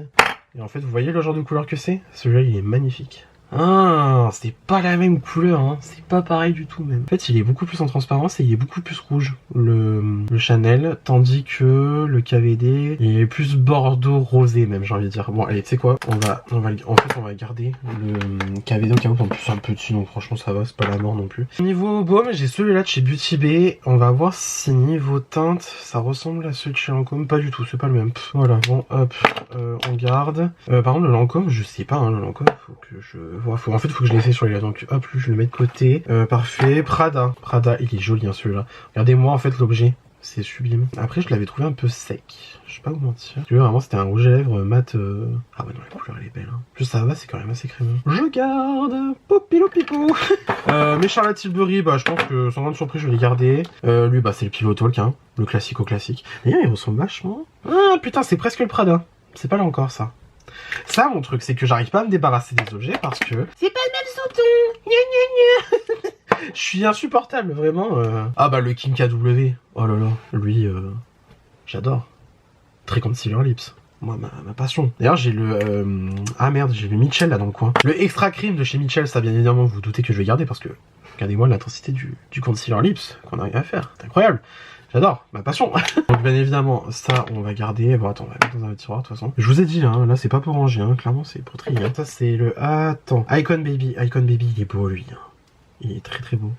Et en fait vous voyez le genre de couleur que c'est? Celui-là il est magnifique. Ah, c'est pas la même couleur, hein. C'est pas pareil du tout même. En fait, il est beaucoup plus en transparence et il est beaucoup plus rouge, le Chanel, tandis que le KVD, il est plus bordeaux rosé même, j'ai envie de dire. Bon, allez, tu sais quoi, on va garder le KVD au cas où, en plus c'est un peu dessus, donc franchement ça va, c'est pas la mort non plus. Niveau baume, j'ai celui-là de chez Beauty Bay. On va voir si niveau teinte, ça ressemble à celui de chez Lancôme. Pas du tout, c'est pas le même. Voilà, bon, hop, on garde. Par contre, le Lancôme, je sais pas, hein, le Lancôme, faut que je... en fait, faut que je l'essaie sur les là, donc hop, je le mets de côté. Parfait. Prada, il est joli hein, celui-là. Regardez-moi en fait l'objet, c'est sublime. Après, je l'avais trouvé un peu sec. Je sais pas vous mentir. Parce que vraiment, c'était un rouge à lèvres mat. Ah ouais, non, la couleur elle est belle. Hein. Plus ça va, c'est quand même assez crémeux. Je garde. Popilopipou. Mes Charlotte Tilbury, bah je pense que sans grande surprise, je vais les garder. Lui, bah c'est le Pillow Talk, hein, le classico-classique. D'ailleurs, il ressemble vachement. Ah putain, c'est presque le Prada. C'est pas là encore ça. Ça, mon truc, c'est que j'arrive pas à me débarrasser des objets parce que c'est pas le même sous-ton. Gna gna gna. Je suis insupportable, vraiment. Ah bah le Kim KW. Oh là là, lui, j'adore. Très Concealer Lips. Moi, ma passion. D'ailleurs, j'ai le... Ah merde, j'ai le Mitchell là dans le coin. Le Extra Cream de chez Mitchell, ça bien évidemment, vous doutez que je vais garder parce que... Regardez-moi l'intensité du Concealer Lips qu'on arrive à faire. C'est incroyable. J'adore, ma passion. Donc bien évidemment, ça on va garder. Bon attends, on va mettre dans un tiroir de toute façon. Je vous ai dit là c'est pas pour ranger, hein. Clairement c'est pour trier. Ça c'est le... Attends, Icon Baby, il est beau lui. Hein. Il est très très beau.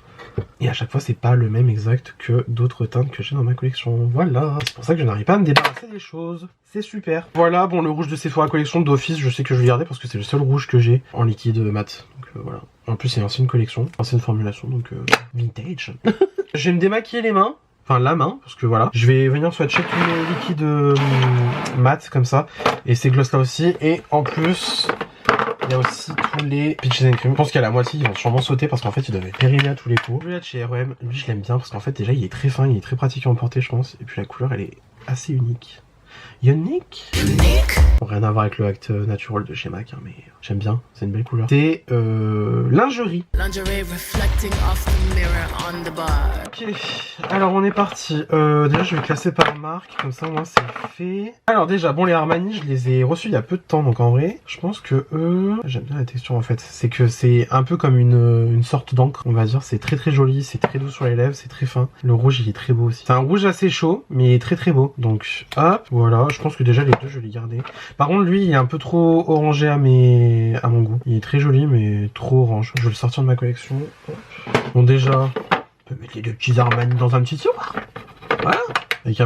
Et à chaque fois c'est pas le même exact que d'autres teintes que j'ai dans ma collection. Voilà, c'est pour ça que je n'arrive pas à me débarrasser des choses. C'est super. Voilà, bon le rouge de Sephora collection d'office, je sais que je vais garder parce que c'est le seul rouge que j'ai en liquide mat. Donc voilà. En plus c'est une ancienne collection, ancienne formulation, donc vintage. Je vais me démaquiller les mains. Enfin la main, parce que voilà, je vais venir swatcher tous les liquides mat comme ça, et ces gloss là aussi, et en plus, il y a aussi tous les Peaches and Cream. Je pense qu'à la moitié, ils vont sûrement sauter parce qu'en fait, ils devaient périmer à tous les coups. Celui-là de chez R.O.M, lui je l'aime bien parce qu'en fait déjà il est très fin, il est très pratique à emporter je pense, et puis la couleur elle est assez unique. Unique. Bon, rien à voir avec le Act Natural de chez MAC, hein, mais j'aime bien, c'est une belle couleur. C'est lingerie. Ok, alors on est parti. Déjà je vais classer par marque, comme ça moi c'est fait. Alors déjà, bon les Armani je les ai reçus il y a peu de temps, donc en vrai je pense que eux... J'aime bien la texture en fait, c'est que c'est un peu comme une sorte d'encre, on va dire. C'est très très joli, c'est très doux sur les lèvres, c'est très fin. Le rouge il est très beau aussi. C'est un rouge assez chaud, mais très très beau. Donc hop, voilà, je pense que déjà les deux je vais les garder. Par contre lui il est un peu trop orangé à mon goût. Il est très joli mais trop orange. Je vais le sortir de ma collection. Hop. Bon déjà, on peut mettre les deux petits Armani dans un petit tiroir. Voilà. Avec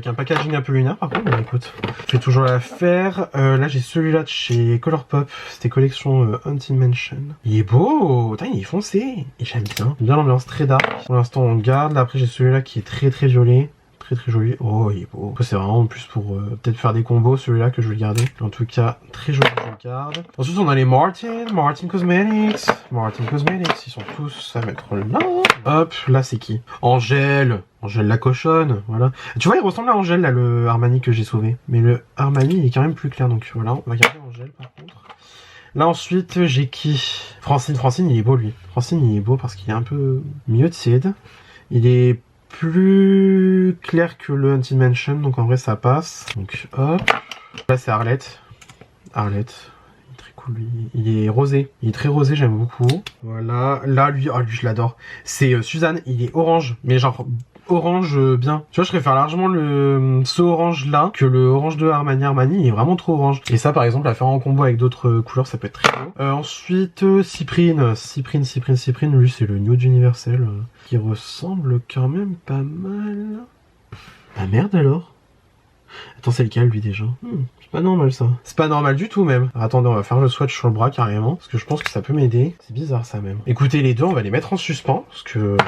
un packaging un peu lunaire par contre, mais écoute, je fais toujours l'affaire. Là j'ai celui-là de chez Colourpop, c'était collection Haunted Mansion. Il est beau, putain, il est foncé, et j'aime bien l'ambiance très dark. Pour l'instant on garde, là après j'ai celui-là qui est très très violet. Très joli. Oh il est beau. C'est vraiment plus pour peut-être faire des combos, celui-là que je vais le garder. En tout cas très joli, je le garde. Ensuite on a les Martin Cosmetics. Ils sont tous à mettre là. Hop, là c'est qui? Angèle la cochonne, voilà. Tu vois il ressemble à Angèle là, le Armani que j'ai sauvé. Mais le Armani il est quand même plus clair, donc voilà, on va garder Angèle par contre. Là ensuite j'ai qui? Francine il est beau lui. Francine il est beau parce qu'il est un peu mieux tiède. Il est plus clair que le Haunted Mansion, donc en vrai ça passe. Donc hop. Là c'est Arlette. Il est très cool lui. Il est rosé. Il est très rosé, j'aime beaucoup. Voilà. Là lui, oh lui je l'adore. C'est Suzanne, il est orange. Mais genre orange bien. Tu vois, je préfère largement ce orange là que le orange de Armani. Il est vraiment trop orange. Et ça par exemple à faire en combo avec d'autres couleurs ça peut être très beau. Ensuite Cyprine, lui c'est le Nude Universel qui ressemble quand même pas mal. Ah merde alors. Attends, c'est lequel lui déjà? C'est pas normal ça. C'est pas normal du tout même. Alors, attendez, on va faire le swatch sur le bras carrément, parce que je pense que ça peut m'aider. C'est bizarre ça même. Écoutez, les deux on va les mettre en suspens, parce que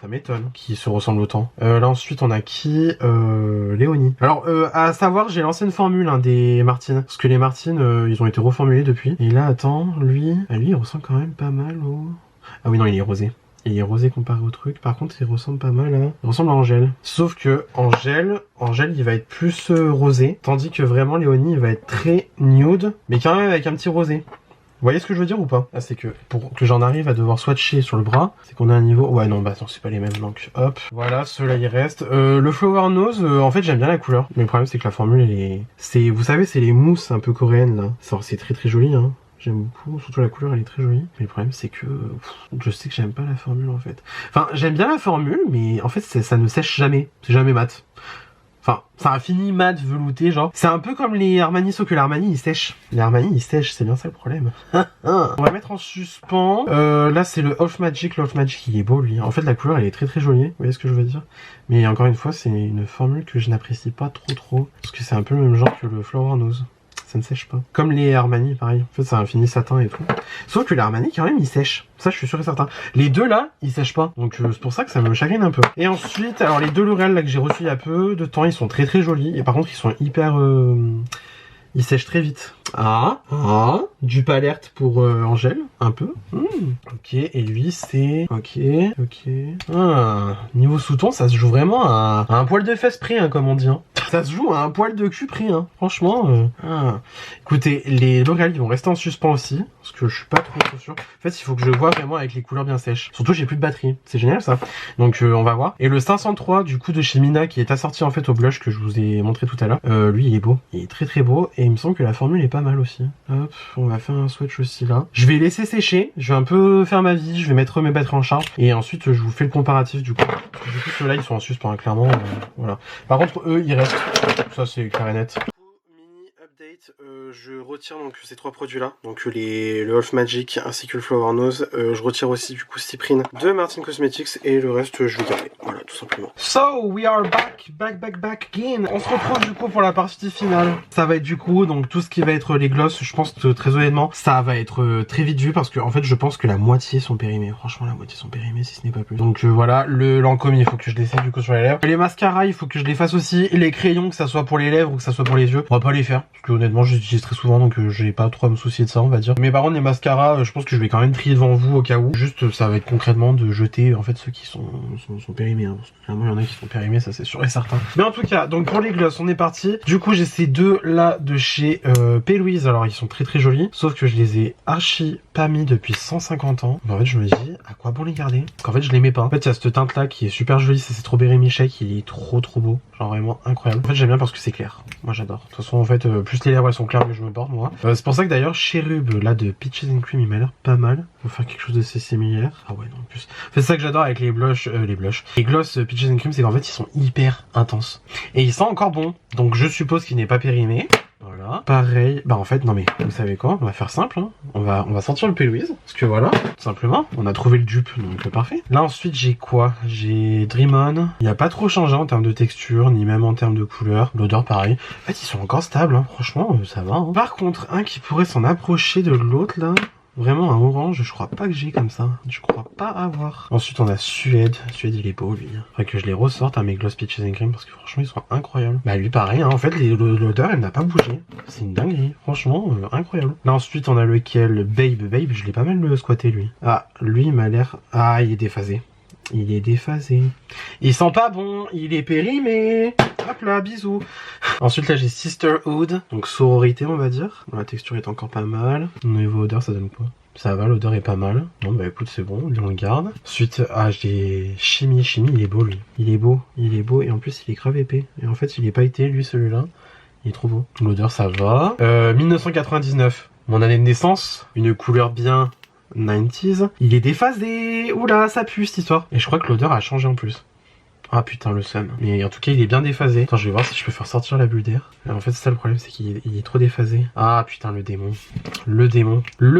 ça m'étonne qu'ils se ressemblent autant. Là ensuite on a qui? Léonie. Alors à savoir, j'ai lancé une formule des Martine, parce que les Martine ils ont été reformulés depuis. Et là attends, lui il ressemble quand même pas mal au... Ah oui non, il est rosé. Il est rosé comparé au truc. Par contre il ressemble pas mal à... Il ressemble à Angèle. Sauf que Angèle il va être plus rosé, tandis que vraiment Léonie il va être très nude, mais quand même avec un petit rosé. Vous voyez ce que je veux dire ou pas? Ah, c'est que pour que j'en arrive à devoir swatcher sur le bras, c'est qu'on a un niveau... Ouais non, bah non, c'est pas les mêmes, donc hop. Voilà, ceux-là il reste. Le Flower Nose, en fait j'aime bien la couleur. Mais le problème c'est que la formule elle est... Vous savez, c'est les mousses un peu coréennes là. C'est très très joli hein. J'aime beaucoup, surtout la couleur elle est très jolie. Mais le problème c'est que je sais que j'aime pas la formule en fait. Enfin, j'aime bien la formule, mais en fait ça ne sèche jamais. C'est jamais mat. Enfin, ça a fini mat, velouté, genre. C'est un peu comme les Armani, sauf que l'Armani il sèche. Les Armani ils sèchent, c'est bien ça le problème. On va mettre en suspens. Là c'est le Off Magic. Le Off Magic il est beau lui. En fait la couleur elle est très très jolie. Vous voyez ce que je veux dire? Mais encore une fois, c'est une formule que je n'apprécie pas trop. Parce que c'est un peu le même genre que le Flower Nose. Ça ne sèche pas. Comme les Armani, pareil. En fait, c'est un fini satin et tout. Sauf que les Armani, quand même, ils sèchent. Ça, je suis sûr et certain. Les deux, là, ils sèchent pas. Donc, c'est pour ça que ça me chagrine un peu. Et ensuite, alors, les deux L'Oréal, là, que j'ai reçus il y a peu de temps, ils sont très, très jolis. Et par contre, ils sont hyper... Ils sèchent très vite. Dupe alerte pour Angèle, un peu. Ok, et lui c'est... Ok. Niveau sous-ton, ça se joue vraiment à un poil de fesse près, hein, comme on dit. Hein. Ça se joue à un poil de cul près, hein. Franchement. Écoutez, les L'Oréal, ils vont rester en suspens aussi, parce que je suis pas trop sûr. En fait, il faut que je vois vraiment avec les couleurs bien sèches. Surtout, j'ai plus de batterie. C'est génial, ça. Donc, on va voir. Et le 503, du coup, de chez Mina, qui est assorti, en fait, au blush que je vous ai montré tout à l'heure. Lui, il est beau. Il est très, très beau. Et il me semble que la formule est pas mal aussi. Hop, on va faire un swatch aussi là. Je vais laisser sécher, je vais un peu faire ma vie, je vais mettre mes batteries en charge et ensuite je vous fais le comparatif du coup. Du coup ceux-là ils sont en suspens, clairement, voilà. Par contre eux ils restent, ça c'est clair et net. Update, je retire donc ces trois produits là, donc le Off Magic ainsi que le Flower Nose. Je retire aussi du coup Cyprine de Martin Cosmetics et le reste je vais garder, voilà tout simplement. So we are back again. On se retrouve du coup pour la partie finale. Ça va être du coup donc tout ce qui va être les glosses, je pense que très honnêtement ça va être très vite vu parce que en fait je pense que la moitié sont périmés. Franchement la moitié sont périmés si ce n'est pas plus. Donc voilà, le Lancôme il faut que je l'essaie du coup sur les lèvres. Les mascaras il faut que je les fasse aussi. Les crayons que ça soit pour les lèvres ou que ça soit pour les yeux, on va pas les faire. Parce que honnêtement je les utilise très souvent donc j'ai pas trop à me soucier de ça on va dire. Mais par contre les mascaras je pense que je vais quand même trier devant vous au cas où. Juste ça va être concrètement de jeter en fait ceux qui sont périmés. hein, parce que clairement il y en a qui sont périmés, ça c'est sûr et certain. Mais en tout cas, donc pour les glosses, on est parti. Du coup, j'ai ces deux là de chez P. Louise. Alors ils sont très très jolis, sauf que je les ai archi pas mis depuis 150 ans. En fait, je me dis, à quoi bon les garder? Parce qu'en fait, je les mets pas. En fait, il y a cette teinte là qui est super jolie, c'est Strawberry Milkshake, il est trop beau. Genre vraiment incroyable. En fait, j'aime bien parce que c'est clair. Moi, j'adore. De toute façon, en fait, plus les lèvres elles sont claires, mieux je me porte, moi. C'est pour ça que d'ailleurs, Cherub là de Peaches and Cream, il m'a l'air pas mal. On va faire quelque chose de similaire. Ah ouais, non, en plus. En fait, c'est ça que j'adore avec les blushs. Les gloss Peaches and Cream, c'est qu'en fait, ils sont hyper intenses. Et ils sentent encore bon. Donc, je suppose qu'il n'est pas périmé. Voilà. Pareil. Bah en fait, non mais, vous savez quoi? On va faire simple, hein. On va sortir le P. Louise. Parce que voilà, tout simplement. On a trouvé le dupe, donc parfait. Là ensuite, j'ai quoi? J'ai Dream On. Il n'y a pas trop changé en termes de texture, ni même en termes de couleur. L'odeur, pareil. En fait, ils sont encore stables, hein. Franchement, ça va, hein. Par contre, un qui pourrait s'en approcher de l'autre, là... Vraiment un orange, je crois pas que j'ai comme ça. Je crois pas avoir. Ensuite on a Suède. Suède il est beau lui. Faudrait que je les ressorte à mes Gloss Peaches and Cream parce que franchement ils sont incroyables. Bah lui pareil, hein. En fait l'odeur elle n'a pas bougé. C'est une dinguerie. Franchement incroyable. Là ensuite on a lequel? Babe, je l'ai pas mal squatté lui. Ah lui il m'a l'air... Ah il est déphasé. Il est déphasé. Il sent pas bon, il est périmé. Hop là, bisous. Ensuite là j'ai Sisterhood, donc sororité on va dire. La texture est encore pas mal. Au niveau odeur ça donne quoi? Ça va, l'odeur est pas mal. Bon bah écoute c'est bon, on le garde. Ensuite, j'ai Chimie, il est beau lui. Il est beau et en plus il est grave épais. Et en fait il est pailleté lui celui-là. Il est trop beau. L'odeur ça va. 1999, mon année de naissance. Une couleur bien 90s. Il est déphasé. Oula, ça pue cette histoire. Et je crois que l'odeur a changé en plus. Ah putain le seum. Mais en tout cas il est bien déphasé. Attends je vais voir si je peux faire sortir la bulle d'air. En fait c'est ça le problème, c'est qu'il est trop déphasé. Ah putain le démon. Le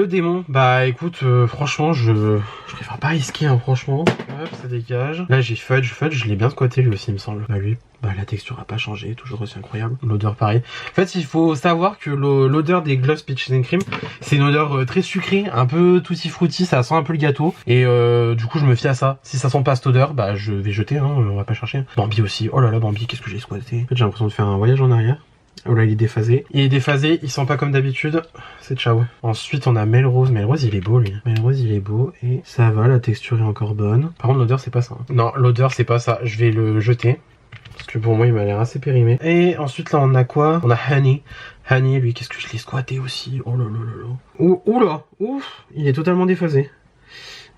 démon. Bah écoute franchement je préfère pas risquer hein, franchement. Hop ça dégage. Là j'ai Fudge, je l'ai bien squatté lui aussi il me semble. Bah lui, bah la texture a pas changé, toujours aussi incroyable. L'odeur pareil. En fait il faut savoir que l'odeur des Gloss Peaches and Cream, c'est une odeur très sucrée, un peu tutti frutti, ça sent un peu le gâteau. Et du coup je me fie à ça. Si ça sent pas cette odeur, bah je vais jeter hein, on va pas chercher. Bambi aussi, oh là là Bambi, qu'est-ce que j'ai squatté. En fait j'ai l'impression de faire un voyage en arrière. Oh là il est déphasé. Il sent pas comme d'habitude. C'est ciao. Ensuite on a Melrose. Melrose il est beau lui. Melrose il est beau et ça va, la texture est encore bonne. Par contre l'odeur c'est pas ça. Non l'odeur c'est pas ça. Je vais le jeter. Parce que pour moi il m'a l'air assez périmé. Et ensuite là on a quoi? On a Honey. Honey lui qu'est-ce que je l'ai squatté aussi. Oh là là là là. Ouh là. Ouf. Il est totalement déphasé.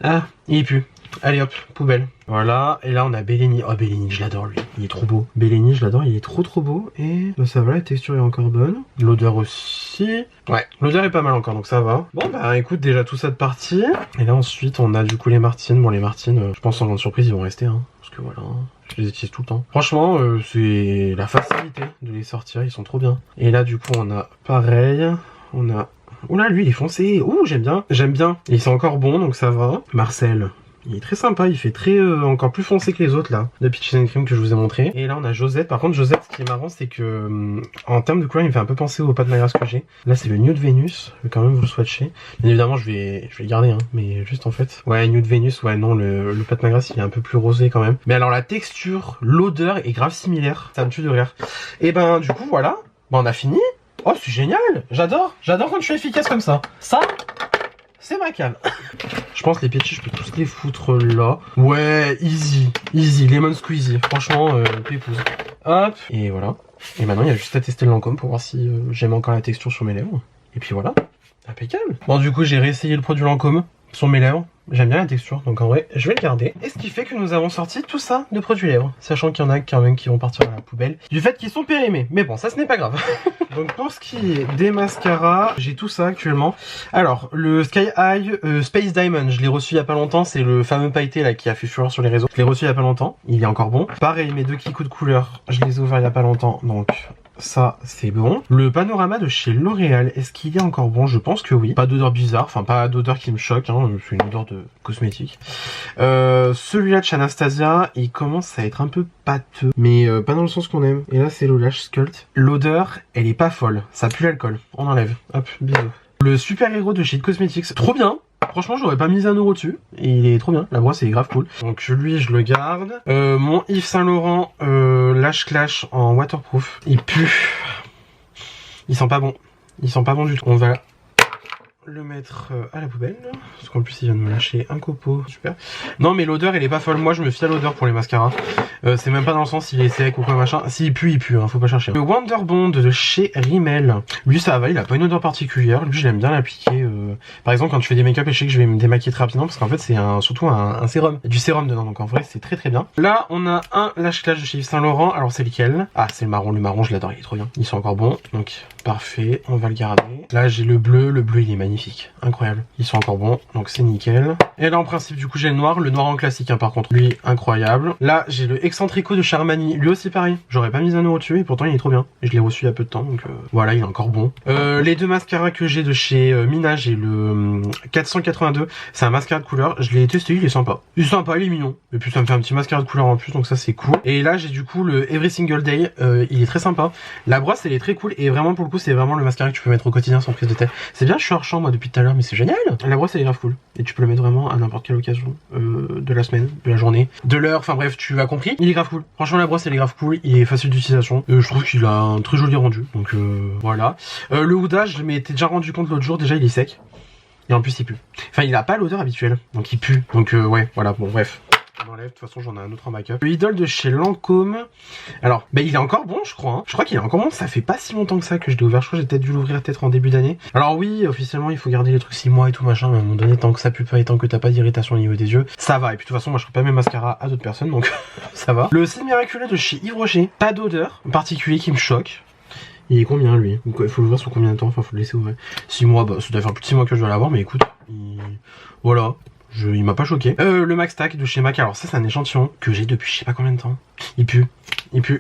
Ah il pue. Allez hop, poubelle. Voilà, et là on a Bellini. Oh Bellini, je l'adore lui, il est trop beau. Bellini, je l'adore, il est trop beau. Et bah, ça va, la texture est encore bonne. L'odeur aussi. Ouais, l'odeur est pas mal encore, donc ça va. Bon bah écoute, déjà tout ça de partie. Et là ensuite on a du coup les Martines. Bon les Martines, je pense sans grande surprise ils vont rester, hein. Parce que voilà, je les utilise tout le temps. Franchement, c'est la facilité de les sortir, ils sont trop bien. Et là du coup on a pareil, on a... Oula lui il est foncé, ouh j'aime bien. Il sont encore bon donc ça va. Marcel. Il est très sympa, il fait très encore plus foncé que les autres là, de Peaches and Cream que je vous ai montré. Et là on a Josette. Par contre Josette, ce qui est marrant c'est que en termes de couleur il me fait un peu penser au Pat McGrath que j'ai. Là c'est le Nude Venus, je vais quand même vous le swatcher. Bien évidemment je vais le garder hein, mais juste en fait. Ouais Nude Venus, ouais non le Pat McGrath il est un peu plus rosé quand même. Mais alors la texture, l'odeur est grave similaire, ça me tue de rire. Et ben du coup voilà, ben, on a fini. Oh c'est génial, j'adore quand je suis efficace comme ça. Ça c'est ma cave. Je pense les péchis, je peux tous les foutre là. Ouais, easy, lemon squeezy. Franchement, pépouze. Hop, et voilà. Et maintenant, il y a juste à tester le Lancôme pour voir si j'aime encore la texture sur mes lèvres. Et puis voilà, impeccable. Bon, du coup, j'ai réessayé le produit Lancôme sur mes lèvres. J'aime bien la texture, donc en vrai, je vais le garder. Et ce qui fait que nous avons sorti tout ça de produits lèvres. Sachant qu'il y en a quand même qui vont partir à la poubelle. Du fait qu'ils sont périmés. Mais bon, ça ce n'est pas grave. Donc pour ce qui est des mascaras, j'ai tout ça actuellement. Alors, le Sky High Space Diamond, je l'ai reçu il y a pas longtemps. C'est le fameux pailleté là qui a fait fureur sur les réseaux. Je l'ai reçu il y a pas longtemps. Il est encore bon. Pareil, mes deux kikous de couleur, je les ai ouverts il y a pas longtemps. Donc... ça c'est bon. Le panorama de chez L'Oréal, est-ce qu'il est encore bon? Je pense que oui. Pas d'odeur bizarre, enfin pas d'odeur qui me choque, hein. C'est une odeur de cosmétique. Celui-là de chez Anastasia, il commence à être un peu pâteux, mais pas dans le sens qu'on aime. Et là c'est le Lash Sculpt. L'odeur, elle est pas folle, ça pue l'alcool. On enlève, hop, bisous. Le super héros de chez It Cosmetics, trop bien. Franchement, j'aurais pas mis 1 euro dessus. Et il est trop bien. La brosse est grave cool. Donc lui, je le garde. Mon Yves Saint Laurent Lash Clash en waterproof. Il pue. Il sent pas bon. Il sent pas bon du tout. On va le mettre à la poubelle, parce qu'en plus il vient de me lâcher un copeau, super. Non mais l'odeur elle est pas folle, moi je me fie à l'odeur pour les mascaras. C'est même pas dans le sens s'il est sec ou quoi machin. S'il pue, hein, faut pas chercher. Le Wonder Bond de chez Rimmel. Lui ça va, il a pas une odeur particulière. Lui j'aime bien l'appliquer. Par exemple quand tu fais des make-up et je sais que je vais me démaquiller très rapidement parce qu'en fait c'est surtout un sérum. Du sérum dedans, donc en vrai c'est très bien. Là on a un lâche-clash de chez Yves Saint Laurent. Alors c'est lequel? Ah c'est le marron je l'adore, il est trop bien. Ils sont encore bons, donc parfait, on va le garder. Là j'ai le bleu il est magnifique, incroyable. Ils sont encore bons, donc c'est nickel. Et là en principe du coup j'ai le noir en classique hein, par contre. Lui incroyable. Là j'ai le Excentrico de Charmani, lui aussi pareil. J'aurais pas mis 1€ dessus et pourtant il est trop bien. Et je l'ai reçu il y a peu de temps, donc voilà, il est encore bon. Les deux mascaras que j'ai de chez Mina, j'ai le 482. C'est un mascara de couleur, je l'ai testé, il est sympa. Il est sympa, il est mignon. Et puis ça me fait un petit mascara de couleur en plus, donc ça c'est cool. Et là j'ai du coup le Every Single Day, il est très sympa. La brosse elle est très cool et vraiment pour le coup c'est vraiment le mascara que tu peux mettre au quotidien sans prise de tête. C'est bien, je suis hors champ moi depuis tout à l'heure, mais c'est génial. La brosse elle est grave cool et tu peux le mettre vraiment à n'importe quelle occasion de la semaine, de la journée, de l'heure, enfin bref, tu as compris. Il est grave cool. Franchement la brosse elle est grave cool, il est facile d'utilisation. Je trouve qu'il a un très joli rendu, donc voilà. Le Huda, je m'étais déjà rendu compte l'autre jour, déjà il est sec. Et en plus il pue. Enfin il a pas l'odeur habituelle, donc il pue. Donc ouais, voilà, bon bref. De toute façon j'en ai un autre en make-up. Le Idol de chez Lancôme. Alors il est encore bon je crois hein. Je crois qu'il est encore bon, ça fait pas si longtemps que ça que je l'ai ouvert. Je crois que j'ai peut-être dû l'ouvrir peut-être en début d'année. Alors oui officiellement il faut garder les trucs 6 mois et tout machin, mais à un moment donné tant que ça pue pas et tant que t'as pas d'irritation au niveau des yeux, ça va. Et puis de toute façon moi je ferai pas mes mascaras à d'autres personnes, donc ça va. Le cil miraculeux de chez Yves Rocher, pas d'odeur en particulier qui me choque. Il est combien lui? Il faut l'ouvrir sur combien de temps? Enfin faut le laisser ouvrir. 6 mois, bah ça doit faire plus de 6 mois que je dois l'avoir, mais écoute, voilà. Il m'a pas choqué. Le Max Tack de chez MAC, alors ça c'est un échantillon que j'ai depuis je sais pas combien de temps. Il pue,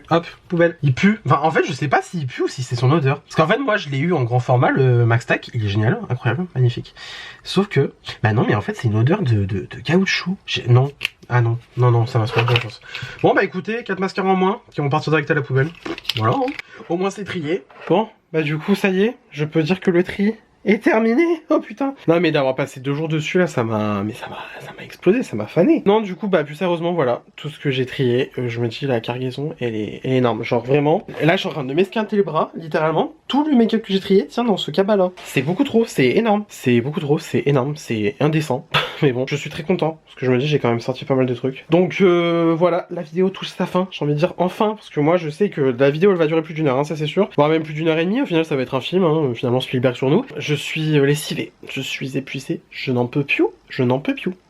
hop, poubelle. Il pue, enfin en fait je sais pas s'il pue ou si c'est son odeur. Parce qu'en fait moi je l'ai eu en grand format, le Max Tack, il est génial, incroyable, magnifique. Sauf que, bah non mais en fait c'est une odeur de caoutchouc. Non, ah non, ça va se faire je pense. Bon bah écoutez, 4 mascaras en moins qui vont partir direct à la poubelle. Voilà, hein. Au moins c'est trié. Bon, bah du coup ça y est, je peux dire que le tri est terminé. Oh putain. Non mais d'avoir passé 2 jours dessus là, ça m'a explosé, ça m'a fané. Non du coup bah plus sérieusement voilà, tout ce que j'ai trié, je me dis la cargaison elle est énorme, genre vraiment. Là je suis en train de m'esquinter les bras, littéralement. Tout le make-up que j'ai trié, tiens dans ce cabas là. C'est beaucoup trop, c'est énorme. C'est beaucoup trop, c'est énorme, c'est indécent. Mais bon, je suis très content, parce que je me dis j'ai quand même sorti pas mal de trucs. Donc voilà, la vidéo touche sa fin, j'ai envie de dire enfin, parce que moi je sais que la vidéo elle va durer plus d'1 heure, hein, ça c'est sûr. Voire même plus d'1h30, au final ça va être un film, hein, finalement Spielberg sur nous. Je suis lessivé, je suis épuisé, je n'en peux plus.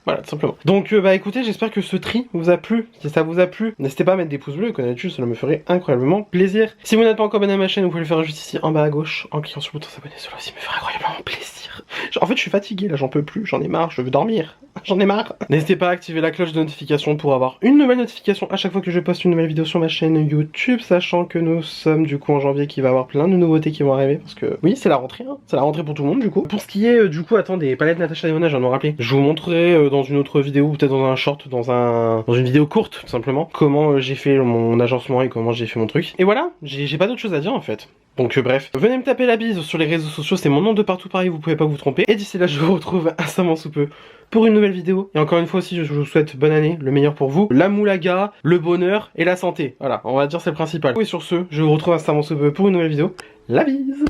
Voilà, tout simplement. Donc bah écoutez, j'espère que ce tri vous a plu. Si ça vous a plu, n'hésitez pas à mettre des pouces bleus, comme d'habitude, cela me ferait incroyablement plaisir. Si vous n'êtes pas encore abonné à ma chaîne, vous pouvez le faire juste ici en bas à gauche, en cliquant sur le bouton s'abonner, cela aussi me ferait incroyablement plaisir. En fait je suis fatigué là, j'en peux plus, j'en ai marre, je veux dormir. J'en ai marre. N'hésitez pas à activer la cloche de notification pour avoir une nouvelle notification à chaque fois que je poste une nouvelle vidéo sur ma chaîne YouTube, sachant que nous sommes du coup en janvier qui va avoir plein de nouveautés qui vont arriver, parce que oui c'est la rentrée, hein. C'est la rentrée pour tout le monde du coup. Pour ce qui est du coup des palettes Natasha Denona, j'en ai rappelé, je vous montrerai dans une autre vidéo, peut-être dans un short, dans une vidéo courte tout simplement, comment j'ai fait mon agencement et comment j'ai fait mon truc. Et voilà, j'ai pas d'autre chose à dire en fait. Donc bref, venez me taper la bise sur les réseaux sociaux, c'est mon nom de partout pareil, vous pouvez pas vous tromper. Et d'ici là, je vous retrouve incessamment sous peu pour une nouvelle vidéo. Et encore une fois aussi, je vous souhaite bonne année, le meilleur pour vous, la moulaga, le bonheur et la santé. Voilà, on va dire c'est le principal. Et sur ce, je vous retrouve incessamment sous peu pour une nouvelle vidéo. La bise!